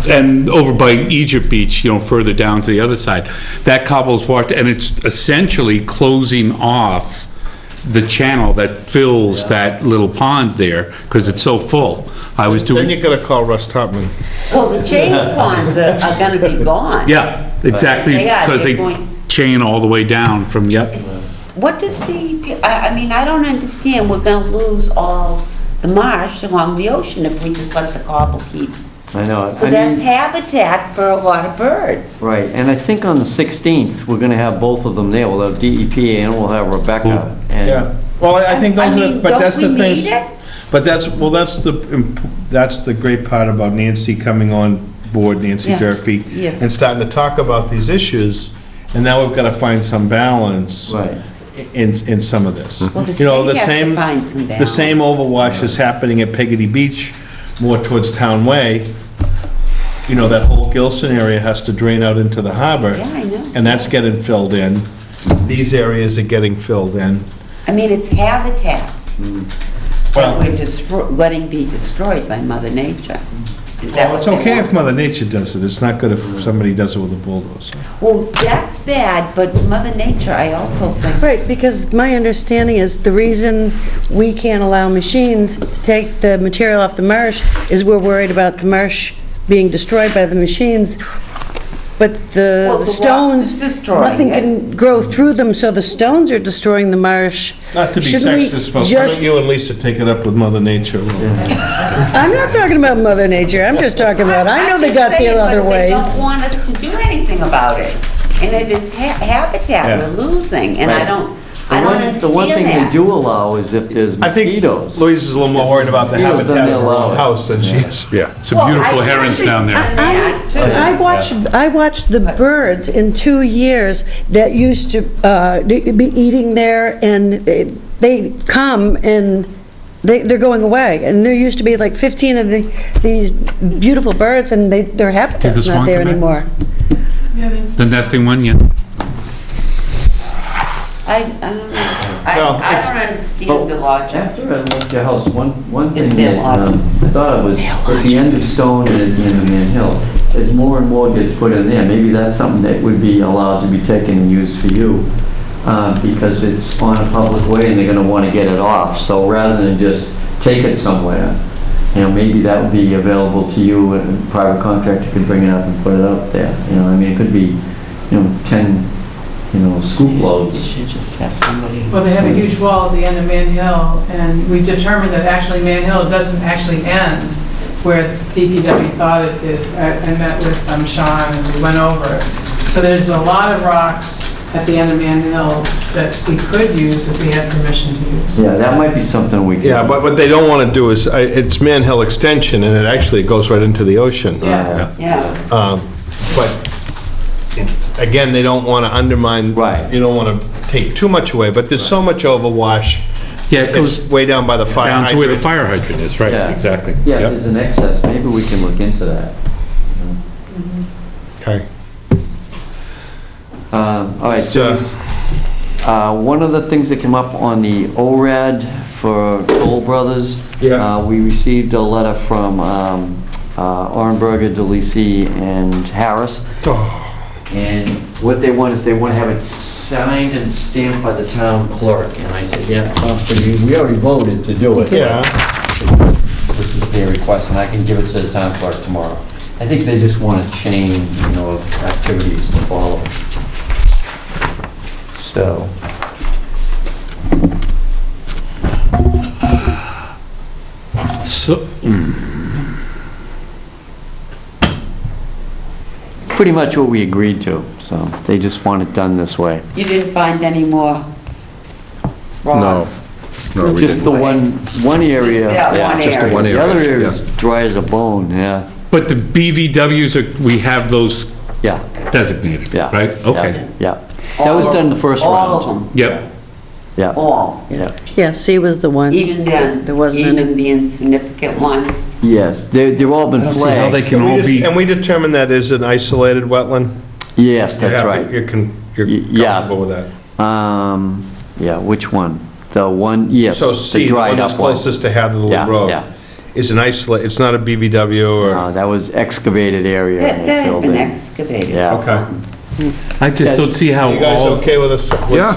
and over by Egypt Beach, you know, further down to the other side, that cobble's washed, and it's essentially closing off the channel that fills that little pond there, because it's so full. I was Then doing, you gotta call Russ Topman. Well, the chain ponds are gonna be gone. yeah, exactly, They are, because they're they going- chain all the way down from, yep. What does the, I mean, I don't understand, we're gonna lose all the marsh along the ocean if we just let the cobble keep. I know. So I that's mean, habitat for a lot of birds. right, and I think on the 16th, we're gonna have both of them there. We'll have DEP and we'll have Rebecca. And Yeah, well, I think I those are, mean, but that's the don't we things. need it? But that's, well, that's the great part about Nancy coming on board, Nancy Yeah. Durfee. Yes. And starting to talk about these issues, and now we've gotta find some balance. Right. In some of this. Well, the You know, state has to find some The same overwash is happening at Peggotty Beach, more towards Town Way. You know, that whole Gilson area has to drain out into the harbor. Yeah, I know. And that's getting filled in. These areas are getting filled in. I mean, it's habitat Well- that we're letting be destroyed by Mother Nature. Is that Well, what it's they okay want? if Mother Nature does it, it's not good if somebody does it with a bulldozer. Well, that's bad, but Mother Nature, I also think, Right, because my understanding is the reason we can't allow machines to take the material off the marsh is we're worried about the marsh being destroyed by the machines, but Well, the the rocks stones, is destroying nothing it. can grow through them, so the stones are destroying the marsh. Not to be Shouldn't we sexist, but why just- don't you and Lisa take it up with Mother Nature? I'm not talking about Mother Nature, I'm just talking about, I know they got their other but they ways. don't want us to do anything about it. And it is habitat Yeah. we're losing, and I Right. don't the one understand thing they that. do allow is if there's I think mosquitoes. Louise is a little more worried about the Mosquitoes, then habitat they of her allow own it. house than she is. Yeah, some Well, beautiful I herons actually down there. done that, too. I watched the birds in 2 years that used to be eating there, and they come and they're going away. And there used to be like 15 of these beautiful birds, and their Did the habitat's swan not there come back? anymore. Yeah, there's The nesting one, yeah. I don't know. Well, I don't understand the logic. After I left your house, one Is thing there that logic? I thought it was at the end of Stone and at the end of Man Hill, as more and more gets put in there, maybe that's something that would be allowed to be taken and used for you, because it's on a public way and they're gonna wanna get it off. So rather than just take it somewhere, you know, maybe that would be available to you and a private contractor could bring it up and put it up there. You know, I mean, it could be, 10, scoop loads. Should just have somebody. Well, they have a huge wall at the end of Man Hill, and we determined that actually Man Hill doesn't actually end where DPW thought it did. I met with Sean and we went over it. So there's a lot of rocks at the end of Man Hill that we could use if we had permission to use. Yeah, that might be something we could. Yeah, but what they don't want to do is, it's Man Hill Extension, and it actually goes right into the ocean. Yeah. Yeah. But, again, they don't want to undermine. Right. You don't want to take too much away, but there's so much overwash. Yeah, it It's goes way down by the fire down to where the hydrant. fire hydrant is, right, Yeah. exactly. Yeah, if Yep. there's an excess, maybe we can look into that. Okay. All right, Just- One of the things that came up on the ORAD for Toll Brothers, Yeah. we received a letter from Orenberger, DeLisi, and Harris. And what they want is they want to have it signed and stamped by the town clerk. And I said, yeah, we already voted to do it. Yeah. This is their request, and I can give it to the town clerk tomorrow. I think they just want a chain, of activities to follow. So. So, Pretty much what we agreed to, so they just want it done this way. You didn't find any more rocks? No, we Just the didn't. one area. Just that yeah. one Just the area. one The area. other area yeah. is dry as a bone, yeah. but the BVWs, we have those Yeah. designated, Yeah. right? Okay. Yeah. That was done the first round. All of them, Yep. Yeah. all. Yeah. Yeah, C was the one. Even There wasn't any. even the insignificant ones? Yes, they've all been I don't see how they flagged. can all be, And we determined that is an isolated wetland? Yes, that's You're right. happy- You're Yeah. comfortable with that? Yeah, which one? The one, yes, So the C, the dried one that's up one. closest to Hatherley Yeah, Road, yeah. is an it's not a BVW or? No, that was excavated area. That and they that had filled been in. excavated. Yeah. Okay. I just don't see how You guys all, okay with us? Yeah,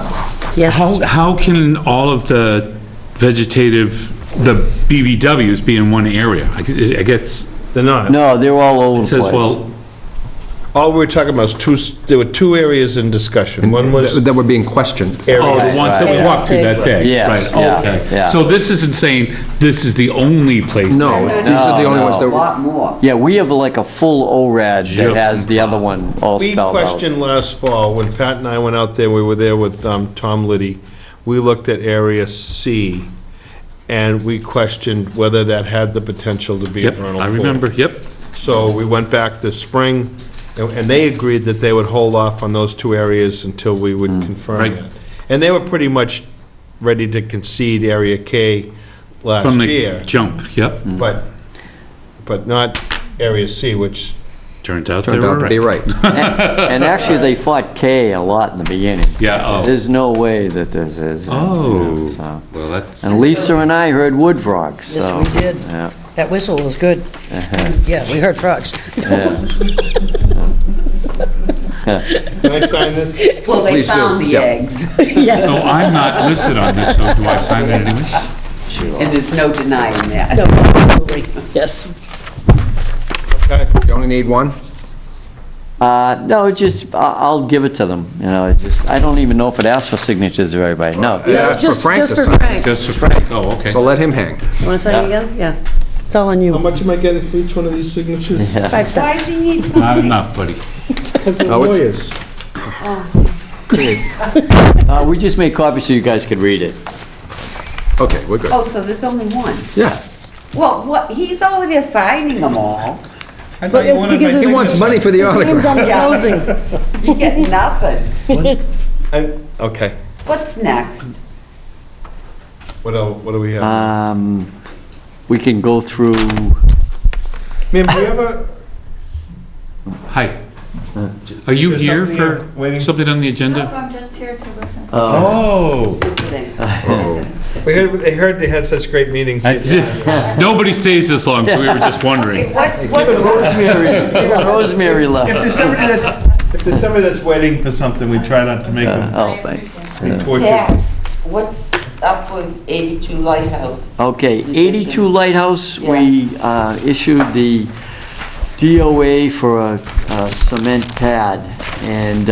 Yes. how can all of the vegetative, the BVWs be in one area? I guess They're not. No, they're all over it the says, place. well, All we were talking about was there were two areas in discussion. One was that were being questioned. area. oh, the ones that we walked through that day. Yes, Right, yeah, okay. yeah. So this isn't saying this is the only place. No, that- these are the only ones A that were... lot more. Yeah, we have like a full ORAD that Yep. has the other one all We spelled out. questioned last fall, when Pat and I went out there, we were there with Tom Liddy, we looked at Area C, and we questioned whether that had the potential to be a Yep, vernal I pool. remember, yep. So we went back this spring, and they agreed that they would hold off on those two areas until we would confirm Right. that. And they were pretty much ready to concede Area K last From year, the jump, yep. but not Area C, which, Turns out they Turned were out to be right. right. And actually, they fought K a lot in the beginning. Yeah, oh. There's no way that this is. Oh, so. well, that's, And Lisa and I heard wood frogs, Yes, so. we did. Yeah. That whistle was good. Yeah, we heard frogs. Yeah. can I sign this? Well, they Please do. found the Yeah. eggs, so Yes. I'm not listed on this, so do I sign it anyway? and there's no denying that. No, absolutely. Yes. You only need one? No, just, I'll give it to them, I don't even know if it asks for signatures of everybody, no. Ask for Just Frank just to for sign. Frank. Just for Frank, oh, okay. So let him hang. You want to sign again? Yeah. It's all on How you. much am I getting for each one of these signatures? 5 Why cents. do you need Not something? enough, buddy. Because they're No, it's- lawyers. We just made copies so you guys could read it. Okay, we're good. Oh, so there's only one? Yeah. Well, what, he's over there signing them all. I But it's because He his wants money for the his name's on autograph. the closing. You get nothing. Okay, What's next? what else, what do we have? We can go through, Ma'am, do you have a? Hi. Are you Is there here something for you're waiting? something on the agenda? I'm just here to listen. Oh. We heard they had such great meetings. Nobody stays this long, so we were just wondering. Rosemary left. If there's somebody that's waiting for something, we try not to make them Oh, thanks. report you. Yeah, what's up with 82 Lighthouse? Okay, 82 Lighthouse, we issued the DOA for a cement pad, and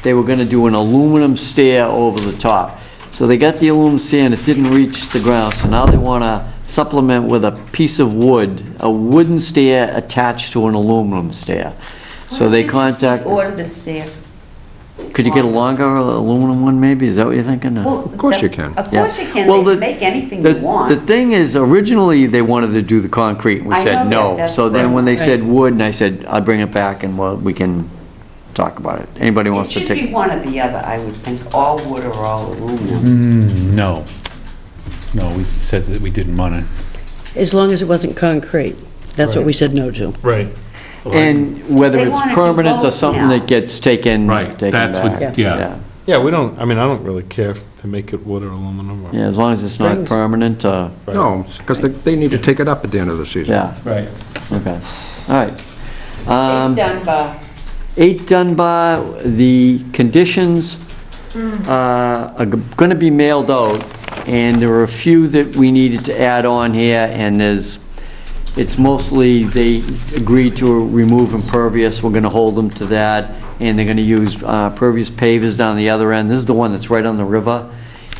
they were gonna do an aluminum stair over the top. So they got the aluminum stair and it didn't reach the ground, so now they wanna supplement with a piece of wood, a wooden stair attached to an aluminum stair. So they contacted, Order the stair. could you get a longer aluminum one maybe, is that what you're thinking? Of course you can. Of course you can, Well, they can make anything you The want. thing is, originally, they wanted to do the concrete, and we I said know no. that, that's So then when they right. said wood, and I said, I'll bring it back and we can talk about it. Anybody It wants to should be take? one or the other, I would think, all wood or all aluminum. No. No, we said that we didn't want to. As long as it wasn't concrete. That's what we said no to. Right. And whether They it's wanna do permanent or both something now. that gets taken Right, back. that's what- yeah. Yeah, we don't, I mean, I don't really care if they make it wood or aluminum or... Yeah, as long as it's not Strings. permanent, No, because they need to take it up at the end of the season. yeah, Right. okay, all right. 8 Dunbar. 8 Dunbar, the conditions are going to be mailed out, and there were a few that we needed to add on here, and it's mostly, they agreed to remove impervious, we're going to hold them to that, and they're going to use pervious pavers down the other end. This is the one that's right on the river.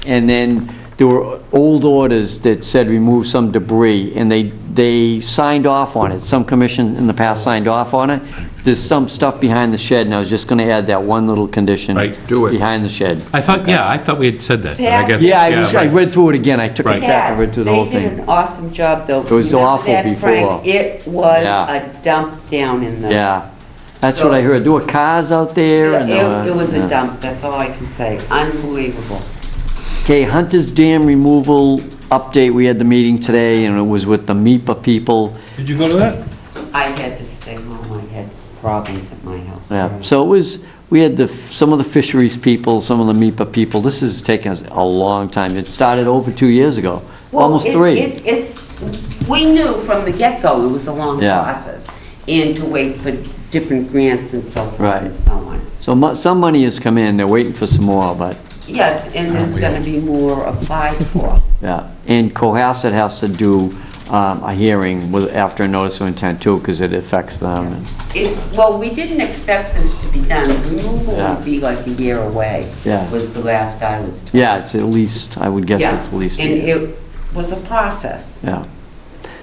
And then there were old orders that said remove some debris, and they signed off on it. Some commission in the past signed off on it. There's some stuff behind the shed, and I was just gonna add that one little condition. Right. Do it. Behind the shed. I thought we had said that, but I guess. Yeah, I right. read through it again. I took it Right. back, I read through the whole They did thing. an awesome job, though. It was Remember awful that, before. Frank? It was Yeah. a dump down in the... Yeah, that's what I heard. There were cars out there, and there were... It was yeah. a dump, that's all I can say. Unbelievable. Okay, Hunter's Dam removal update. We had the meeting today, and it was with the MIPA people. Did you go to that? I had to stay home, I had problems at my house. Yeah, so it was, we had some of the fisheries people, some of the MIPA people. This has taken us a long time. It started over 2 years ago, Well, almost 3. We knew from the get-go it was a long Yeah. process, and to wait for different grants and so forth Right. and so on. So some money has come in, they're waiting for some more, but, Yeah, and there's gonna be more applied for. yeah. And Cohasset has to do a hearing after a notice of intent too, because it affects them. And- Well, we didn't expect this to be done. Removal Yeah. would be like a year away. Yeah. Was the last I was told. Yeah, it's at least, I would guess Yeah, it's at least. and it was a process. Yeah.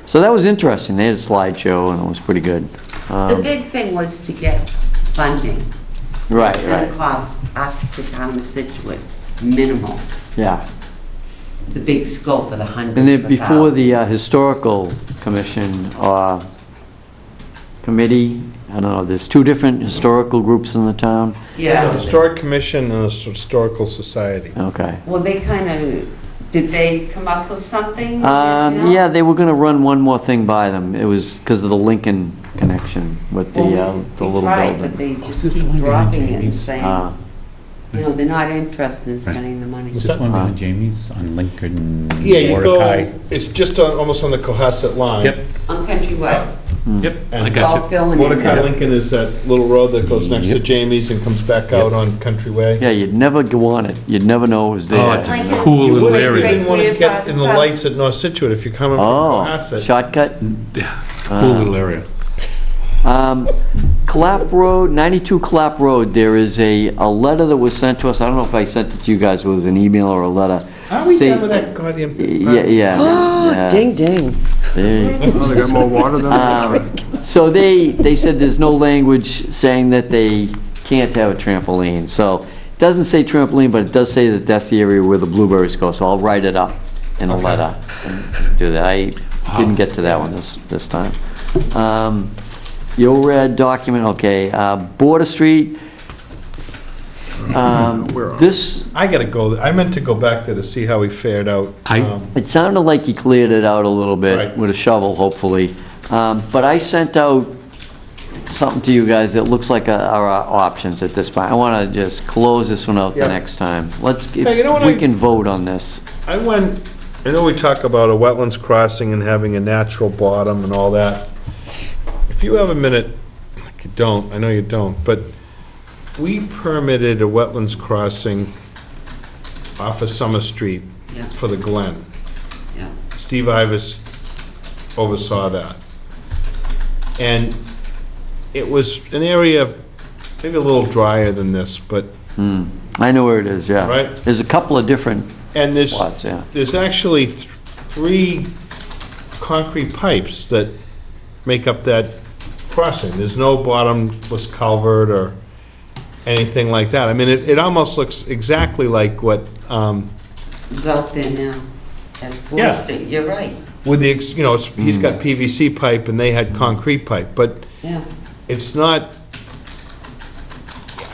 So that was interesting. They had a slideshow, and it was pretty good. The big thing was to get funding. Right, It's right. gonna cost us, the town of Scituate, minimal, Yeah. the big scope of the hundreds And of then before the thousands. historical commission committee, I don't know, there's 2 different historical groups in the town. Yeah. The Historic Commission and the Historical Society. Okay. Well, they kind of, did they come up with something? No? Yeah, they were gonna run one more thing by them. It was because of the Lincoln connection with the Well, little we tried, building. but they just keep dropping it and saying, Ah. you know, they're not interested in spending the money. Was this one behind Jamie's on Lincoln? Yeah, you go, Mordecai? it's just almost on the Cohasset line. Yep, On Country Way. yep, I And got All you. filling in. Mordecai Lincoln is that little road that goes next to Yep. Jamie's and comes back out on Country Way. Yeah, you'd never go on it. You'd never know it was Oh, there. it's a Lincoln. cool You little wouldn't area. even want to get in the Grandfather's lights house. at North Situate if you're coming from Oh, Cohasset. shortcut? Yeah, it's a cool little area. Clap Road, 92 Clap Road, there is a letter that was sent to us. I don't know if I sent it to you guys, was it an email or a letter? How are we Say- done with that goddamn thing? Yeah, yeah. Ding, ding. There you go. Oh, they got more water than... So they said there's no language saying that they can't have a trampoline. So it doesn't say trampoline, but it does say that that's the area where the blueberries go. So I'll write it up in a letter and do that. I didn't get to that one this time. The ORAD document, okay. Border Street. This, I gotta go, I meant to go back there to see how he fared out. it sounded like he cleared it out a little bit Right. with a shovel, hopefully. But I sent out something to you guys that looks like our options at this point. I want to just close this one out the Yeah. next time. Let's, Hey, you know what we I- can vote on this. I know we talk about a wetlands crossing and having a natural bottom and all that. If you have a minute, like you don't, I know you don't, but we permitted a wetlands crossing off of Summer Street Yeah. for the Glen. Yeah. Steve Ivas oversaw that. And it was an area, maybe a little drier than this, but, I know where it is, yeah. Right. There's a couple of different and spots, yeah. there's actually 3 concrete pipes that make up that crossing. There's no bottomless culvert or anything like that. I mean, it almost looks exactly like what, It's out there now. At Yeah. Fourth Street, you're right. with the, he's got PVC pipe and they had concrete pipe, but Yeah. it's not,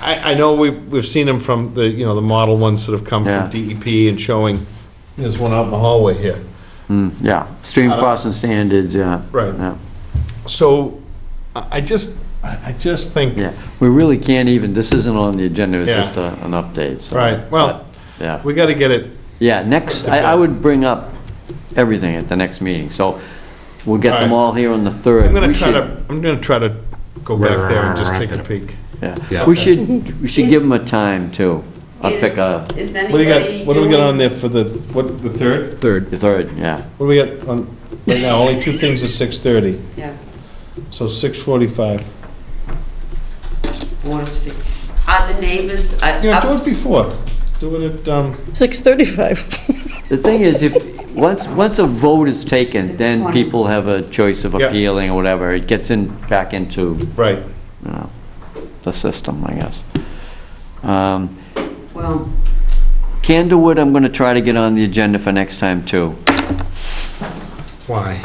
I know we've seen them from the, the model ones that have come Yeah. from DEP and showing, there's one out in the hallway here. Yeah, stream crossing standards, yeah. Right. Yeah. So I just, I just think, Yeah, we really can't even, this isn't on the agenda, it's Yeah. just an update, so. right, well, but, Yeah, we got to get it, yeah, next, I would bring up everything at the next meeting, so we'll get them Alright. all here on the 3rd. I'm going We to try should- to, I'm going to try to go back there and just take a peek. Yeah, Yeah. we should give them a time too. I'll pick a, Is What do you anybody got, what do we got doing- on there for the, what, the 3rd? the 3rd, yeah. What do we got on, right now, only 2 things at 6:30, Yeah. so 6:45. Water Street. Are the neighbors, You know, do it before, do it at, 6:35. The thing is, if, once a vote is taken, then 6:20. people have a choice of Yeah. appealing or whatever. It gets back into, right. you know, the system, I guess. well, Candlewood, I'm gonna try to get on the agenda for next time too. Why?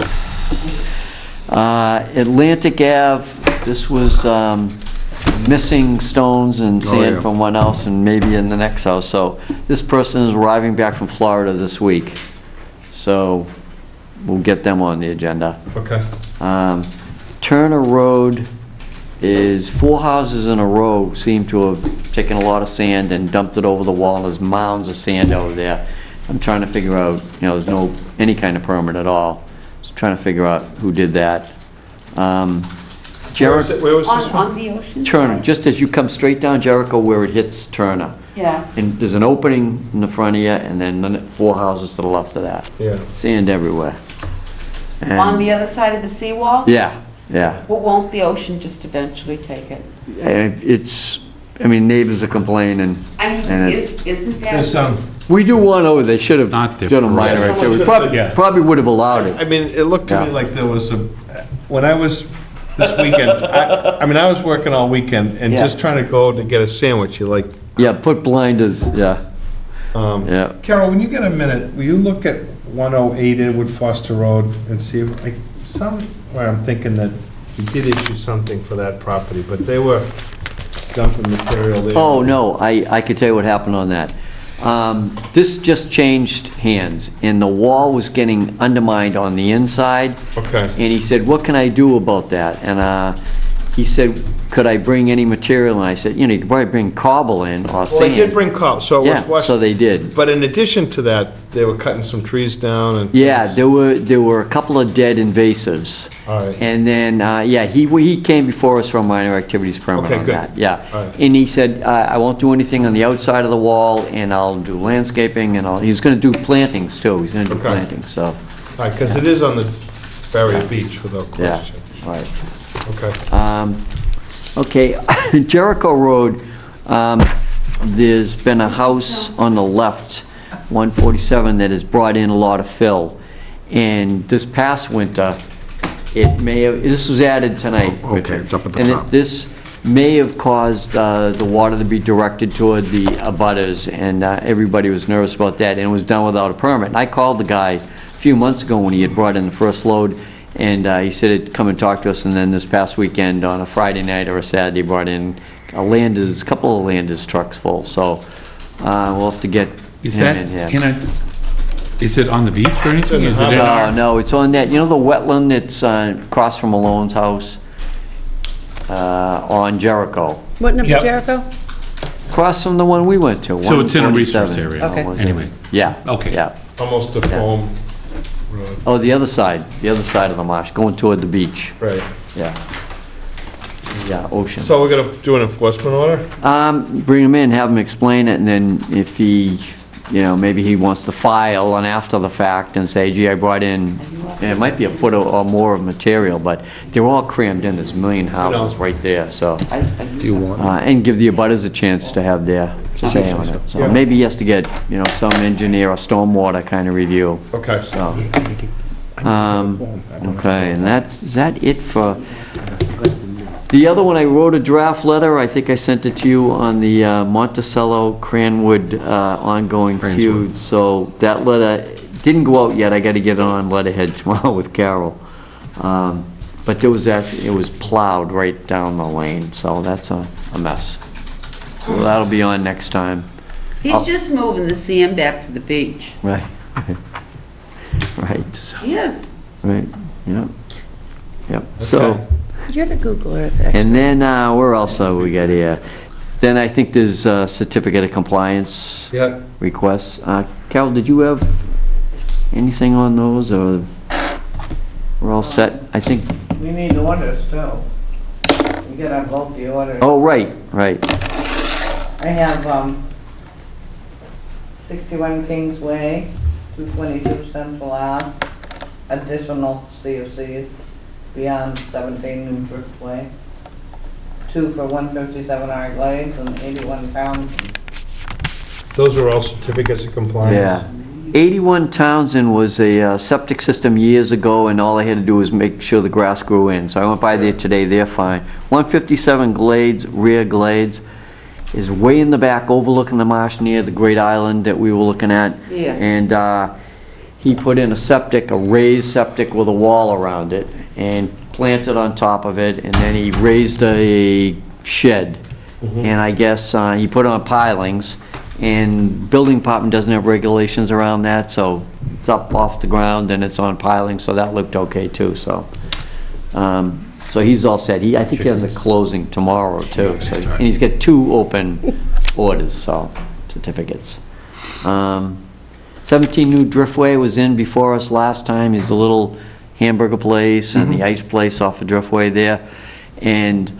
Atlantic Ave, this was, missing stones and sand yeah. from one house and maybe in the next house. So this person is arriving back from Florida this week. So we'll get them on the agenda. Okay. Turner Road is 4 houses in a row seem to have taken a lot of sand and dumped it over the wall. There's mounds of sand over there. I'm trying to figure out, you know, there's any kind of permit at all. So trying to figure out who did that. Where was Jericho, this one? on the ocean? Turner, side? just as you come straight down Jericho where it hits Turner. Yeah. And there's an opening in the front of you, and then 4 houses to the left of that. Yeah. Sand everywhere. And- On the other side of the seawall? Yeah, yeah. Well, won't the ocean just eventually take it? Neighbors are complaining. I mean, And it's- isn't There's, that, we do one, they should have Not their done a minor prerogative. activity. Someone should- Yeah. Probably would have allowed I it. mean, it looked to me Yeah. like there was when I was, this weekend, I was working all weekend, and Yeah. just trying to go to get a sandwich, you're like, Yeah, put blinders, yeah, yeah. Carol, when you get a minute, will you look at 108 Inwood Foster Road and see, like, somewhere I'm thinking that you did issue something for that property, but they were dumping material there. Oh, no, I could tell you what happened on that. This just changed hands, and the wall was getting undermined on the inside. Okay. And he said, what can I do about that? And he said, could I bring any material? And I said, you could probably bring cobble in or Well, sand. they did bring cobble, so it was Yeah, washed. so they did. But in addition to that, they were cutting some trees down and. Yeah, there were a couple of dead invasives. All right. And then, he came before us for a minor activities permit Okay, on good. that, yeah. All right. And he said, I won't do anything on the outside of the wall, and I'll do landscaping, and he was gonna do plantings too, he's gonna do Okay. plantings, so, All right, because it is on the Barrier Beach without yeah, question. right. Okay. Okay, Jericho Road, there's been a house on the left, 147, that has brought in a lot of fill. And this past winter, this was added tonight. Okay, it's up at the and top. This may have caused the water to be directed toward the abutters, and everybody was nervous about that, and it was done without a permit. I called the guy a few months ago when he had brought in the first load, and he said he'd come and talk to us, and then this past weekend, on a Friday night or a Saturday, brought in a couple of Landers trucks full, so we'll have to get Is him that in here. is it on the beach or anything? Is it in No, our? no, it's on that, the wetland that's across from Malone's house on Jericho, What number, Yep. Jericho? across from the one we went to, So it's in a 147. resource area? Okay. Anyway, Yeah. Okay. Yeah. Almost a foam road. Oh, the other side of the marsh, going toward the beach, Right. yeah. Yeah, ocean. So we're gonna do an enforcement order? Bring him in, have him explain it, and then if he, maybe he wants to file an after the fact and say, gee, I brought in, and it might be a foot or more of material, but they're all crammed in, there's a million houses right there, so. Do you want? And give the abutters a chance to have their say on it. So Yeah. maybe he has to get, some engineer or stormwater kind of review, Okay. so. Okay, and is that it for? The other one, I wrote a draft letter, I think I sent it to you on the Monticello Cranwood ongoing feud. So that letter didn't go out yet, I gotta get it on letterhead tomorrow with Carol. But it was plowed right down the lane, so that's a mess. So that'll be on next time. he's just moving the sand back to the beach. Right. Right, Yes. right, yep. Yep, so. Okay. You're the Google Earth expert. And then, where else we got here? Then I think there's a certificate of compliance Yeah. requests. Carol, did you have anything on those, or we're all set? I think, We need orders too. We gotta vote the orders. oh, right. I have, 61 Kingsway, 222 Central Ave, additional CFCs beyond 17 New Driftway, 2 for 157 Art Glades and 81 Townsend. Those are all certificates of compliance? Yeah. 81 Townsend was a septic system years ago, and all I had to do was make sure the grass grew in. So I went by there today, they're fine. 157 Glades, rear Glades, is way in the back overlooking the marsh near the Great Island that we were looking at. Yeah. And he put in a septic, a raised septic with a wall around it, and planted on top of it, and then he raised a shed. And I guess he put on pilings, and building department doesn't have regulations around that, so it's up off the ground and it's on pilings, so that looked okay too, so. So he's all set. I think he has a closing tomorrow too, so, and he's got 2 open orders, so, certificates. 17 New Driftway was in before us last time. He's the little hamburger place and the ice place off of Driftway there. And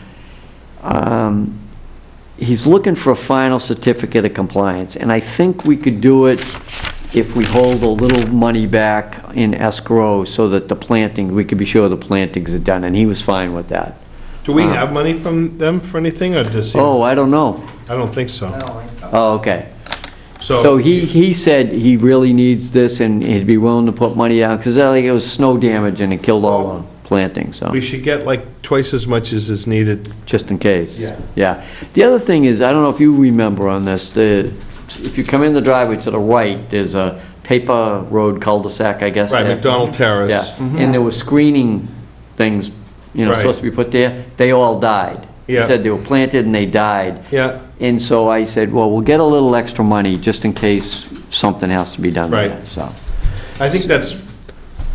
he's looking for a final certificate of compliance. And I think we could do it if we hold a little money back in escrow so that the planting, we could be sure the plantings are done, and he was fine with that. Do we have money from them for anything, or does he? Oh, I don't know. I don't think so. Oh, okay. So So he said he really needs this, and he'd be willing to put money down, because like it was snow damage and it killed all the planting, so, we should get like twice as much as is needed. just in case. Yeah. Yeah. The other thing is, I don't know if you remember on this, if you come in the driveway to the right, there's a paper road cul-de-sac, I guess. Right, there. McDonald Terrace. Yeah, and there were screening things, Right. supposed to be put there. They all died. He Yeah. said they were planted and they died. Yeah, And so I said, well, we'll get a little extra money just in case something has to be done Right. there, so. I think that's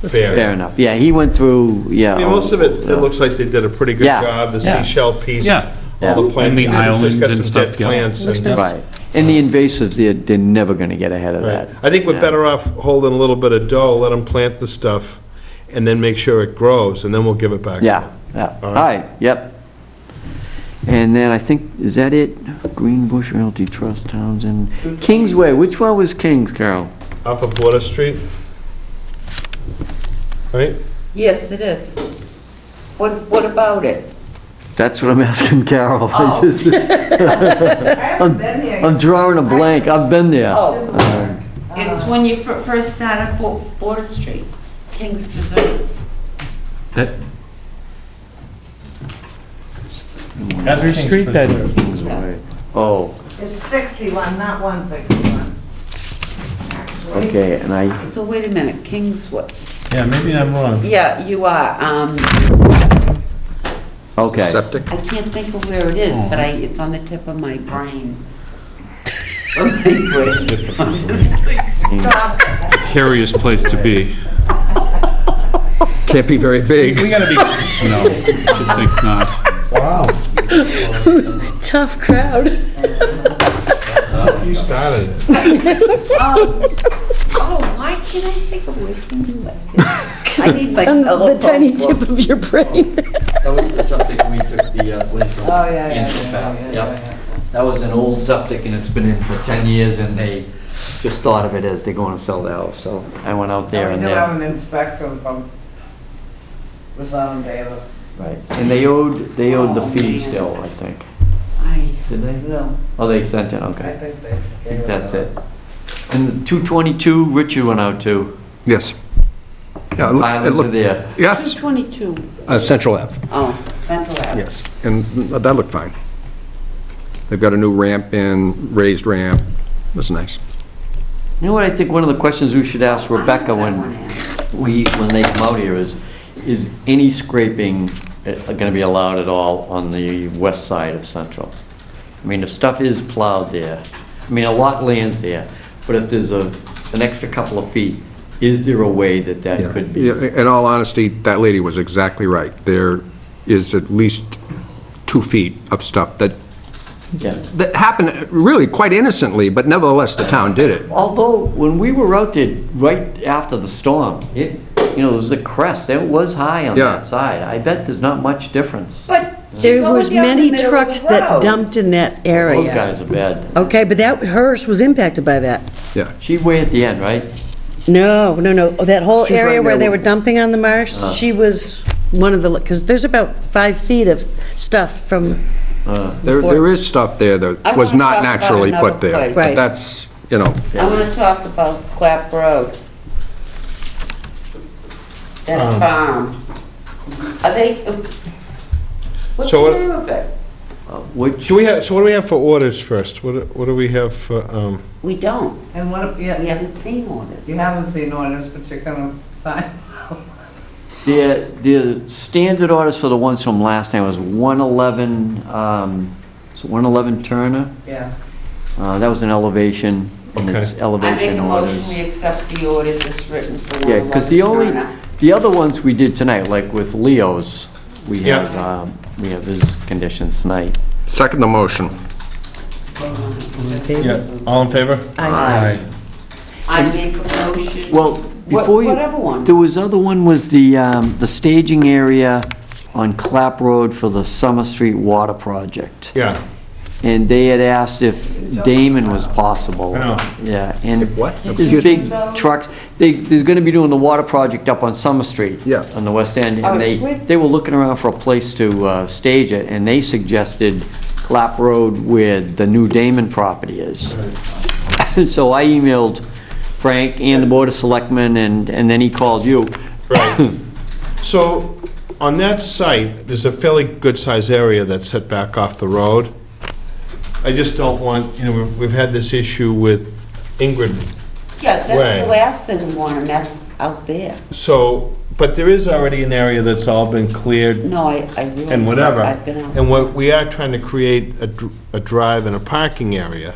fair. Fair enough. Yeah, he went through, yeah. I mean, most of it looks like they did a pretty good Yeah. job, the Yeah. seashell piece. Yeah. All the Yeah. plants. And the islands got and some stuff, dead yeah. plants. Looks and- nice. Right. And the invasives, they're never gonna get ahead of Right. that. I think we're Yeah. better off holding a little bit of dough, let them plant the stuff, and then make sure it grows, and then we'll give it back. to Yeah, them. yeah. All All right. right, yep. And then I think, is that it? Green Bush Realty Trust, Townsend. Kingsway, which one was Kings, Carol? Off of Water Street? Right? Yes, it is. What about it? That's what I'm asking Carol. Oh. I'm drawing a blank, I've been there. Oh, it's when you first start up Border Street, Kings Preserve. Every street that, Kingsway. Oh, It's 61, not 161. okay, and I, So wait a minute, Kings what? Yeah, maybe I'm wrong. Yeah, you are. okay. Septic? I can't think of where it is, but it's on the tip of my brain. Stop. curious place to be. Can't be very big. We gotta be, No, I think not. wow, Tough crowd. you started it. Oh, why can't I think of where King was? I need my On the telephone tiny book. tip of your brain. That was the septic we took the link from. Oh, yeah, yeah, Info yeah, Path, yeah, yep. That was an old septic, and it's been in for 10 years, and they just thought of it as they're going to sell the house, so I went out there We and do have there. an inspection from Rosanna Davis. Right, and they owed the Oh, fee man. still, I think. I Did they? No, Oh, they sent it, I okay. think they I gave think that's us it. And the 222, Richard went out to. Yes. Yeah, it Islands looked- are there. Yes, 222. Central Ave, Oh, Central Ave. yes. And that looked fine. They've got a new ramp in, raised ramp. That's nice. You know what, I think one of the questions we should ask Rebecca when they come out here is any scraping gonna be allowed at all on the west side of Central? I mean, if stuff is plowed there, I mean, a lot lands there, but if there's an extra couple of feet, is there a way that Yeah. could be? Yeah, in all honesty, that lady was exactly right. is at least 2 feet of stuff that Yeah. happened really quite innocently, but nevertheless, the town did it. Although, when we were out there right after the storm, it, there was a crest, it was high on Yeah. that side. I bet there's not much difference. But There you're was going down the many middle of trucks the that road. dumped in that area. Those guys are bad. Okay, but hers was impacted by that. Yeah. She way at the end, right? No. That whole She's area right where there they were with- dumping on the marsh, she was one of the, because there's about 5 feet of stuff from, There is stuff there I that was wanna not talk about naturally another put there. place. Right. That's, I want to talk about Clap Road. That farm. Are they, what's So the what- name of it? Which, So what do we have for orders first? What do we have for, We don't. And what if, We yeah, haven't seen orders. you haven't seen orders, but you're gonna sign. the standard orders for the ones from last time was 111, so 111 Turner. Yeah. That was an elevation, and it's Okay. I make elevation a orders. motion, we accept the orders as written for Yeah, because the 111 only, Turner. the other ones we did tonight, like with Leo's, we Yeah. have his conditions tonight. second the motion. yeah, all in favor? I, I make a motion. Well, before you, Whatever one. there was other one was the staging area on Clap Road for the Summer Street Water Project. Yeah. And they had asked if Damon was possible. I know. Yeah, and What? there's big trucks, there's gonna be doing the water project up on Summer Street. Yeah. On the west end, Oh, and they were looking around for a place to stage it, and they suggested Clap Road where the new Damon property is. So I emailed Frank and the Board of Selectmen, and then he called you. Right. So, on that site, there's a fairly good-sized area that's set back off the road. I just don't want, we've had this issue with Ingrid. Yeah, that's Way. the last thing we want to mess out there. So, but there is already an area that's all been cleared No, I realize. and whatever. I've been out. And what, we are trying to create a drive and a parking area.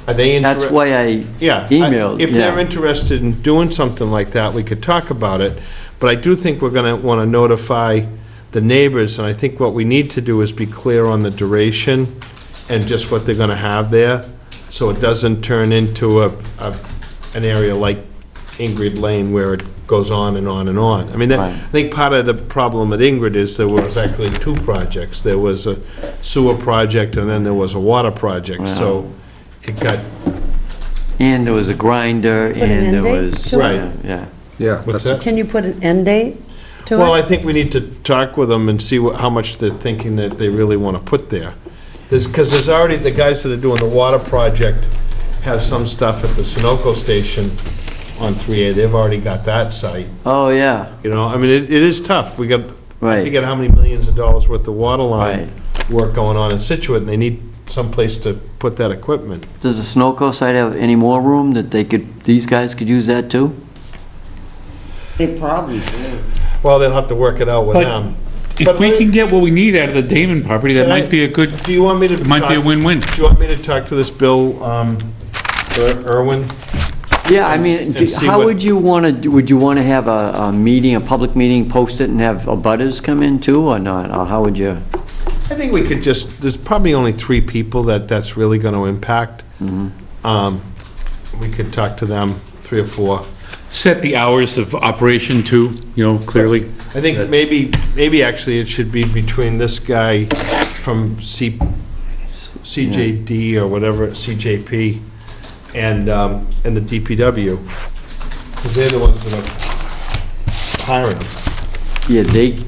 Are they That's interested? why I Yeah. emailed, If they're yeah. interested in doing something like that, we could talk about it. But I do think we're gonna wanna notify the neighbors, and I think what we need to do is be clear on the duration and just what they're gonna have there, so it doesn't turn into an area like Ingrid Lane where it goes on and on and on. I mean, Right. I think part of the problem at Ingrid is there was actually 2 projects. There was a sewer project and then there was a water project, Wow. so it got, And there was a grinder, Put an and there end date was, to it? Right. yeah. Yeah. what's that's- that? can you put an end date to it? Well, I think we need to talk with them and see how much they're thinking that they really want to put there. Because there's already, the guys that are doing the water project have some stuff at the Sunoco station on 3A. They've already got that site, Oh, yeah, I mean, it is tough. We got, I right. forget how many millions of dollars worth of water line work going on in Scituate, and they need some place to put that equipment. Does the Sunoco site have any more room that these guys could use that too? They probably do. Well, they'll have to work it out with But them. If But we let- can get what we need out of the Damon property, that Can I- might be a good, Do you want me to? it might be a talk- win-win. Do you want me to talk to this Bill, Irwin? Yeah, I And- mean, and see how what- would you want to, would you want to have a meeting, a public meeting, post it and have abutters come in too, or not? Or how would you? I think we could just, there's probably only 3 people that's really going to impact. We could talk to them, 3 or 4. Set the hours of operation too, clearly. I think maybe actually it should be between this guy from CJD or whatever, CJP, and the DPW, because they're the ones that are hiring. Yeah,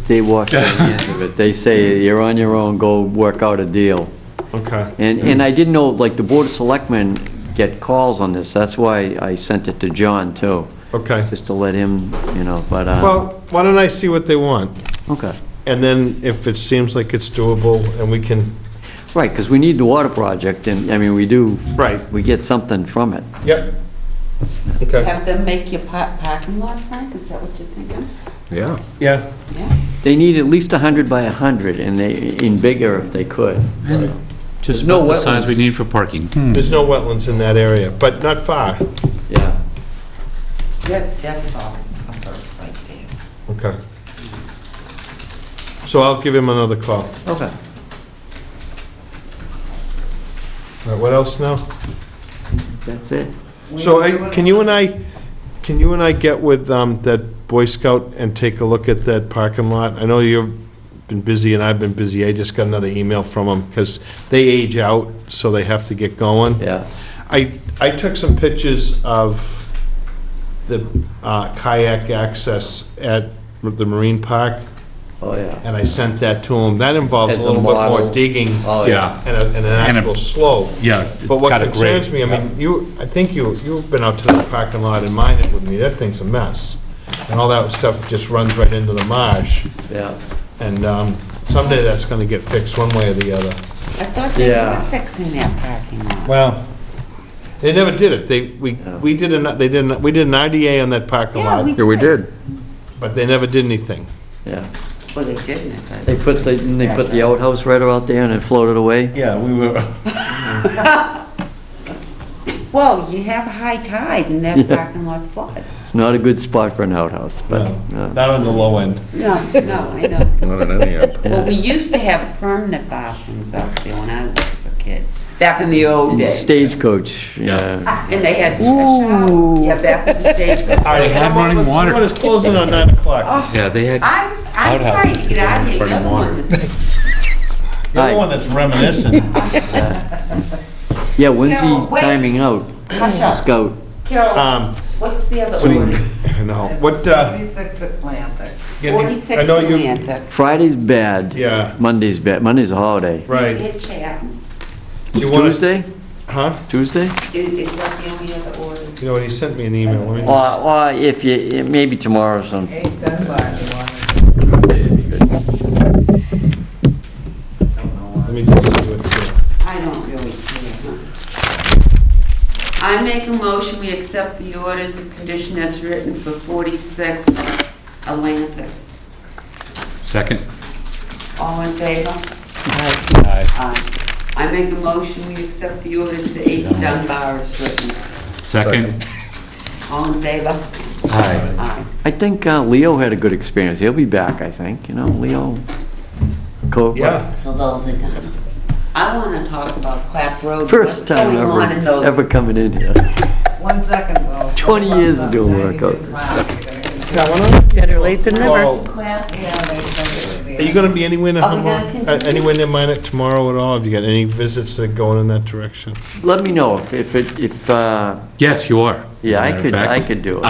they walk right into it. They say, you're on your own, go work out a deal. Okay. And I didn't know, like, the Board of Selectmen get calls on this. That's why I sent it to John too. Okay. Just to let him, but, Well, why don't I see what they want? okay. And then if it seems like it's doable and we can, Right, because we need the water project, and, I mean, we do. Right. We get something from it. yep. Okay. Have them make your parking lot, Frank, is that what you're thinking? Yeah. Yeah. Yeah. They need at least 100 by 100, and in bigger if they could. Just no about the size we wetlands. need for parking. There's no wetlands in that area, but not far. Yeah. That's all right there. Okay. So I'll give him another call. Okay. All right, what else now? That's it. So can you and I get with that Boy Scout and take a look at that parking lot? I know you've been busy and I've been busy. I just got another email from them because they age out, so they have to get going. Yeah. I took some pictures of the kayak access at the Marine Park. Oh, yeah. And I sent that to them. That involves As a a little bit more model. digging. Oh, yeah. And an actual slope. Yeah. But what got a concerns grade. me, I mean, I think you've been out to the parking lot and mined it with me. That thing's a mess. And all that stuff just runs right into the marsh. Yeah. And someday that's gonna get fixed one way or the other. I thought they Yeah. were fixing that parking lot. Well, they never did it. We did an RDA on that parking Yeah, lot, we Yeah, we did. but they never did anything. Yeah. Well, they didn't. I They put the outhouse right out there and it floated away? Yeah, we were. Well, you have a high tide and that Yeah. parking lot floods. It's not a good spot for an outhouse, but, Not on the low end. No, I know. Not at any end. Well, we used to have permanent bathrooms out there when I was a kid, back in the old days. Stagecoach, yeah. And they had, yeah, back in the stagecoach. They had running water. It's closing on 9 o'clock. Yeah, they had I'm trying outhouses to get out of here. running You're the water. one that's- You're the one that's reminiscing. Yeah, when's Carol, he wait. timing out? Hush up. Scout. Carol, what's the other order? I know. What, 46 Atlantic. I 46 know you, Atlantic. Friday's bad. Yeah. Monday's bad. Monday's a holiday. right. It's happened. Do you wanna- Tuesday? Huh? Tuesday? Is that the only other orders? You know what, he sent me an email. Let me just- Or if you, maybe tomorrow or something. 8 Dunbar, Let me just do it. I don't really care, huh? I make a motion, we accept the orders of condition as written for 46 Atlantic. Second. All in favor? Aye. Aye. I make a motion, we accept the orders for 8 Dunbar as written. Second. All in favor? Aye. Aye. I think Leo had a good experience. He'll be back, I think. You know, Leo. Yeah. So those are done. I want to talk about Clap Road. First time What's going on in those? ever coming in here. 1 second, though. 20 years of doing work out That one on? Better late than never. Oh, Clap? are you gonna be anywhere near Are we gonna continue? anywhere near Minot tomorrow at all? Have you got any visits that are going in that direction? Let me know if Yes, you are. as Yeah, a I matter of could- fact. I could do it.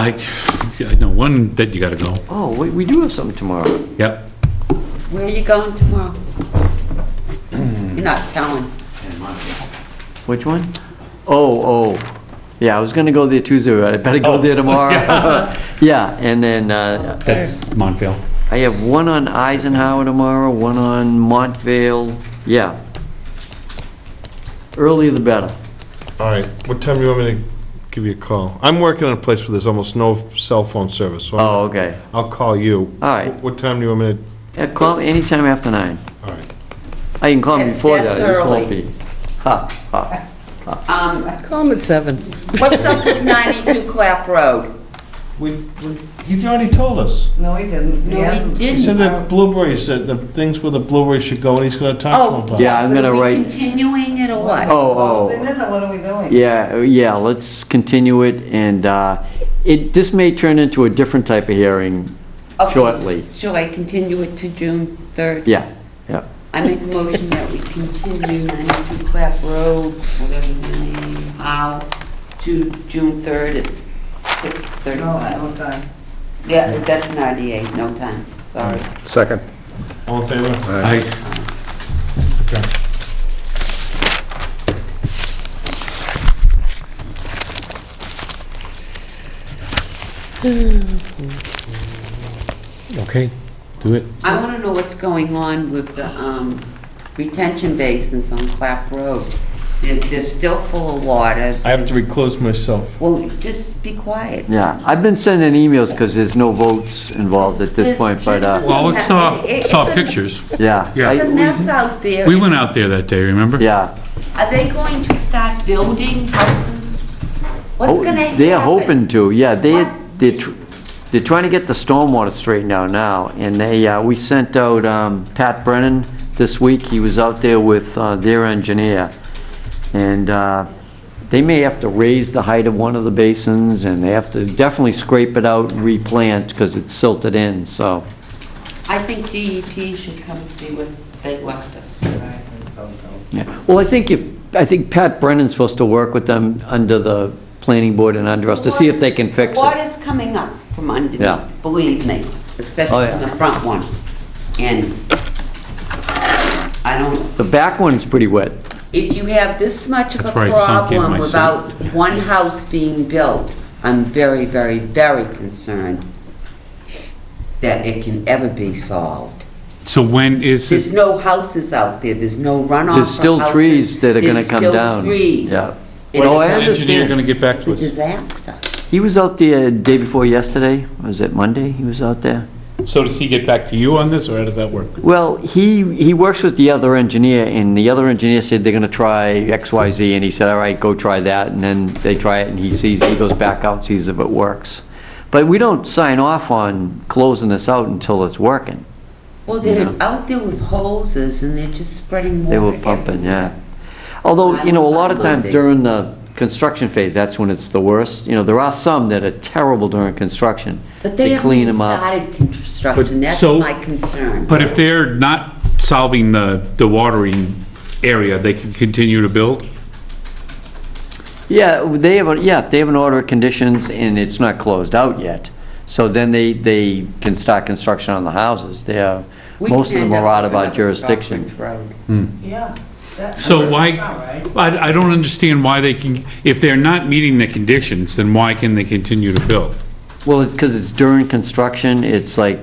I know one that you gotta go. oh, we do have something tomorrow. Yep. Where are you going tomorrow? You're not telling. Which one? Oh. Yeah, I was gonna go there Tuesday, but I better go there tomorrow. Yeah, and then, That's Montvale. I have one on Eisenhower tomorrow, one on Montvale, yeah. Earlier the better. All right, what time do you want me to give you a call? I'm working in a place where there's almost no cell phone service, so Oh, okay. I'll call you. All right. What time do you want me to, Yeah, call me anytime after 9. all right. I can call me before that, That's it just won't early. be. Ha, ha. Call him at 7. What's up with 92 Clap Road? You already told us. No, he didn't. No, he He said didn't. that blueberries, the things where the blueberries should go, and he's gonna talk to them Oh, about it. Yeah, I'm gonna Are we write, continuing it or what? oh, What are we doing? yeah, let's continue it, and this may turn into a different type of hearing Okay, shortly. Shall I continue it to June 3rd? Yeah. I make a motion that we continue 92 Clap Road, whatever the name, how, to June 3rd at 6:35. No time. Yeah, that's an RDA, no time, sorry. Second. All in favor? Aye. Okay. Okay, do it. I want to know what's going on with the retention basins on Clap Road. They're still full of water. I have to recluse myself. Well, just be quiet. Yeah, I've been sending emails because there's no votes involved at this point, but, Well, we saw It's a- pictures. yeah. Yeah. It's a mess out there. We went out there that day, remember? Yeah. Are they going to start building houses? What's Oh, gonna happen? They're hoping to, yeah, they're, they're trying to get the stormwater straightened out now, and we sent out Pat Brennan this week. He was out there with their engineer, and they may have to raise the height of one of the basins, and they have to definitely scrape it out and replant because it's silted in, so. I think DEP should come see what they left us. Yeah. Well, I think Pat Brennan's supposed to work with them under the planning board and under us to see if they can fix What it. is coming up from underneath, Yeah. believe me, Oh, especially yeah. the front one. And I don't, The back one's pretty wet. if you have this much of a That's where I sunk in problem my without one house being built, I'm very, very, very concerned that it can ever be solved. So when is There's it, no houses out there, there's no runoff There's from still houses. trees that are gonna There's come still down. trees. Yeah. It No, is I a- engineer gonna understand. get back It's to a us? disaster. He was out there day before yesterday. Was it Monday he was out there? So does he get back to you on this, or how does that work? Well, he works with the other engineer, and the other engineer said they're gonna try X, Y, Z, and he said, all right, go try that, and then they try it, and he goes back out, sees if it works. But we don't sign off on closing this out until it's working. Well, they're Yeah. out there with hoses and they're just spreading water. They were pumping, yeah. Although, a lot of times during the construction phase, that's when it's the worst. There are some that are terrible during construction. But they haven't clean even them up. started construction, that's so- my concern. But if they're not solving the watering area, they can continue to build? Yeah, they have an order of conditions and it's not closed out yet. So then they can start construction on the houses. Most of them are out of our jurisdiction. Yeah. So why, I don't understand why they can, if they're not meeting the conditions, then why can they continue to build? Well, because it's during construction, it's like,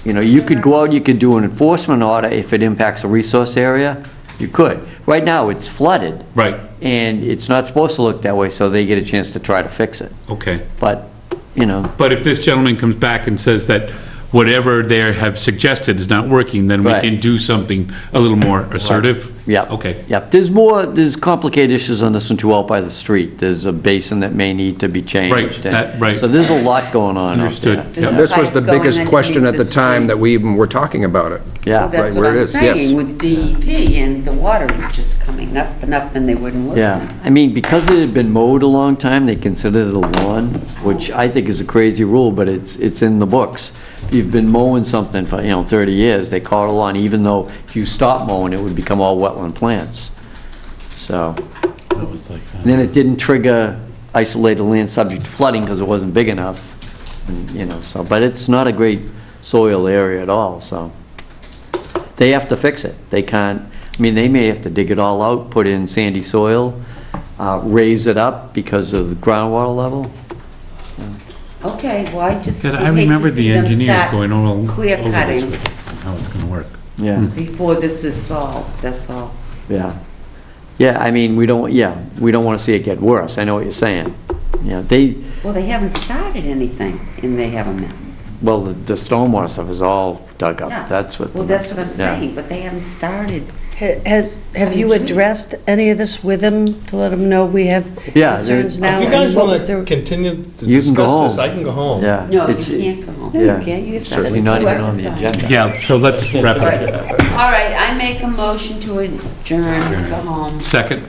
you could go out, you could do an enforcement order if it impacts a resource area, you could. Right now, it's flooded. Right, And it's not supposed to look that way, so they get a chance to try to fix it. okay. But, But if this gentleman comes back and says that whatever they have suggested is not working, then we Right. can do something a little more assertive? yeah. Okay. Yeah, there's complicated issues on this one too out by the street. There's a basin that may need to be changed. Right, right. So there's a lot going on out Understood. there. Yeah. This was the Pipe going biggest question at the underneath the time street. that we even were talking about it. Yeah. Well, that's right what where it I'm is, yes. saying with DEP, and the water is just coming up and they wouldn't listen. Yeah, I mean, because it had been mowed a long time, they considered it a lawn, which I think is a crazy rule, but it's in the books. If you've been mowing something for, 30 years, they call it a lawn, even though if you stop mowing, it would become all wetland plants. So, That was like that. and then it didn't trigger isolated land subject to flooding because it wasn't big enough, and, so, but it's not a great soil area at all, so. They have to fix it. They can't, they may have to dig it all out, put in sandy soil, raise it up because of the groundwater level. Okay, well, I just would I hate remember to see the them engineers start going all over clear this cutting with us, and how it's gonna work. Yeah. before this is solved, that's all. Yeah. Yeah, we don't want to see it get worse. I know what you're saying. Yeah, Well, they haven't started anything and they have a mess. well, the stormwater stuff is all dug up. Yeah. That's what. Well, the that's mess what I'm is. Yeah. saying, but they haven't started. Have you addressed any of this with him to let him know we have Yeah, concerns there- now? If you and guys what want was to the- continue to You can go discuss this, home. I can go home. Yeah. No, you it's- can't go home. No, Yeah. you can't. You have to Certainly send not it even to on the us. agenda. Yeah, so let's wrap it up. All right, I make a motion to adjourn, go home. Second?